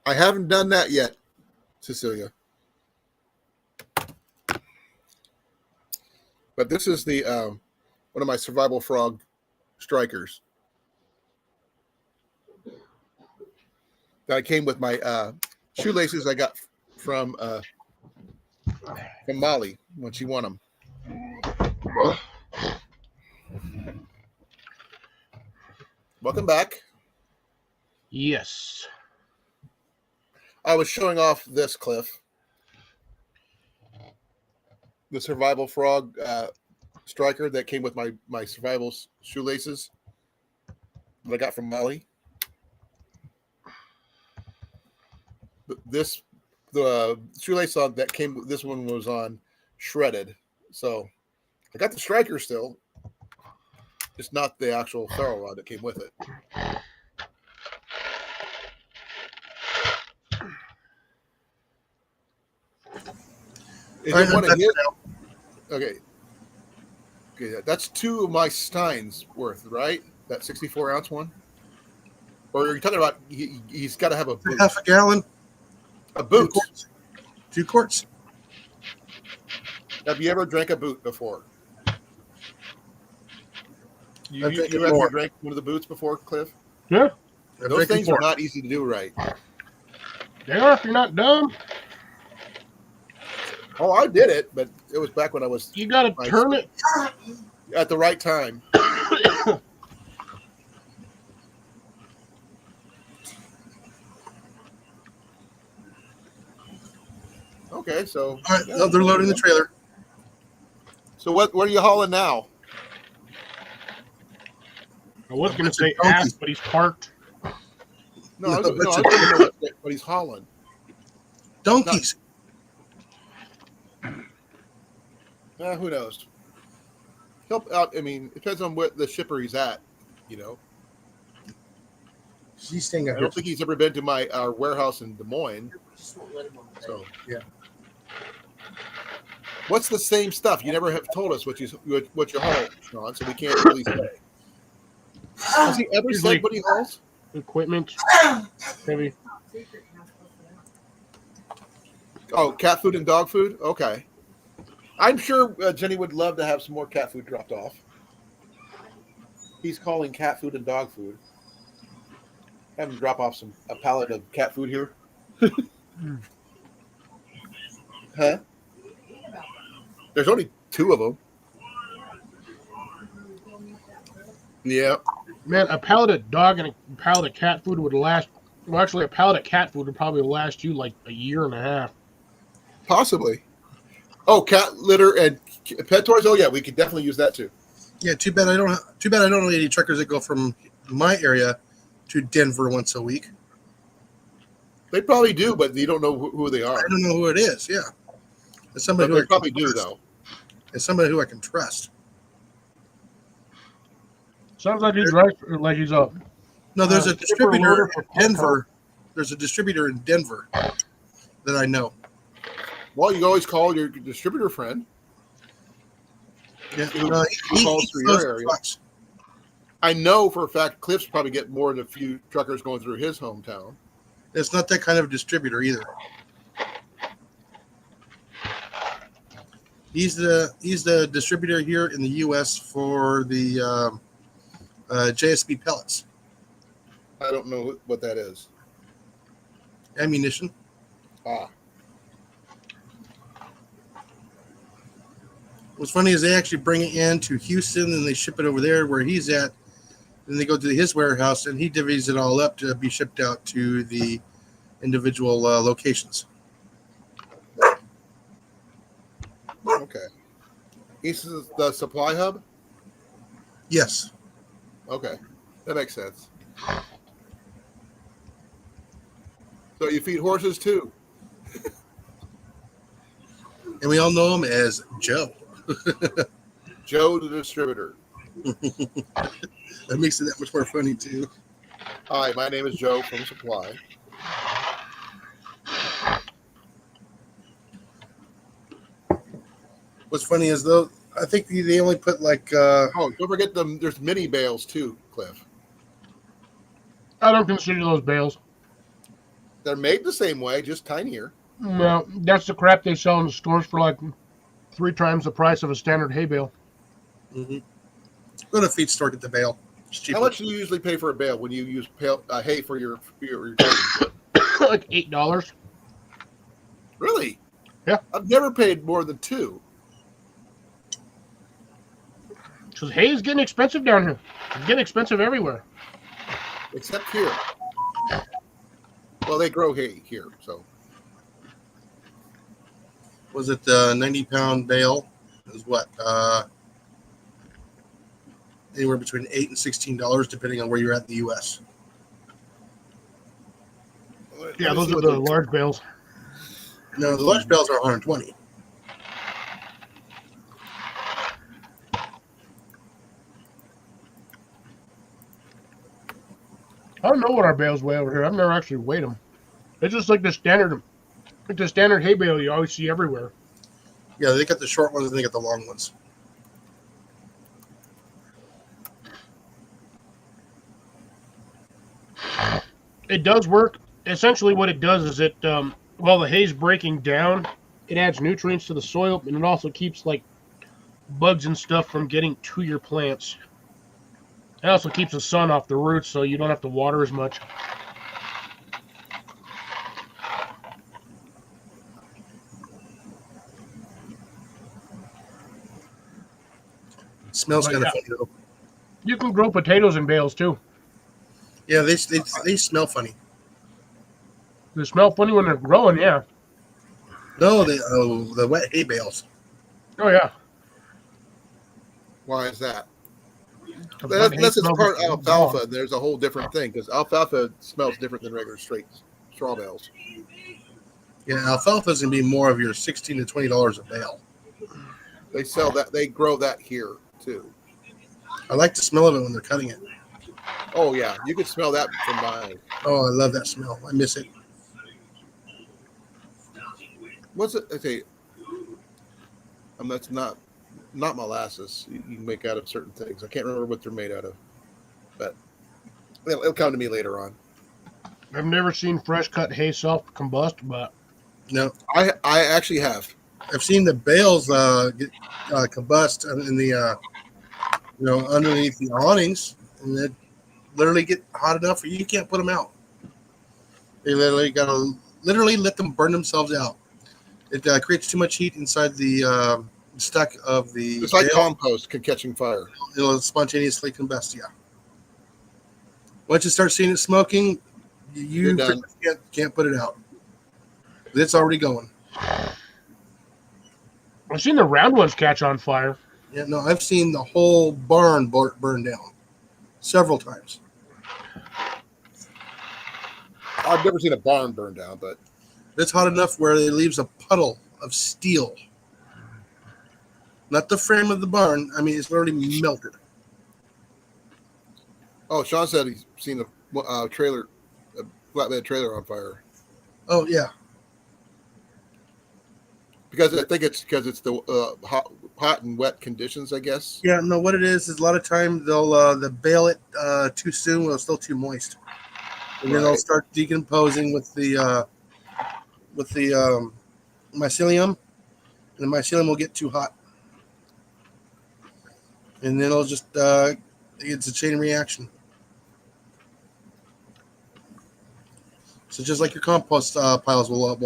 A: I haven't done that yet, Cecilia. But this is the one of my survival frog strikers that came with my shoelaces I got from Molly when she won them. Welcome back.
D: Yes.
A: I was showing off this, Cliff. The survival frog striker that came with my survival shoelaces that I got from Molly. The shoelace on that came, this one was on shredded. So I got the striker still. It's not the actual ferro rod that came with it. Is it one of his? Okay. Okay, that's 2 of my Steins worth, right? That 64-ounce one? Or are you talking about he's got to have a boot?
B: Half a gallon.
A: A boot.
B: 2 quarts.
A: Have you ever drank a boot before? You
B: I've drank
A: ever drank one of the boots before, Cliff?
D: Yeah.
A: Those things are not easy to do right.
D: They are if you're not dumb.
A: Oh, I did it, but it was back when I was
D: You got to turn it.
A: at the right time. Okay, so
B: All right, they're loading the trailer.
A: So what are you hauling now?
D: I was going to
B: Bunch of
D: say
B: donkeys.
D: ass, but he's parked.
A: No, I
B: No,
A: was
B: bunch
A: going
B: of-
A: to know what he's hauling.
B: Donkeys.
A: Who knows? Help out. I mean, it depends on what the shipper he's at. You know,
B: She's staying
A: I
B: out here.
A: don't think he's ever been to our warehouse in Des Moines. So
B: Yeah.
A: What's the same stuff? You never have told us what you haul, Sean, so we can't really say. Has he ever
D: Usually-
A: said what he hauls?
D: Equipment. Maybe.
A: Oh, cat food and dog food. Okay, I'm sure Jenny would love to have some more cat food dropped off. He's calling cat food and dog food. Have him drop off a pallet of cat food here. Huh? There's only 2 of them. Yeah.
D: Man, a pallet of dog and a pallet of cat food would last. Well, actually, a pallet of cat food would probably last you like a year and a half.
A: Possibly. Oh, cat litter and pet toys. Oh yeah, we could definitely use that too.
B: Yeah, too bad I don't know any truckers that go from my area to Denver once a week.
A: They probably do, but you don't know who they are.
B: I don't know who it is. Yeah, it's
A: But
B: somebody who
A: they
B: I
A: probably
B: can
A: do
B: trust.
A: though.
B: It's somebody who I can trust.
D: Sounds like he's right. Like he's up.
B: No, there's a
D: Super
B: distributor
D: loader for
B: in Denver. There's a distributor in Denver that I know.
A: Well, you can always call your distributor friend.
B: Yeah,
A: Who
B: he
A: calls through
B: knows
A: your
B: the
A: area?
B: trucks.
A: I know for a fact Cliff's probably get more than a few truckers going through his hometown.
B: It's not that kind of distributor either. He's the distributor here in the U.S. for the JSB pellets.
A: I don't know what that is.
B: Ammunition.
A: Ah,
B: What's funny is they actually bring it in to Houston and they ship it over there where he's at. Then they go to his warehouse and he divvies it all up to be shipped out to the individual locations.
A: okay. East is the supply hub?
B: Yes.
A: Okay. That makes sense. So you feed horses too?
B: And we all know him as Joe.
A: Joe the distributor.
B: That makes it that much more funny too.
A: Hi, my name is Joe from Supply.
B: What's funny is though, I think they only put like
A: Oh, don't forget them. There's mini bales too, Cliff.
D: I don't consider those bales.
A: They're made the same way, just tinier.
D: No, that's the crap they sell in the stores for like 3 times the price of a standard hay bale.
B: go to a feed store, get the bale. It's cheaper.
A: How much do you usually pay for a bale when you use hay for your
D: Like $8.
A: Really?
D: Yeah.
A: I've never paid more than 2.
D: Because hay is getting expensive down here. It's getting expensive everywhere.
A: Except here. Well, they grow hay here, so.
B: Was it the 90-pound bale? It was what? Anywhere between $8 and $16, depending on where you're at in the U.S.
D: Yeah, those are the large bales.
B: No, the large bales are 120.
D: I don't know what our bales weigh over here. I've never actually weighed them. It's just like the standard hay bale you always see everywhere.
B: Yeah, they got the short ones and they got the long ones.
D: It does work. Essentially, what it does is while the hay's breaking down, it adds nutrients to the soil, and it also keeps like bugs and stuff from getting to your plants. It also keeps the sun off the roots, so you don't have to water as much.
B: It smells
D: But
B: kind
D: yeah.
B: of funny though.
D: You can grow potatoes in bales too.
B: Yeah, they smell funny.
D: They smell funny when they're growing, yeah.
B: No, the wet hay bales.
D: Oh yeah.
A: Why is that?
D: The wet hay
A: Unless it's
D: smells
A: part
D: like
A: alfalfa, and there's a whole different thing because alfalfa smells different than regular straight straw bales.
B: Yeah, alfalfa is gonna be more of your $16 to $20 a bale.
A: They sell that. They grow that here too.
B: I like the smell of it when they're cutting it.
A: Oh yeah, you can smell that from my.
B: Oh, I love that smell. I miss it.
A: What's it? Okay, that's not molasses. You can make out of certain things. I can't remember what they're made out of, but it'll come to me later on.
D: I've never seen fresh cut hay self combust, but
B: No,
A: I actually have.
B: I've seen the bales get combust in the underneath the awnings, and they literally get hot enough for you can't put them out. They literally gotta let them burn themselves out. It creates too much heat inside the stack of the.
A: It's like
B: bale.
A: compost catching fire.
B: It'll spontaneously combust. Yeah. Once you start seeing it smoking, you
A: You're done.
B: can't put it out. It's already going.
D: I've seen the round ones catch on fire.
B: Yeah, no, I've seen the whole barn burn down several times.
A: I've never seen a barn burn down, but
B: It's hot enough where it leaves a puddle of steel. Not the frame of the barn. I mean, it's literally melted.
A: oh, Sean said he's seen a flatbed trailer on fire
B: Oh yeah,
A: because I think it's the hot and wet conditions. I guess.
B: yeah. No, what it is a lot of times they'll bale it too soon when it's still too moist, and then they'll
A: Right.
B: start decomposing with the mycelium, and the mycelium will get too hot, and then it'll just it's a chain reaction. So just like your compost piles will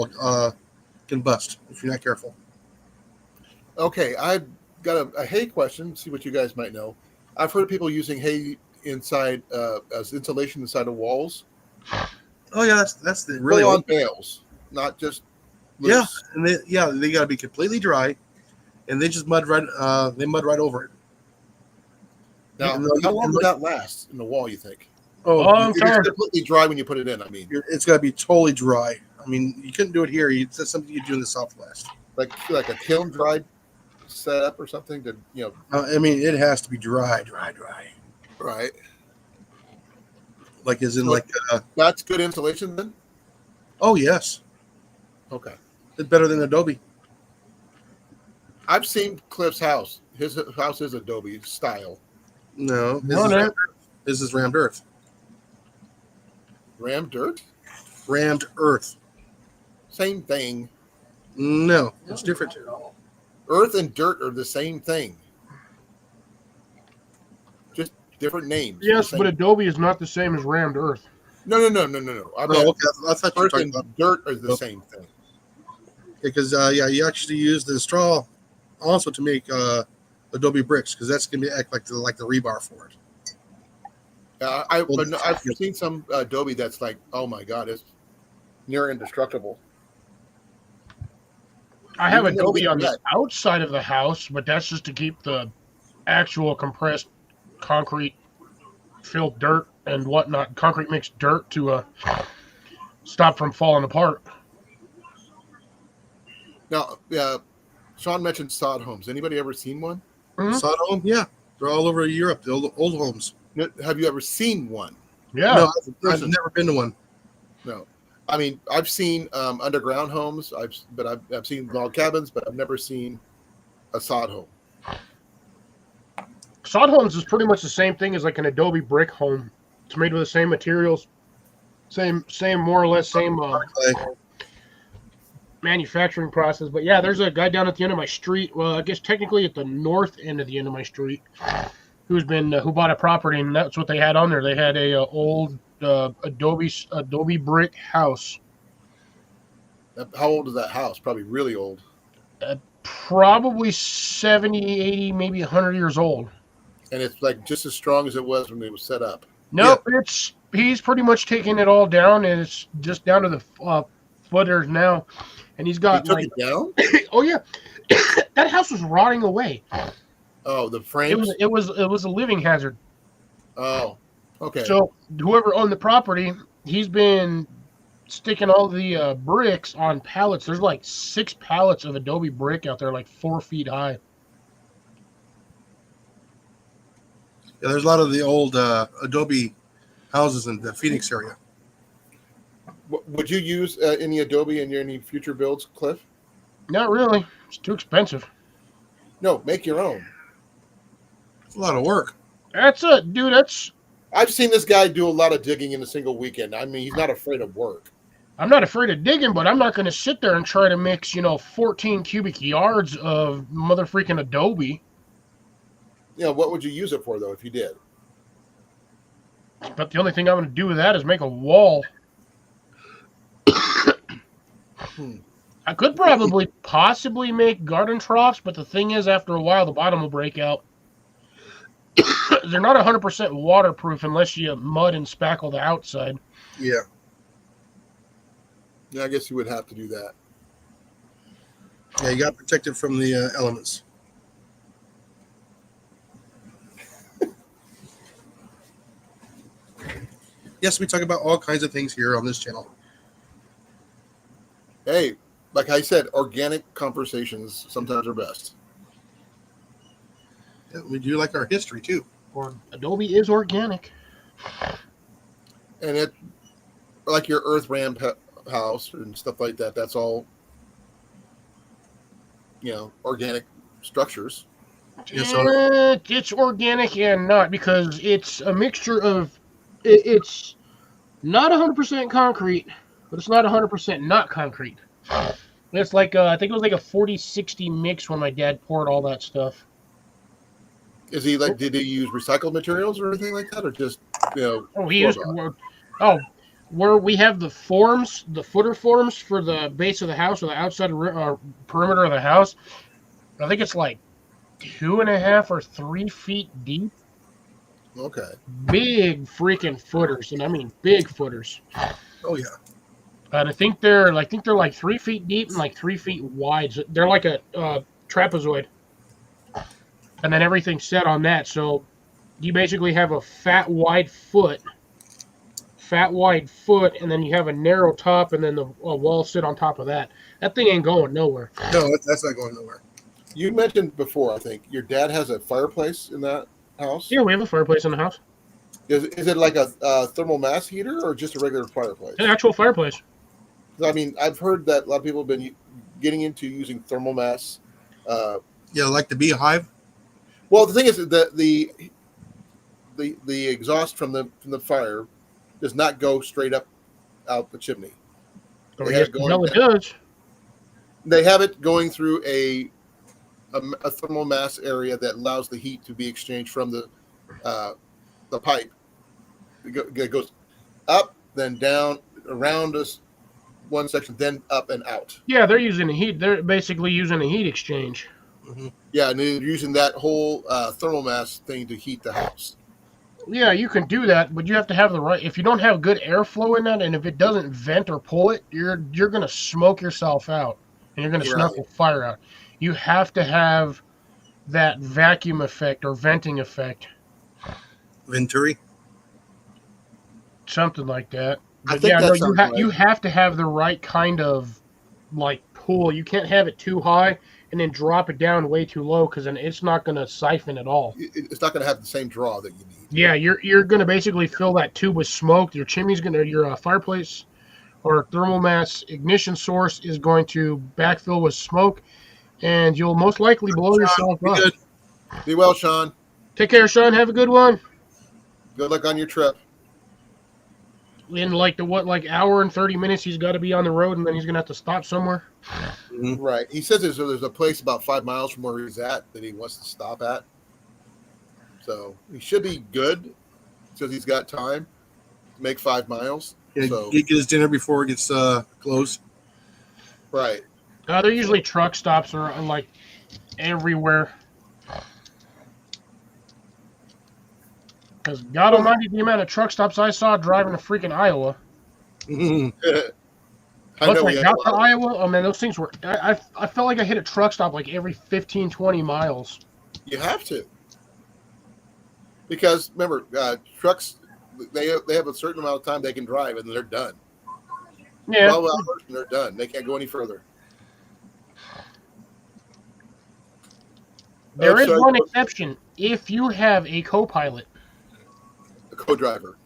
B: combust if you're not careful.
A: Okay, I've got a hay question. See what you guys might know. I've heard of people using hay inside as insulation inside of walls.
B: Oh yeah, that's the really
A: Full on
B: old.
A: bales, not just
B: Yeah,
A: loose.
B: and they got to be completely dry, and they just mud right over it.
A: Now,
B: And
A: how long would that last in the wall? You think?
B: Oh,
D: Long
A: It's
D: term.
A: completely dry when you put it in. I mean,
B: it's got to be totally dry. I mean, you couldn't do it here. That's something you do in the Southwest.
A: like a kiln dried setup or something to
B: I mean, it has to be dry.
A: right.
B: Like as in
A: So
B: like,
A: That's good insulation then.
B: oh yes,
A: Okay,
B: it's better than Adobe.
A: I've seen Cliff's house. His house is Adobe style.
B: No,
D: No.
B: this is rammed earth.
A: Ram dirt,
B: Rammed earth.
A: same thing.
B: No, it's different.
A: Earth and dirt are the same thing. Just different names.
D: Yes,
A: Same-
D: but Adobe is not the same as rammed earth.
A: no. I
B: Oh,
A: mean,
B: okay. I thought you were
A: earth
B: talking
A: and
B: about
A: dirt are the same thing.
B: because you actually use the straw also to make Adobe bricks because that's gonna be act like the rebar for it.
A: I've seen some Adobe that's like, oh my god, it's near indestructible.
D: I have
A: Even though
D: Adobe
A: we
D: on the
A: met.
D: outside of the house, but that's just to keep the actual compressed concrete filled dirt and whatnot, concrete mixed dirt to stop from falling apart.
A: Now, Sean mentioned sod homes. Anybody ever seen one?
D: Mhm.
B: Sod home, yeah, they're all over Europe. The old homes.
A: No, have you ever seen one?
D: Yeah.
B: No, I've
A: person.
B: never been to one.
A: No. I mean, I've seen underground homes. I've seen log cabins, but I've never seen a sod home.
D: Sod homes is pretty much the same thing as like an Adobe brick home. It's made with the same materials, same more or less same manufacturing process. But yeah, there's a guy down at the end of my street. Well, I guess technically at the north end of the end of my street, who bought a property, and that's what they had on there. They had a old Adobe brick house,
A: How old is that house? Probably really old.
D: probably 70, 80, maybe 100 years old.
A: And it's like just as strong as it was when it was set up.
D: Nope, he's pretty much taking it all down, and it's just down to the footers now. And he's
A: He
D: got
A: took
D: like,
A: it down?
D: oh yeah, that house was rotting away.
A: Oh, the
D: It
A: frames?
D: was a living hazard.
A: Oh, okay.
D: So whoever owned the property, he's been sticking all the bricks on pallets. There's like 6 pallets of Adobe brick out there, like 4 feet high.
B: Yeah, there's a lot of the old Adobe houses in the Phoenix area.
A: Would you use any Adobe in any future builds, Cliff?
D: Not really. It's too expensive.
A: No, make your own.
B: It's a lot of work.
D: That's dude. That's
A: I've seen this guy do a lot of digging in a single weekend. I mean, he's not afraid of work.
D: I'm not afraid of digging, but I'm not going to sit there and try to mix 14 cubic yards of mother freaking Adobe.
A: What would you use it for, though, if you did?
D: But the only thing I'm going to do with that is make a wall. I could probably possibly make garden troughs, but the thing is, after a while, the bottom will break out. They're not 100% waterproof unless you mud and spackle the outside.
B: Yeah.
A: Yeah, I guess you would have to do that.
B: Yeah, you got to protect it from the elements. Yes, we talk about all kinds of things here on this channel.
A: Hey, like I said, organic conversations sometimes are best.
B: Yeah, we do like our history too.
D: Or Adobe is organic.
A: And it, like your earth ramp house and stuff like that, that's all, organic structures.
B: Yeah, so
D: It's organic and not, because it's a mixture of. It's not 100% concrete, but it's not 100% not concrete. It's like I think it was like a 40-60 mix when my dad poured all that stuff.
A: Is he like, did he use recycled materials or anything like that? Or just,
D: Oh, he used.
A: store-bought?
D: Oh, where we have the forms, the footer forms for the base of the house or the outside perimeter of the house. I think it's like 2.5 or 3 feet deep.
A: Okay.
D: Big freaking footers, and I mean big footers.
B: Oh yeah.
D: And I think they're like 3 feet deep and like 3 feet wide. So they're like a trapezoid, and then everything's set on that. So you basically have a fat wide foot, and then you have a narrow top, and then the wall sit on top of that. That thing ain't going nowhere.
B: No, that's not going nowhere.
A: You mentioned before, I think, your dad has a fireplace in that house.
D: Yeah, we have a fireplace in the house.
A: Is it like a thermal mass heater or just a regular fireplace?
D: An actual fireplace.
A: I mean, I've heard that a lot of people have been getting into using thermal mass.
B: Yeah, like the beehive.
A: Well, the thing is that the exhaust from the fire does not go straight up out the chimney.
D: Oh,
A: They
D: yes,
A: have it going
D: no, it
A: down.
D: does.
A: They have it going through a thermal mass area that allows the heat to be exchanged from the pipe. It goes up, then down, around us one section, then up and out.
D: Yeah, they're using the heat. They're basically using a heat exchange.
B: Mm-hmm.
A: Yeah, and they're using that whole thermal mass thing to heat the house.
D: Yeah, you can do that, but you have to have the right. If you don't have good airflow in that, and if it doesn't vent or pull it, you're gonna smoke yourself out, and you're gonna
A: Right.
D: snuff the fire out. You have to have that vacuum effect or venting effect,
B: Venturi.
D: something like that.
A: I
D: But
A: think
D: yeah,
A: that
D: no,
A: sounds right.
D: you have to have the right kind of like pull. You can't have it too high and then drop it down way too low, because then it's not gonna siphon at all.
A: It's not going to have the same draw that you need.
D: Yeah, you're gonna basically fill that tube with smoke. Your fireplace or thermal mass ignition source is going to backfill with smoke, and you'll most likely blow yourself
B: Be
D: up.
B: good.
A: Be well, Sean.
D: Take care, Sean. Have a good one.
A: Good luck on your trip.
D: In like hour and 30 minutes, he's got to be on the road, and then he's gonna have to stop somewhere.
B: Mhm.
A: Right. He says there's a place about 5 miles from where he's at that he wants to stop at. So he should be good. Says he's got time to make 5 miles.
B: Yeah,
A: So
B: get his dinner before it gets closed.
A: right.
D: They're usually truck stops are like everywhere. Because God Almighty, the amount of truck stops I saw driving to freaking Iowa.
B: Mhm.
A: I
D: Once
A: know
D: I
A: we had
D: got
A: a
D: to
A: lot
D: Iowa, oh man, those things were. I felt like I hit a truck stop like every 15, 20 miles.
A: you have to. Because remember, trucks they have a certain amount of time they can drive and they're done.
D: Yeah.
A: 12 hours and they're done. They can't go any further.
D: There is
A: sorry,
D: one exception. If you have a co-pilot,
A: a co-driver.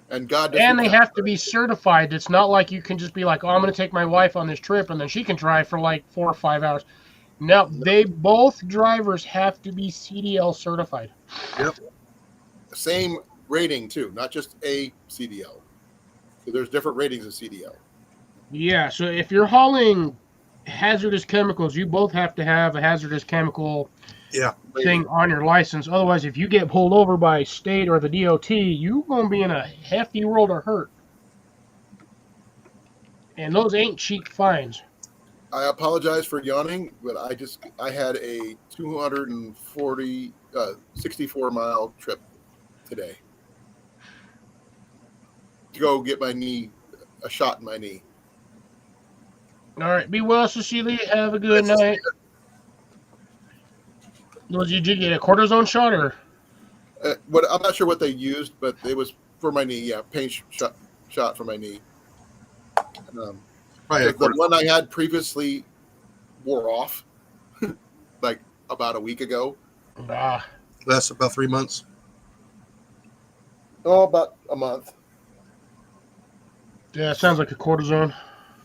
A: And God doesn't
D: and they
A: count.
D: have to be certified. It's not like you can just be like, oh, I'm going to take my wife on this trip, and then she can drive for like 4 or 5 hours. No, both drivers have to be CDL certified.
A: Same rating too, not just a CDL. So there's different ratings of CDL.
D: Yeah, so if you're hauling hazardous chemicals, you both have to have a hazardous chemical thing on your license. Otherwise, if you get pulled over by state or the DOT, you're going to be in a hefty world of hurt. And those ain't cheap fines.
A: I apologize for yawning, but I had a 64 mile trip today to go get a shot in my knee.
D: All right, be well, Cecilia. Have a good night. Did you get a cortisone shot or?
A: I'm not sure what they used, but it was for my knee. Yeah, pain shot for my knee.
B: Probably
A: The one I had previously wore off, like about a week ago.
B: That's about 3 months.
A: Oh, about a month.
D: Yeah, it sounds like a cortisone.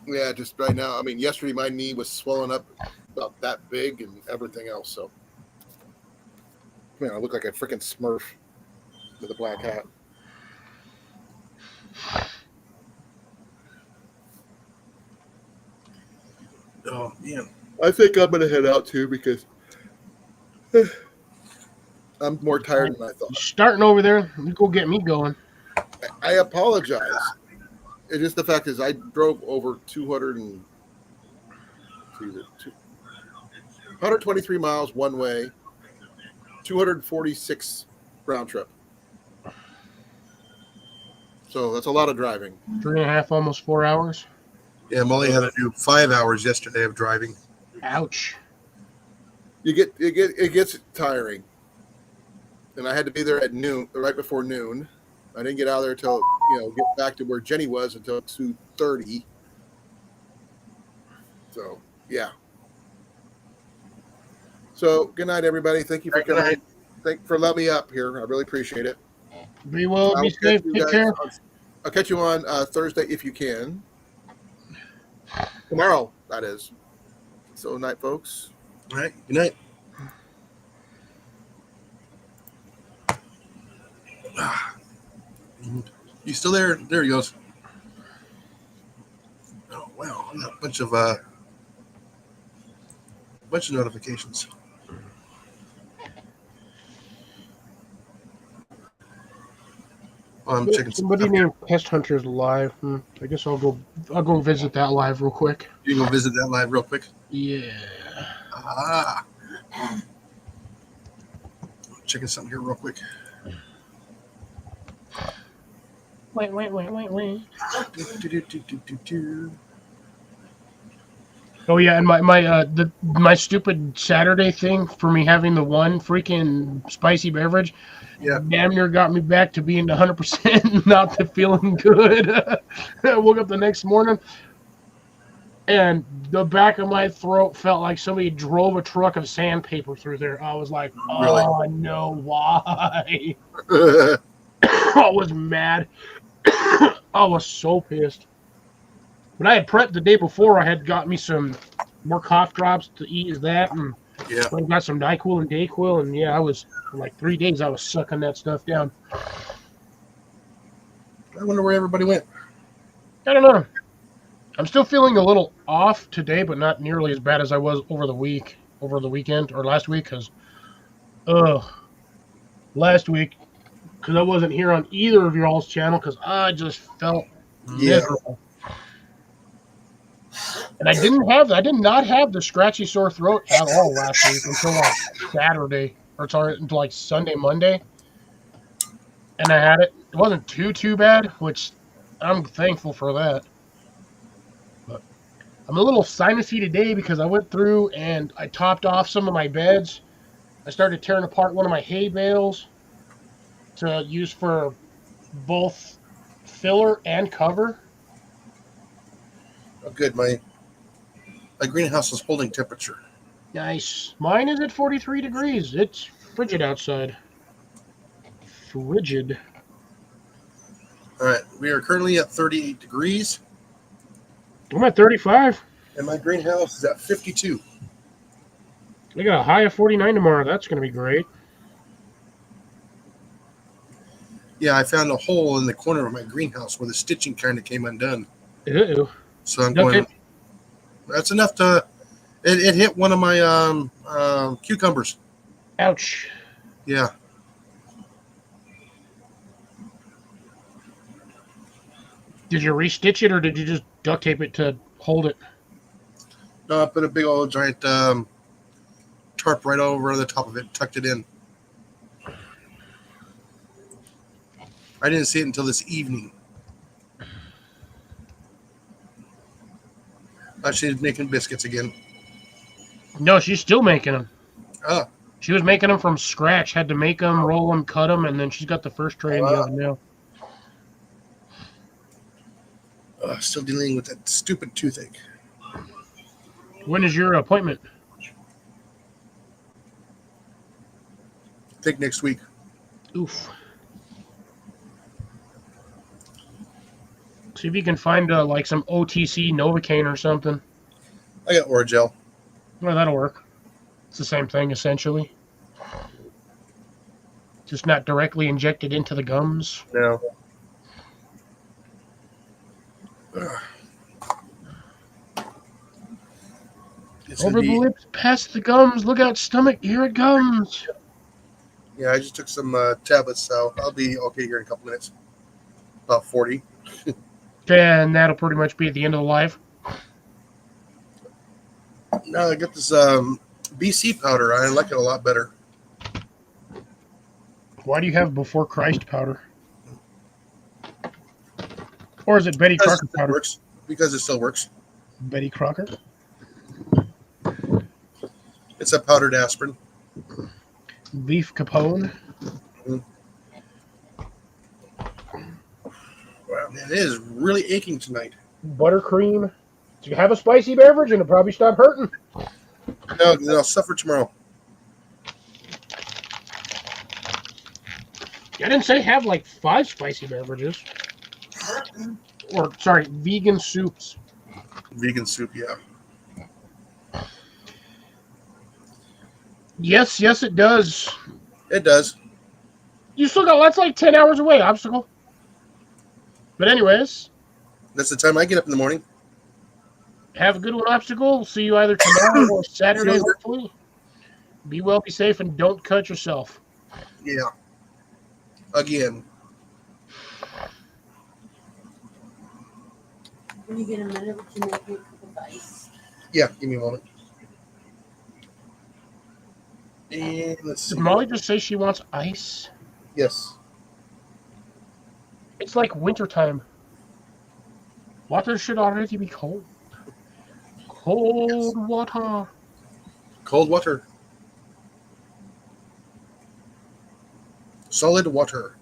A: Yeah, just right now. I mean, yesterday my knee was swollen up about that big and everything else. So, man, I look like a freaking Smurf with a black hat.
B: Oh man.
A: I think I'm gonna head out too because I'm more tired than I thought.
D: Starting over there, you go get me going.
A: I apologize. It just the fact is I drove over 123 miles one way, 246 round trip. So that's a lot of driving.
D: 3.5, almost 4 hours.
B: Yeah, Molly had to do 5 hours yesterday of driving.
D: Ouch.
A: It gets tiring. And I had to be there at noon, right before noon. I didn't get out of there till get back to where Jenny was until 2:30. So yeah. So good night, everybody. Thank you for
B: Good
A: coming.
B: night.
A: Thank for letting me up here. I really appreciate it.
D: Be well, be safe, take care.
A: I'll catch you on Thursday if you can. Tomorrow, that is. So night, folks.
B: All right. Good night. You still there? There he goes. Oh wow! I got a bunch of notifications. Oh, I'm checking.
D: Somebody named Pest Hunters live. I guess I'll go visit that live real quick.
B: You can go visit that live real quick.
D: Yeah.
B: Ah. Checking something here real quick.
D: Wait.
B: Do.
D: Oh yeah, and my stupid Saturday thing for me having the one freaking spicy beverage,
B: Yeah.
D: damn near got me back to being 100%, not to feeling good. I woke up the next morning, and the back of my throat felt like somebody drove a truck of sandpaper through there. I was like, oh no, why? I was mad. I was so pissed. But I had prepped the day before. I had got me some more cough drops to ease that, and
B: Yeah.
D: I got some NyQuil and Dayquil, and yeah, I was for like 3 days. I was sucking that stuff down.
B: I wonder where everybody went.
D: I don't know. I'm still feeling a little off today, but not nearly as bad as I was over the weekend or last week. Because last week, because I wasn't here on either of your all's channel, because I just felt miserable. And I did not have the scratchy sore throat at all last week until like until like Sunday, Monday. And I had it. It wasn't too bad, which I'm thankful for that. But I'm a little sinusy today because I went through and I topped off some of my beds. I started tearing apart one of my hay bales to use for both filler and cover.
B: Oh, good. My greenhouse is holding temperature.
D: Nice. Mine is at 43 degrees. It's frigid outside. Frigid.
B: All right. We are currently at 38 degrees,
D: I'm at 35.
B: and my greenhouse is at 52.
D: We got a high of 49 tomorrow. That's going to be great.
B: Yeah, I found a hole in the corner of my greenhouse where the stitching kind of came undone.
D: Ew.
B: So I'm going. That's enough to. It hit one of my cucumbers.
D: Ouch.
B: Yeah.
D: Did you restitch it or did you just duct tape it to hold it?
B: No, I put a big old giant tarp right over the top of it, tucked it in. I didn't see it until this evening. She's making biscuits again.
D: No, she's still making them.
B: Oh.
D: She was making them from scratch. Had to make them, roll them, cut them, and then she's got the first tray in the oven now.
B: Still dealing with that stupid toothache.
D: When is your appointment?
B: I think next week.
D: Oof. See if you can find like some OTC Novocaine or something.
B: I got Oragel.
D: Well, that'll work. It's the same thing, essentially. Just not directly injected into the gums.
B: No.
D: Over the lips, past the gums. Look out, stomach. Here it comes.
B: Yeah, I just took some tablets, so I'll be okay here in a couple minutes. About 40.
D: And that'll pretty much be at the end of the live.
B: Now I got this BC powder. I like it a lot better.
D: Why do you have Before Christ powder? Or is it Betty
B: Because
D: Crocker
B: it
D: powder?
B: works. Because it still works.
D: Betty Crocker?
B: It's a powdered aspirin.
D: Beef Capone?
B: Wow, man, it is really aching tonight.
D: Buttercream? So you have a spicy beverage and it'll probably stop hurting.
B: No, then I'll suffer tomorrow.
D: I didn't say have like 5 spicy beverages. Or, sorry, vegan soups.
B: Vegan soup, yeah.
D: Yes, it does.
B: It does.
D: You still got, that's like 10 hours away, Obstacle. But anyways,
B: That's the time I get up in the morning.
D: have a good one, Obstacle. We'll see you either tomorrow or Saturday,
B: Sure.
D: hopefully. Be well, be safe, and don't cut yourself.
B: Yeah. Again.
E: When you get a minute, would you make me a cup of ice?
B: Yeah, give me a moment. And let's see.
D: Did Molly just say she wants ice?
B: Yes.
D: It's like wintertime. Water should already be cold. Cold water.
B: Cold water. Solid water.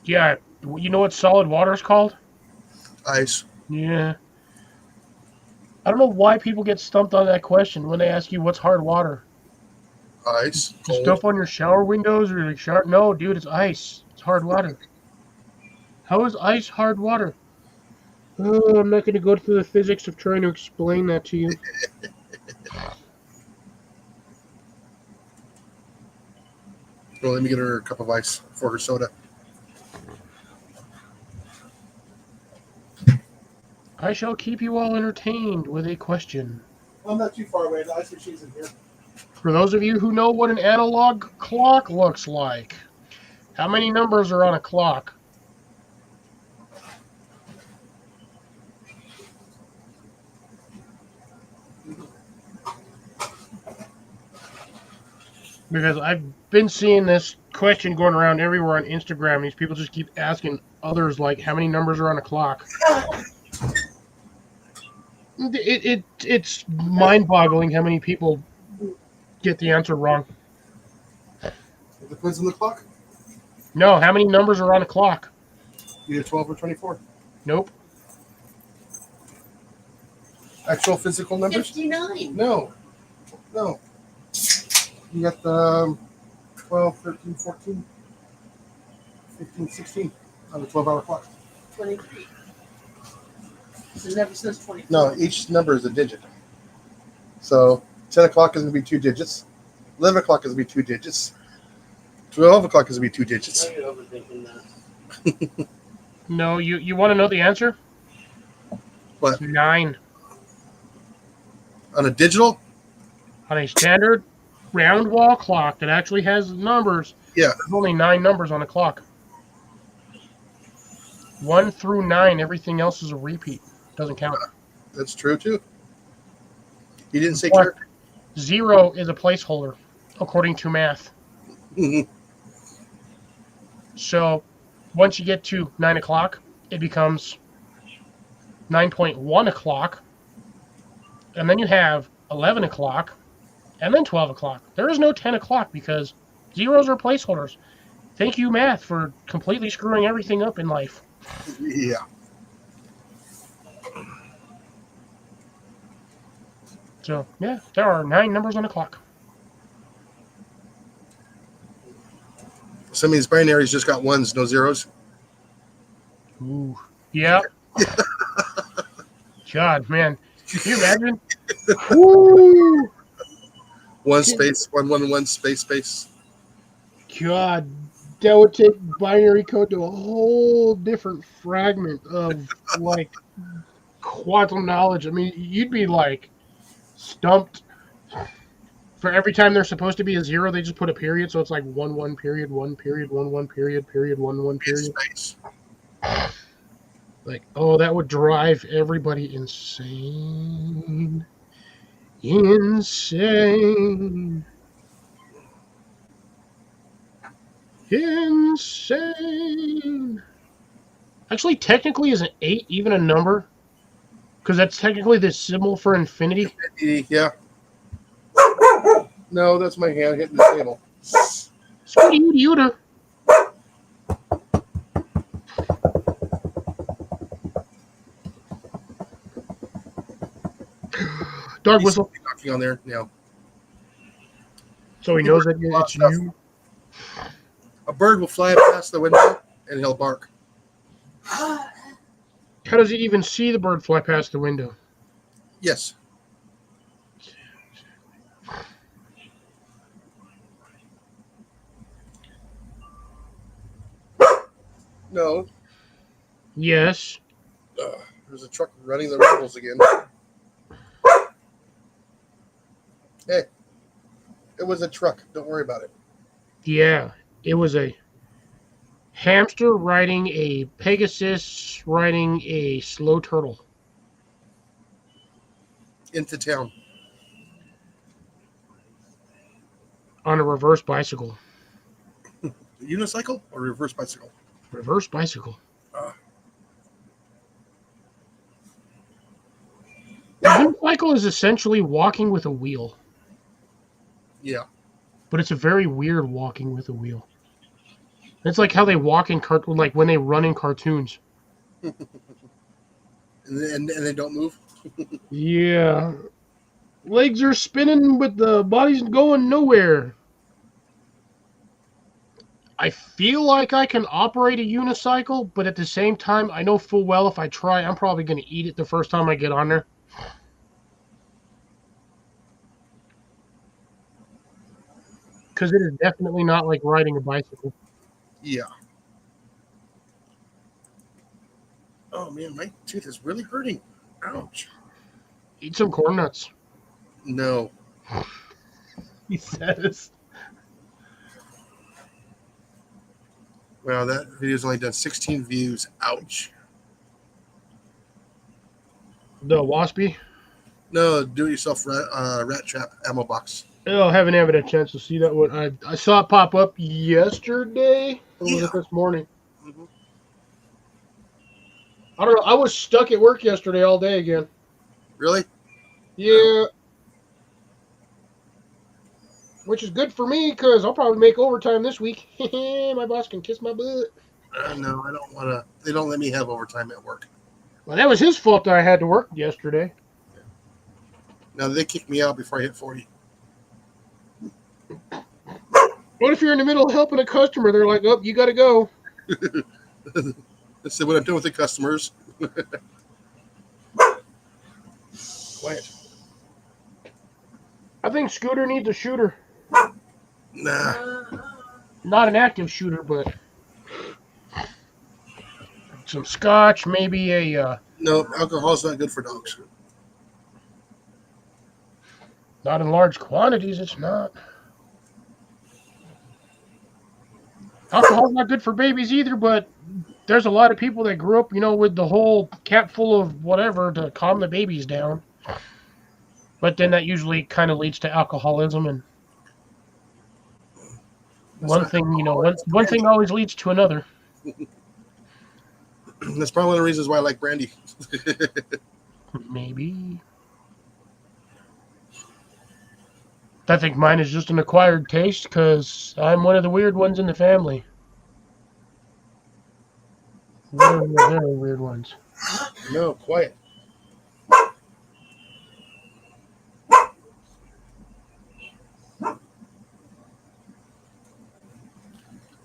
D: Yeah, you know what solid water is called?
B: Ice.
D: Yeah. I don't know why people get stumped on that question when they ask you what's hard water.
B: Ice. Cold.
D: Stuff on your shower windows or your shower? No, dude, it's ice. It's hard water. How is ice hard water? Oh, I'm not going to go through the physics of trying to explain that to you.
B: Well, let me get her a cup of ice for her soda.
D: I shall keep you all entertained with a question.
B: I'm not too far away. The ice machine's in here.
D: For those of you who know what an analog clock looks like, how many numbers are on a clock? Because I've been seeing this question going around everywhere on Instagram. These people just keep asking others, like, how many numbers are on a clock? It's mind-boggling how many people get the answer wrong.
B: It depends on the clock.
D: No, how many numbers are on a clock?
B: Either 12 or 24.
D: Nope.
B: Actual physical numbers?
E: 59.
B: No. No. You got the 12, 13, 14, 15, 16 on the 12-hour clock.
E: 23. So it never says 24.
B: No, each number is a digit. So 10 o'clock is going to be 2 digits. 11 o'clock is going to be 2 digits. 12 o'clock is going to be 2 digits.
E: Oh, you're overthinking that.
D: No, you want to know the answer?
B: What?
D: 9.
B: On a digital?
D: On a standard round wall clock that actually has numbers,
B: Yeah.
D: there's only 9 numbers on the clock. 1 through 9, everything else is a repeat. Doesn't count.
B: That's true, too. You didn't say
D: What?
B: character.
D: 0 is a placeholder, according to math. So once you get to 9 o'clock, it becomes 9.1 o'clock. And then you have 11 o'clock, and then 12 o'clock. There is no 10 o'clock because zeros are placeholders. Thank you, math, for completely screwing everything up in life.
B: Yeah.
D: So, yeah, there are 9 numbers on a clock.
B: Some of these binaries just got ones, no zeros.
D: Ooh. Yeah. God, man. Can you imagine? Woo!
B: One space, one space, space.
D: God, that would take binary code to a whole different fragment of, like, quantum knowledge. I mean, you'd be, like, stumped For every time there's supposed to be a 0, they just put a period, so it's like 1 1 period 1 period 1 1 period period 1 1 period.
B: Space.
D: Like, oh, that would drive everybody insane. Insane. Insane. Actually, technically, is an 8 even a number? Because that's technically the symbol for infinity.
B: Yeah. No, that's my hand hitting the table.
D: Scooty Uta. Dog
B: He's
D: whistle.
B: knocking on there now.
D: So he knows that it's you.
B: A bird will fly past the window and he'll bark.
D: How does he even see the bird fly past the window?
B: Yes. No.
D: Yes.
B: There's a truck running the rebels again. Hey. It was a truck. Don't worry about it.
D: Yeah. It was a hamster riding a Pegasus riding a slow turtle.
B: Into town.
D: On a reverse bicycle.
B: Unicycle or reverse bicycle?
D: Reverse bicycle. The unicycle is essentially walking with a wheel.
B: Yeah.
D: But it's a very weird walking with a wheel. It's like how they walk in like when they run in cartoons.
B: And they don't move?
D: Yeah. Legs are spinning, but the body's going nowhere. I feel like I can operate a unicycle, but at the same time, I know full well if I try, I'm probably going to eat it the first time I get on there. Because it is definitely not like riding a bicycle.
B: Yeah. Oh man, my tooth is really hurting. Ouch.
D: Eat some corn nuts.
B: No.
D: He says.
B: Wow, that video's only done 16 views. Ouch.
D: The Waspy?
B: No, do-it-yourself rat trap ammo box.
D: Oh, I haven't had a chance to see that one. I saw it pop up yesterday. Or was it this morning?
B: Mhm.
D: I don't know. I was stuck at work yesterday all day again.
B: Really?
D: Yeah. Which is good for me because I'll probably make overtime this week. My boss can kiss my butt.
B: No, I don't want to. They don't let me have overtime at work.
D: Well, that was his fault that I had to work yesterday.
B: Now, they kicked me out before I hit 40.
D: What if you're in the middle of helping a customer? They're like, oh, you got to go.
B: That's what I'm doing with the customers. Quiet.
D: I think Scooter needs a shooter.
B: Nah.
D: Not an active shooter, but some scotch, maybe a...
B: No, alcohol's not good for dogs.
D: Not in large quantities, it's not. Alcohol's not good for babies either, but there's a lot of people that grew up, with the whole cap full of whatever to calm the babies down. But then that usually kind of leads to alcoholism, and one thing always leads to another.
B: That's probably one of the reasons why I like brandy.
D: Maybe. I think mine is just an acquired taste because I'm one of the weird ones in the family. Very weird ones.
B: No, quiet.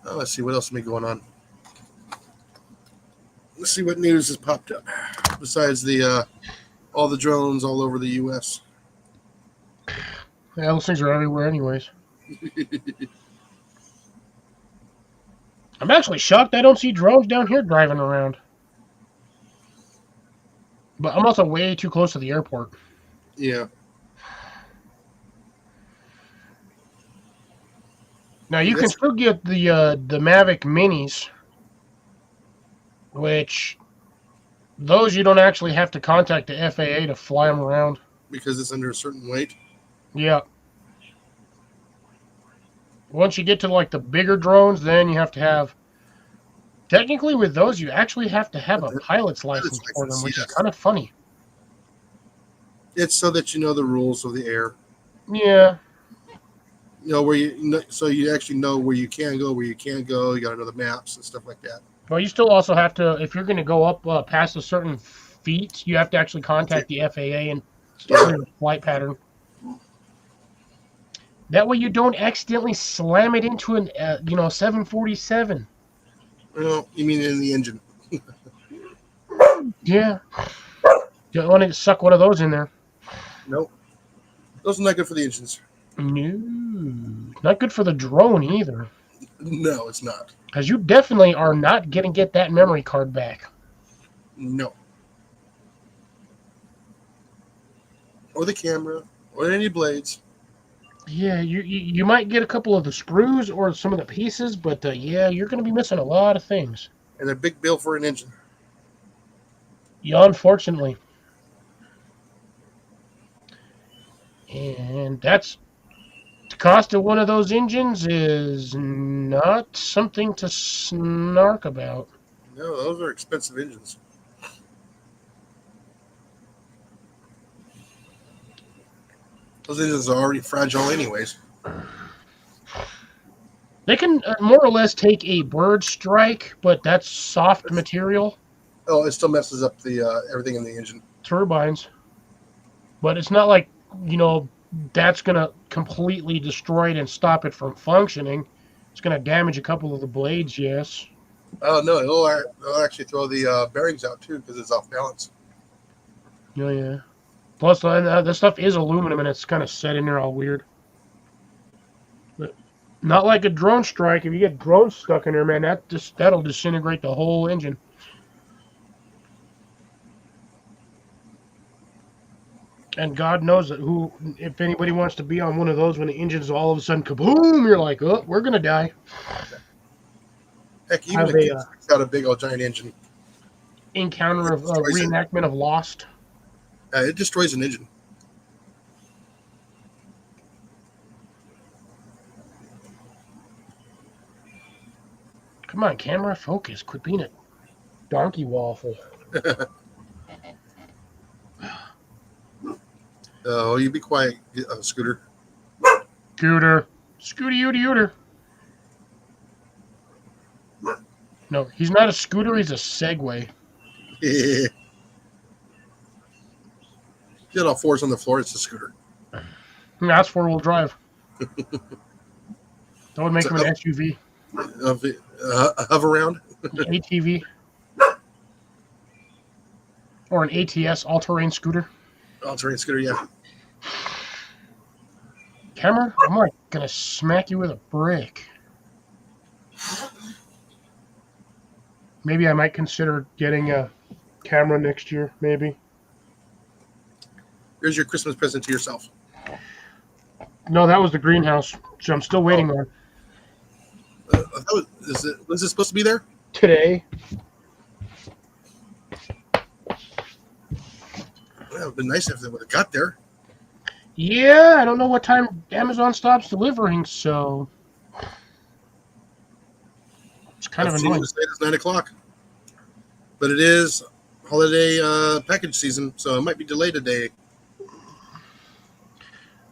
B: Oh, let's see what else may be going on. Let's see what news has popped up besides the all the drones all over the U.S.
D: Yeah, those things are everywhere anyways. I'm actually shocked I don't see drones down here driving around. But I'm also way too close to the airport.
B: Yeah.
D: Now you can
B: That's-
D: still get the Mavic Minis, which those you don't actually have to contact the FAA to fly them around.
B: because it's under a certain weight.
D: Yeah. Once you get to like the bigger drones, then you have to have. Technically, with those, you actually have to have a pilot's license for them, which is
B: yes.
D: kind of funny.
B: It's so that you know the rules of the air.
D: Yeah.
B: You know where so you actually know where you can go, where you can't go. You got to know the maps and stuff like that.
D: But you still also have to, if you're going to go up past a certain feet, you have to actually contact the FAA and clear the flight pattern. That way you don't accidentally slam it into an 747.
B: Well, you mean in the engine?
D: Yeah. Don't want to suck one of those in there.
B: Nope. Those are not good for the engines.
D: No. Not good for the drone either.
B: No, it's not.
D: Because you definitely are not going to get that memory card back.
B: No. Or the camera, or any blades.
D: Yeah, you might get a couple of the screws or some of the pieces, but yeah, you're going to be missing a lot of things.
B: And a big bill for an engine.
D: Yeah, unfortunately. And that's the cost of one of those engines is not something to snark about.
B: No, those are expensive engines. Those engines are already fragile anyways.
D: They can more or less take a bird strike, but that's soft material,
B: Oh, it still messes up the everything in the engine.
D: turbines. But it's not like, that's going to completely destroy it and stop it from functioning. It's going to damage a couple of the blades, yes.
B: Oh no, it'll actually throw the bearings out too because it's off balance.
D: Oh, yeah. Plus, this stuff is aluminum and it's kind of set in there all weird. But not like a drone strike. If you get drones stuck in there, man, that'll disintegrate the whole engine. And God knows that if anybody wants to be on one of those when the engine's all of a sudden kaboom, you're like, oh, we're gonna die.
B: Heck, even
D: Have
B: the
D: a,
B: kids got a big old giant engine.
D: Encounter of
B: Destroys it.
D: reenactment of Lost.
B: It destroys an engine.
D: Come on, camera, focus. Quit being a donkey waffle.
B: Oh, you be quiet, Scooter.
D: Scooter. Scooty Ooty Ooter. No, he's not a scooter, he's a Segway.
B: Get all fours on the floor. It's a scooter.
D: That's four-wheel drive. That would make him an SUV.
B: A hover round.
D: ATV. Or an ATS, all-terrain scooter.
B: All-terrain scooter, yeah.
D: Camera, I'm like gonna smack you with a brick. Maybe I might consider getting a camera next year, maybe.
B: Here's your Christmas present to yourself.
D: No, that was the greenhouse, so I'm still waiting on
B: Was it supposed to be there?
D: today.
B: Well, it would have been nice if it would have got there.
D: Yeah, I don't know what time Amazon stops delivering, so it's kind of
B: I've
D: annoying.
B: seen it as 9 o'clock. But it is holiday package season, so it might be delayed a day.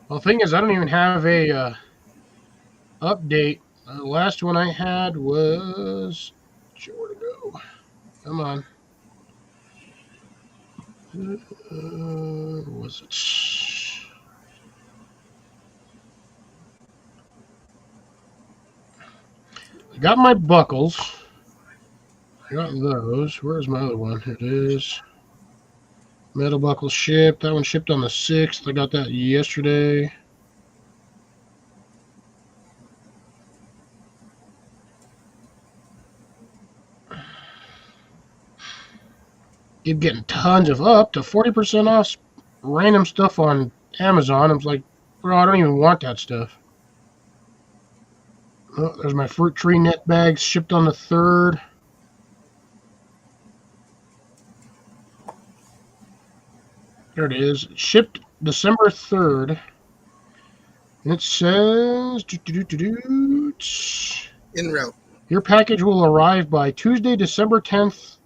D: Well, the thing is, I don't even have a update. The last one I had was... Where to go? Come on. Where was it? I got my buckles. I got those. Where's my other one? Here it is. Metal buckle shipped. That one shipped on the 6th. I got that yesterday. Keep getting tons of up to 40% off random stuff on Amazon. I was like, bro, I don't even want that stuff. Oh, there's my fruit tree net bags shipped on the 3rd. There it is. Shipped December 3rd. And it says...
B: En route.
D: Your package will arrive by Tuesday, December 10th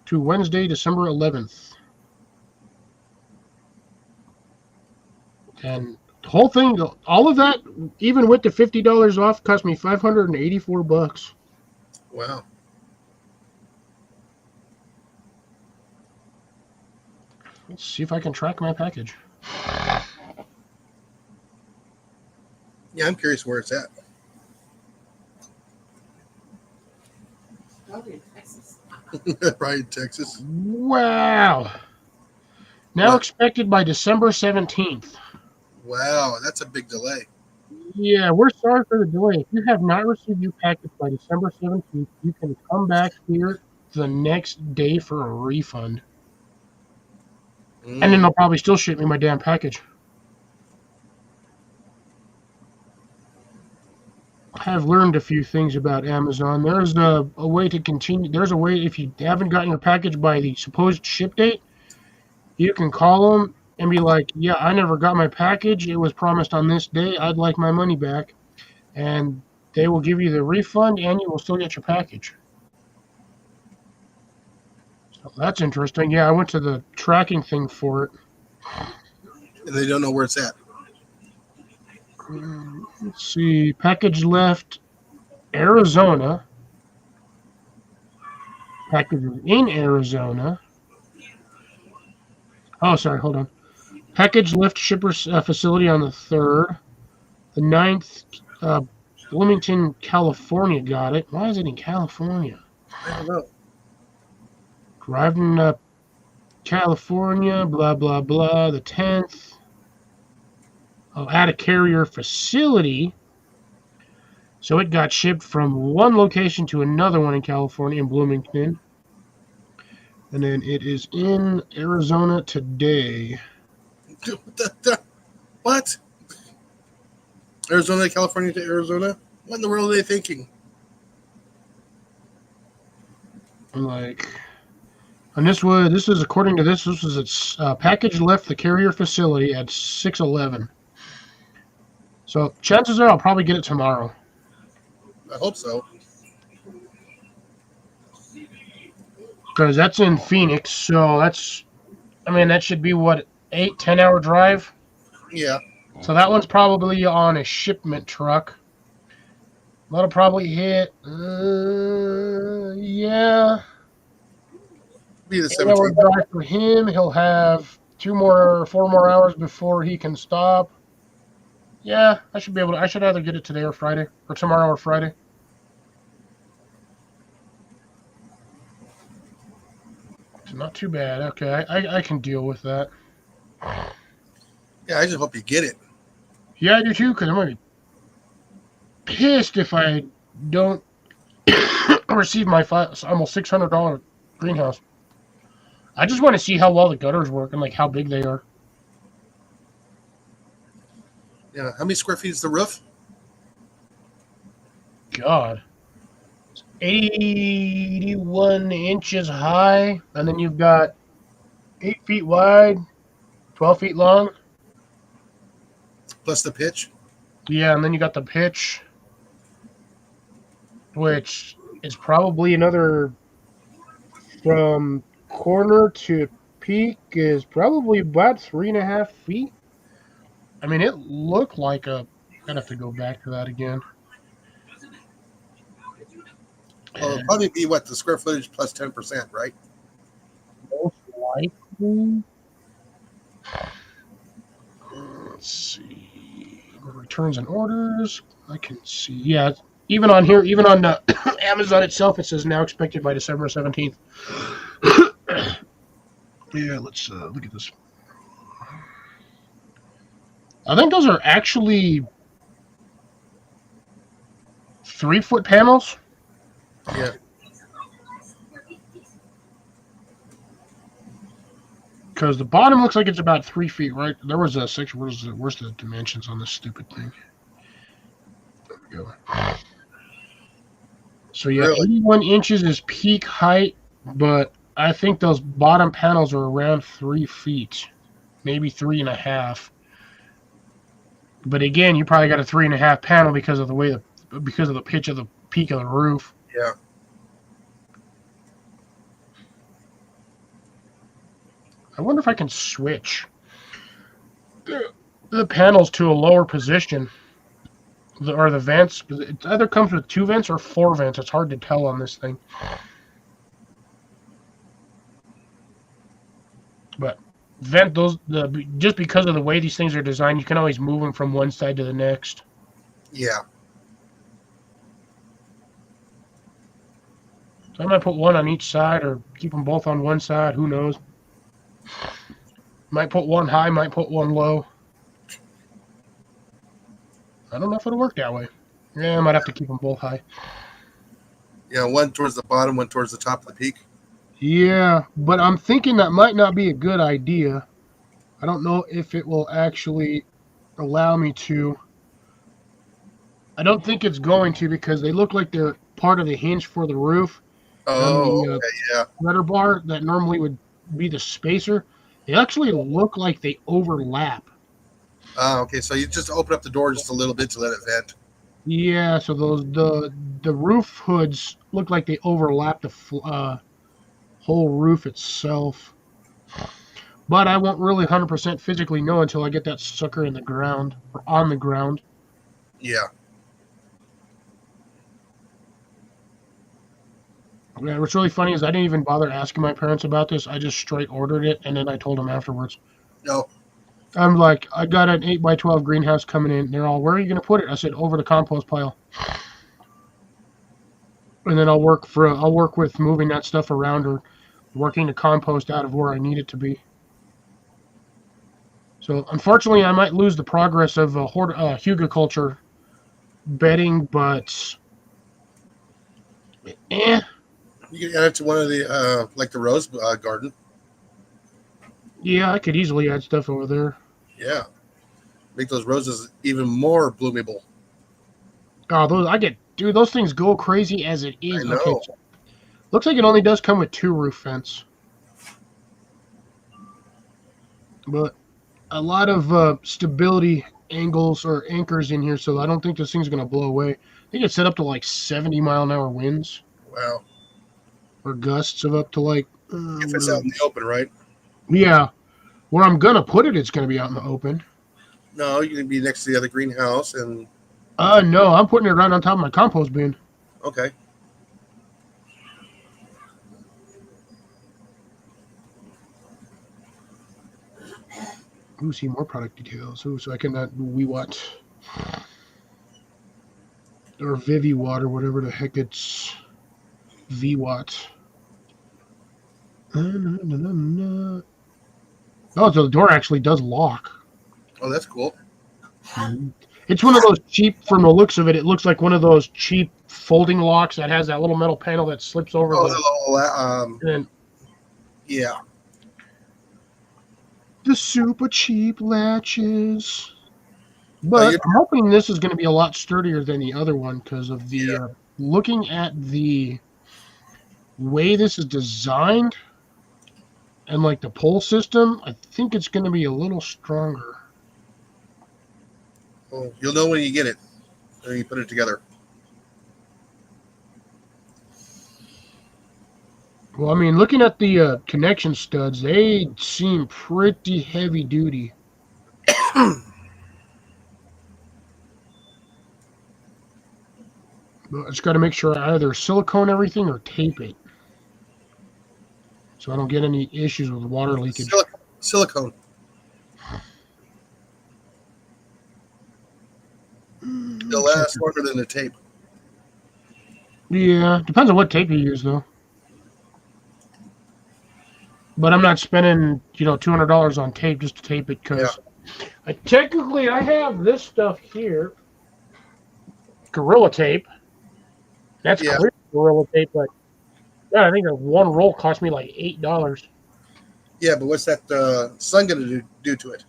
D: to Wednesday, December 11th. And the whole thing, all of that, even with the $50 off, cost me $584.
B: Wow.
D: Let's see if I can track my package.
B: Yeah, I'm curious where it's at.
E: Probably in Texas.
B: Probably in Texas.
D: Wow. Now
B: What?
D: expected by December 17th.
B: Wow, that's a big delay.
D: Yeah, we're sorry for the delay. If you have not received your package by December 17th, you can come back here the next day for a refund. And then they'll probably still ship me my damn package. I have learned a few things about Amazon. There's a way to continue. There's a way, if you haven't gotten your package by the supposed ship date, you can call them and be like, yeah, I never got my package. It was promised on this day. I'd like my money back. And they will give you the refund and you will still get your package. So that's interesting. Yeah, I went to the tracking thing for it.
B: And they don't know where it's at.
D: Let's see. Package left Arizona. Package in Arizona. Oh, sorry. Hold on. Package left shipper's facility on the 3rd. The 9th, Bloomington, California got it. Why is it in California?
B: I don't know.
D: Arrived in California, blah, blah, blah. The 10th. Oh, at a carrier facility. So it got shipped from one location to another one in California, in Bloomington. And then it is in Arizona today.
B: What? Arizona, California to Arizona? What in the world are they thinking?
D: I'm like... And this is according to this was its package left the carrier facility at 6:11. So chances are I'll probably get it tomorrow.
B: I hope so.
D: Because that's in Phoenix, so that's, I mean, that should be what, 8-10 hour drive?
B: Yeah.
D: So that one's probably on a shipment truck. That'll probably hit, yeah.
B: Be the
D: 8-hour
B: 17th.
D: drive for him. He'll have 4 more hours before he can stop. Yeah, I should be able to. I should either get it today or Friday, or tomorrow or Friday. It's not too bad. Okay, I can deal with that.
B: Yeah, I just hope you get it.
D: Yeah, I do too, because I'm going to be pissed if I don't receive my almost $600 greenhouse. I just want to see how well the gutters work and like how big they are.
B: Yeah. How many square feet is the roof?
D: God. It's 81 inches high, and then you've got 8 feet wide, 12 feet long.
B: Plus the pitch?
D: Yeah, and then you got the pitch, which is probably another, from corner to peak is probably about 3.5 feet. I mean, it looked like a, I'd have to go back to that again.
B: Well, it'll probably be what, the square footage plus 10%, right?
D: Most likely. Let's see. Returns and orders. I can see. Yeah, even on here, even on Amazon itself, it says now expected by December 17th. Yeah, let's look at this. I think those are actually 3-foot panels.
B: Yeah.
D: Because the bottom looks like it's about 3 feet, right? There was a section. Where's the dimensions on this stupid thing? There we go. So yeah,
B: Really?
D: 81 inches is peak height, but I think those bottom panels are around 3 feet, maybe 3.5. But again, you probably got a 3.5 panel because of the pitch of the peak of the roof.
B: Yeah.
D: I wonder if I can switch the panels to a lower position, or the vents. It either comes with 2 vents or 4 vents. It's hard to tell on this thing. But vent those just because of the way these things are designed, you can always move them from one side to the next.
B: Yeah.
D: So I might put one on each side or keep them both on one side. Who knows? Might put one high, might put one low. I don't know if it'll work that way. Yeah, I might have to keep them both high.
B: Yeah, one towards the bottom, one towards the top of the peak.
D: Yeah, but I'm thinking that might not be a good idea. I don't know if it will actually allow me to. I don't think it's going to because they look like they're part of the hinge for the roof.
B: Oh,
D: The
B: okay, yeah.
D: letter bar that normally would be the spacer, they actually look like they overlap.
B: Okay, so you just open up the door just a little bit to let it vent.
D: Yeah, so the roof hoods look like they overlap the whole roof itself. But I won't really 100% physically know until I get that sucker in the ground or on the ground.
B: Yeah.
D: Yeah, what's really funny is I didn't even bother asking my parents about this. I just straight ordered it, and then I told them afterwards.
B: No.
D: I'm like, I got an 8x12 greenhouse coming in. They're all, where are you going to put it? I said, over the compost pile. And then I'll work with moving that stuff around or working the compost out of where I need it to be. So unfortunately, I might lose the progress of hugelkultur bedding, but
B: You can add it to one of the, like the rose garden.
D: yeah, I could easily add stuff over there.
B: Yeah. Make those roses even more bloomable.
D: Oh, those things go crazy as it is.
B: I know.
D: Okay, so looks like it only does come with 2 roof vents, but a lot of stability angles or anchors in here, so I don't think this thing's gonna blow away. I think it's set up to like 70-mile-an-hour winds
B: Wow.
D: or gusts of up to like.
B: If it's out in the open, right?
D: Yeah, where I'm gonna put it, it's gonna be out in the open.
B: No, you can be next to the other greenhouse and
D: No, I'm putting it right on top of my compost bin.
B: okay.
D: Ooh, see more product details. Ooh, so I can WeWatt or ViviWatt or whatever the heck it's VWatt. Oh, so the door actually does lock.
B: Oh, that's cool.
D: It's one of those cheap, from the looks of it, it looks like one of those cheap folding locks that has that little metal panel that slips over
B: Oh,
D: the.
B: the little,
D: And
B: yeah.
D: the super cheap latches. But I'm hoping this is going to be a lot sturdier than the other one because of the looking at the way this is designed and like the pull system. I think it's going to be a little stronger.
B: Well, you'll know when you get it, when you put it together.
D: Well, I mean, looking at the connection studs, they seem pretty heavy duty. But I just got to make sure I either silicone everything or tape it, so I don't get any issues with water leakage.
B: Silicone. It'll last longer than the tape.
D: Yeah, depends on what tape you use, though. But I'm not spending, $200 on tape just to tape it because I have this stuff here, Gorilla Tape. That's clear Gorilla Tape, but I think one roll cost me like $8.
B: Yeah, but what's that sun going to do to it?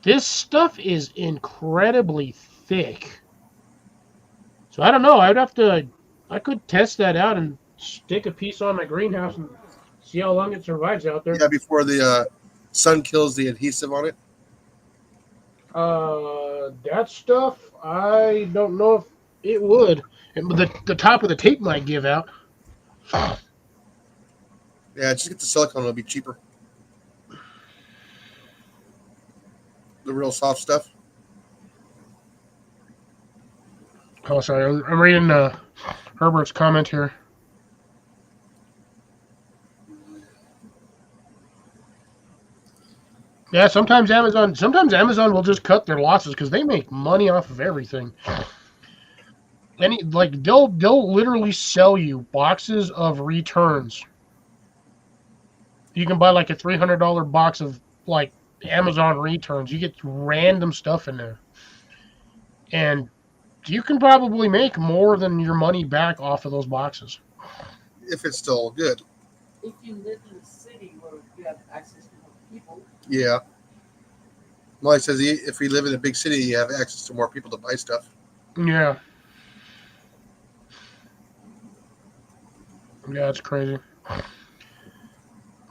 D: This stuff is incredibly thick. So I don't know. I could test that out and stick a piece on my greenhouse and see how long it survives out there.
B: Yeah, before the sun kills the adhesive on it.
D: That stuff, I don't know if it would. The top of the tape might give out.
B: Yeah, just get the silicone; it'll be cheaper. The real soft stuff.
D: Oh, sorry. I'm reading Herbert's comment here. Yeah, sometimes Amazon will just cut their losses because they make money off of everything. They'll literally sell you boxes of returns. You can buy like a $300 box of like Amazon returns. You get random stuff in there, and you can probably make more than your money back off of those boxes.
B: If it's still good.
E: If you live in a city where you have access to more people,
B: Yeah. Well, it says if we live in a big city, you have access to more people to buy stuff.
D: Yeah. Yeah, it's crazy.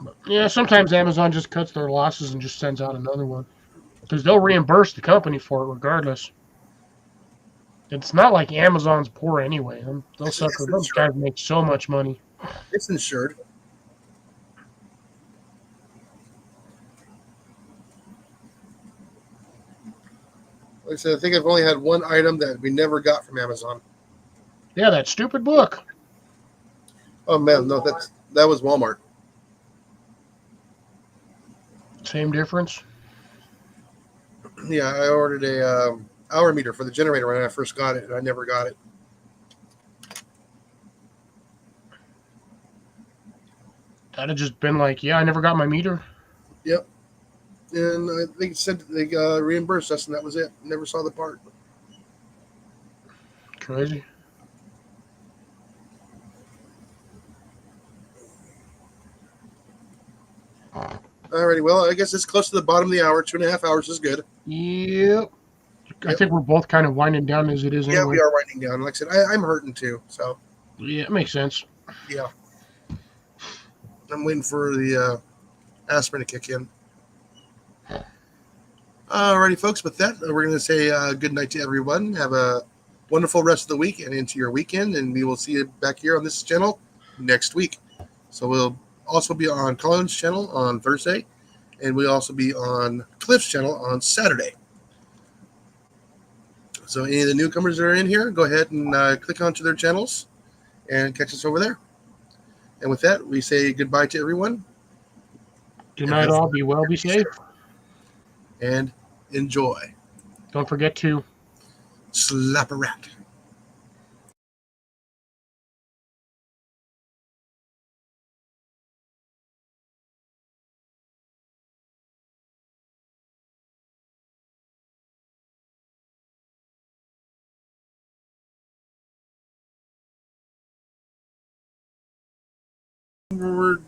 D: But, yeah, sometimes Amazon just cuts their losses and just sends out another one. Because they'll reimburse the company for it regardless. It's not like Amazon's poor anyway. Those guys make so much money.
B: It's insured. Like I said, I think I've only had one item that we never got from Amazon.
D: Yeah, that stupid book.
B: Oh man, no, that was Walmart.
D: Same difference.
B: Yeah, I ordered a hour meter for the generator when I first got it, and I never got it.
D: That'd have just been like, yeah, I never got my meter.
B: Yep. And I think it said they reimbursed us, and that was it. Never saw the part.
D: Crazy.
B: Alrighty, well, I guess it's close to the bottom of the hour. 2.5 hours is good.
D: Yep. I think we're both kind of winding down as it is
B: Yeah,
D: anyway.
B: we are winding down. Like I said, I'm hurting too, so
D: Yeah, it makes sense.
B: yeah. I'm waiting for the aspirin to kick in. Alrighty, folks. With that, we're going to say good night to everyone. Have a wonderful rest of the week and into your weekend, and we will see you back here on this channel next week. So we'll also be on Colin's channel on Thursday, and we'll also be on Cliff's channel on Saturday. So any of the newcomers that are in here, go ahead and click onto their channels and catch us over there. And with that, we say goodbye to everyone.
D: Good night, all. Be well, be safe.
B: And enjoy.
D: Don't forget to
B: Slap a rat. We're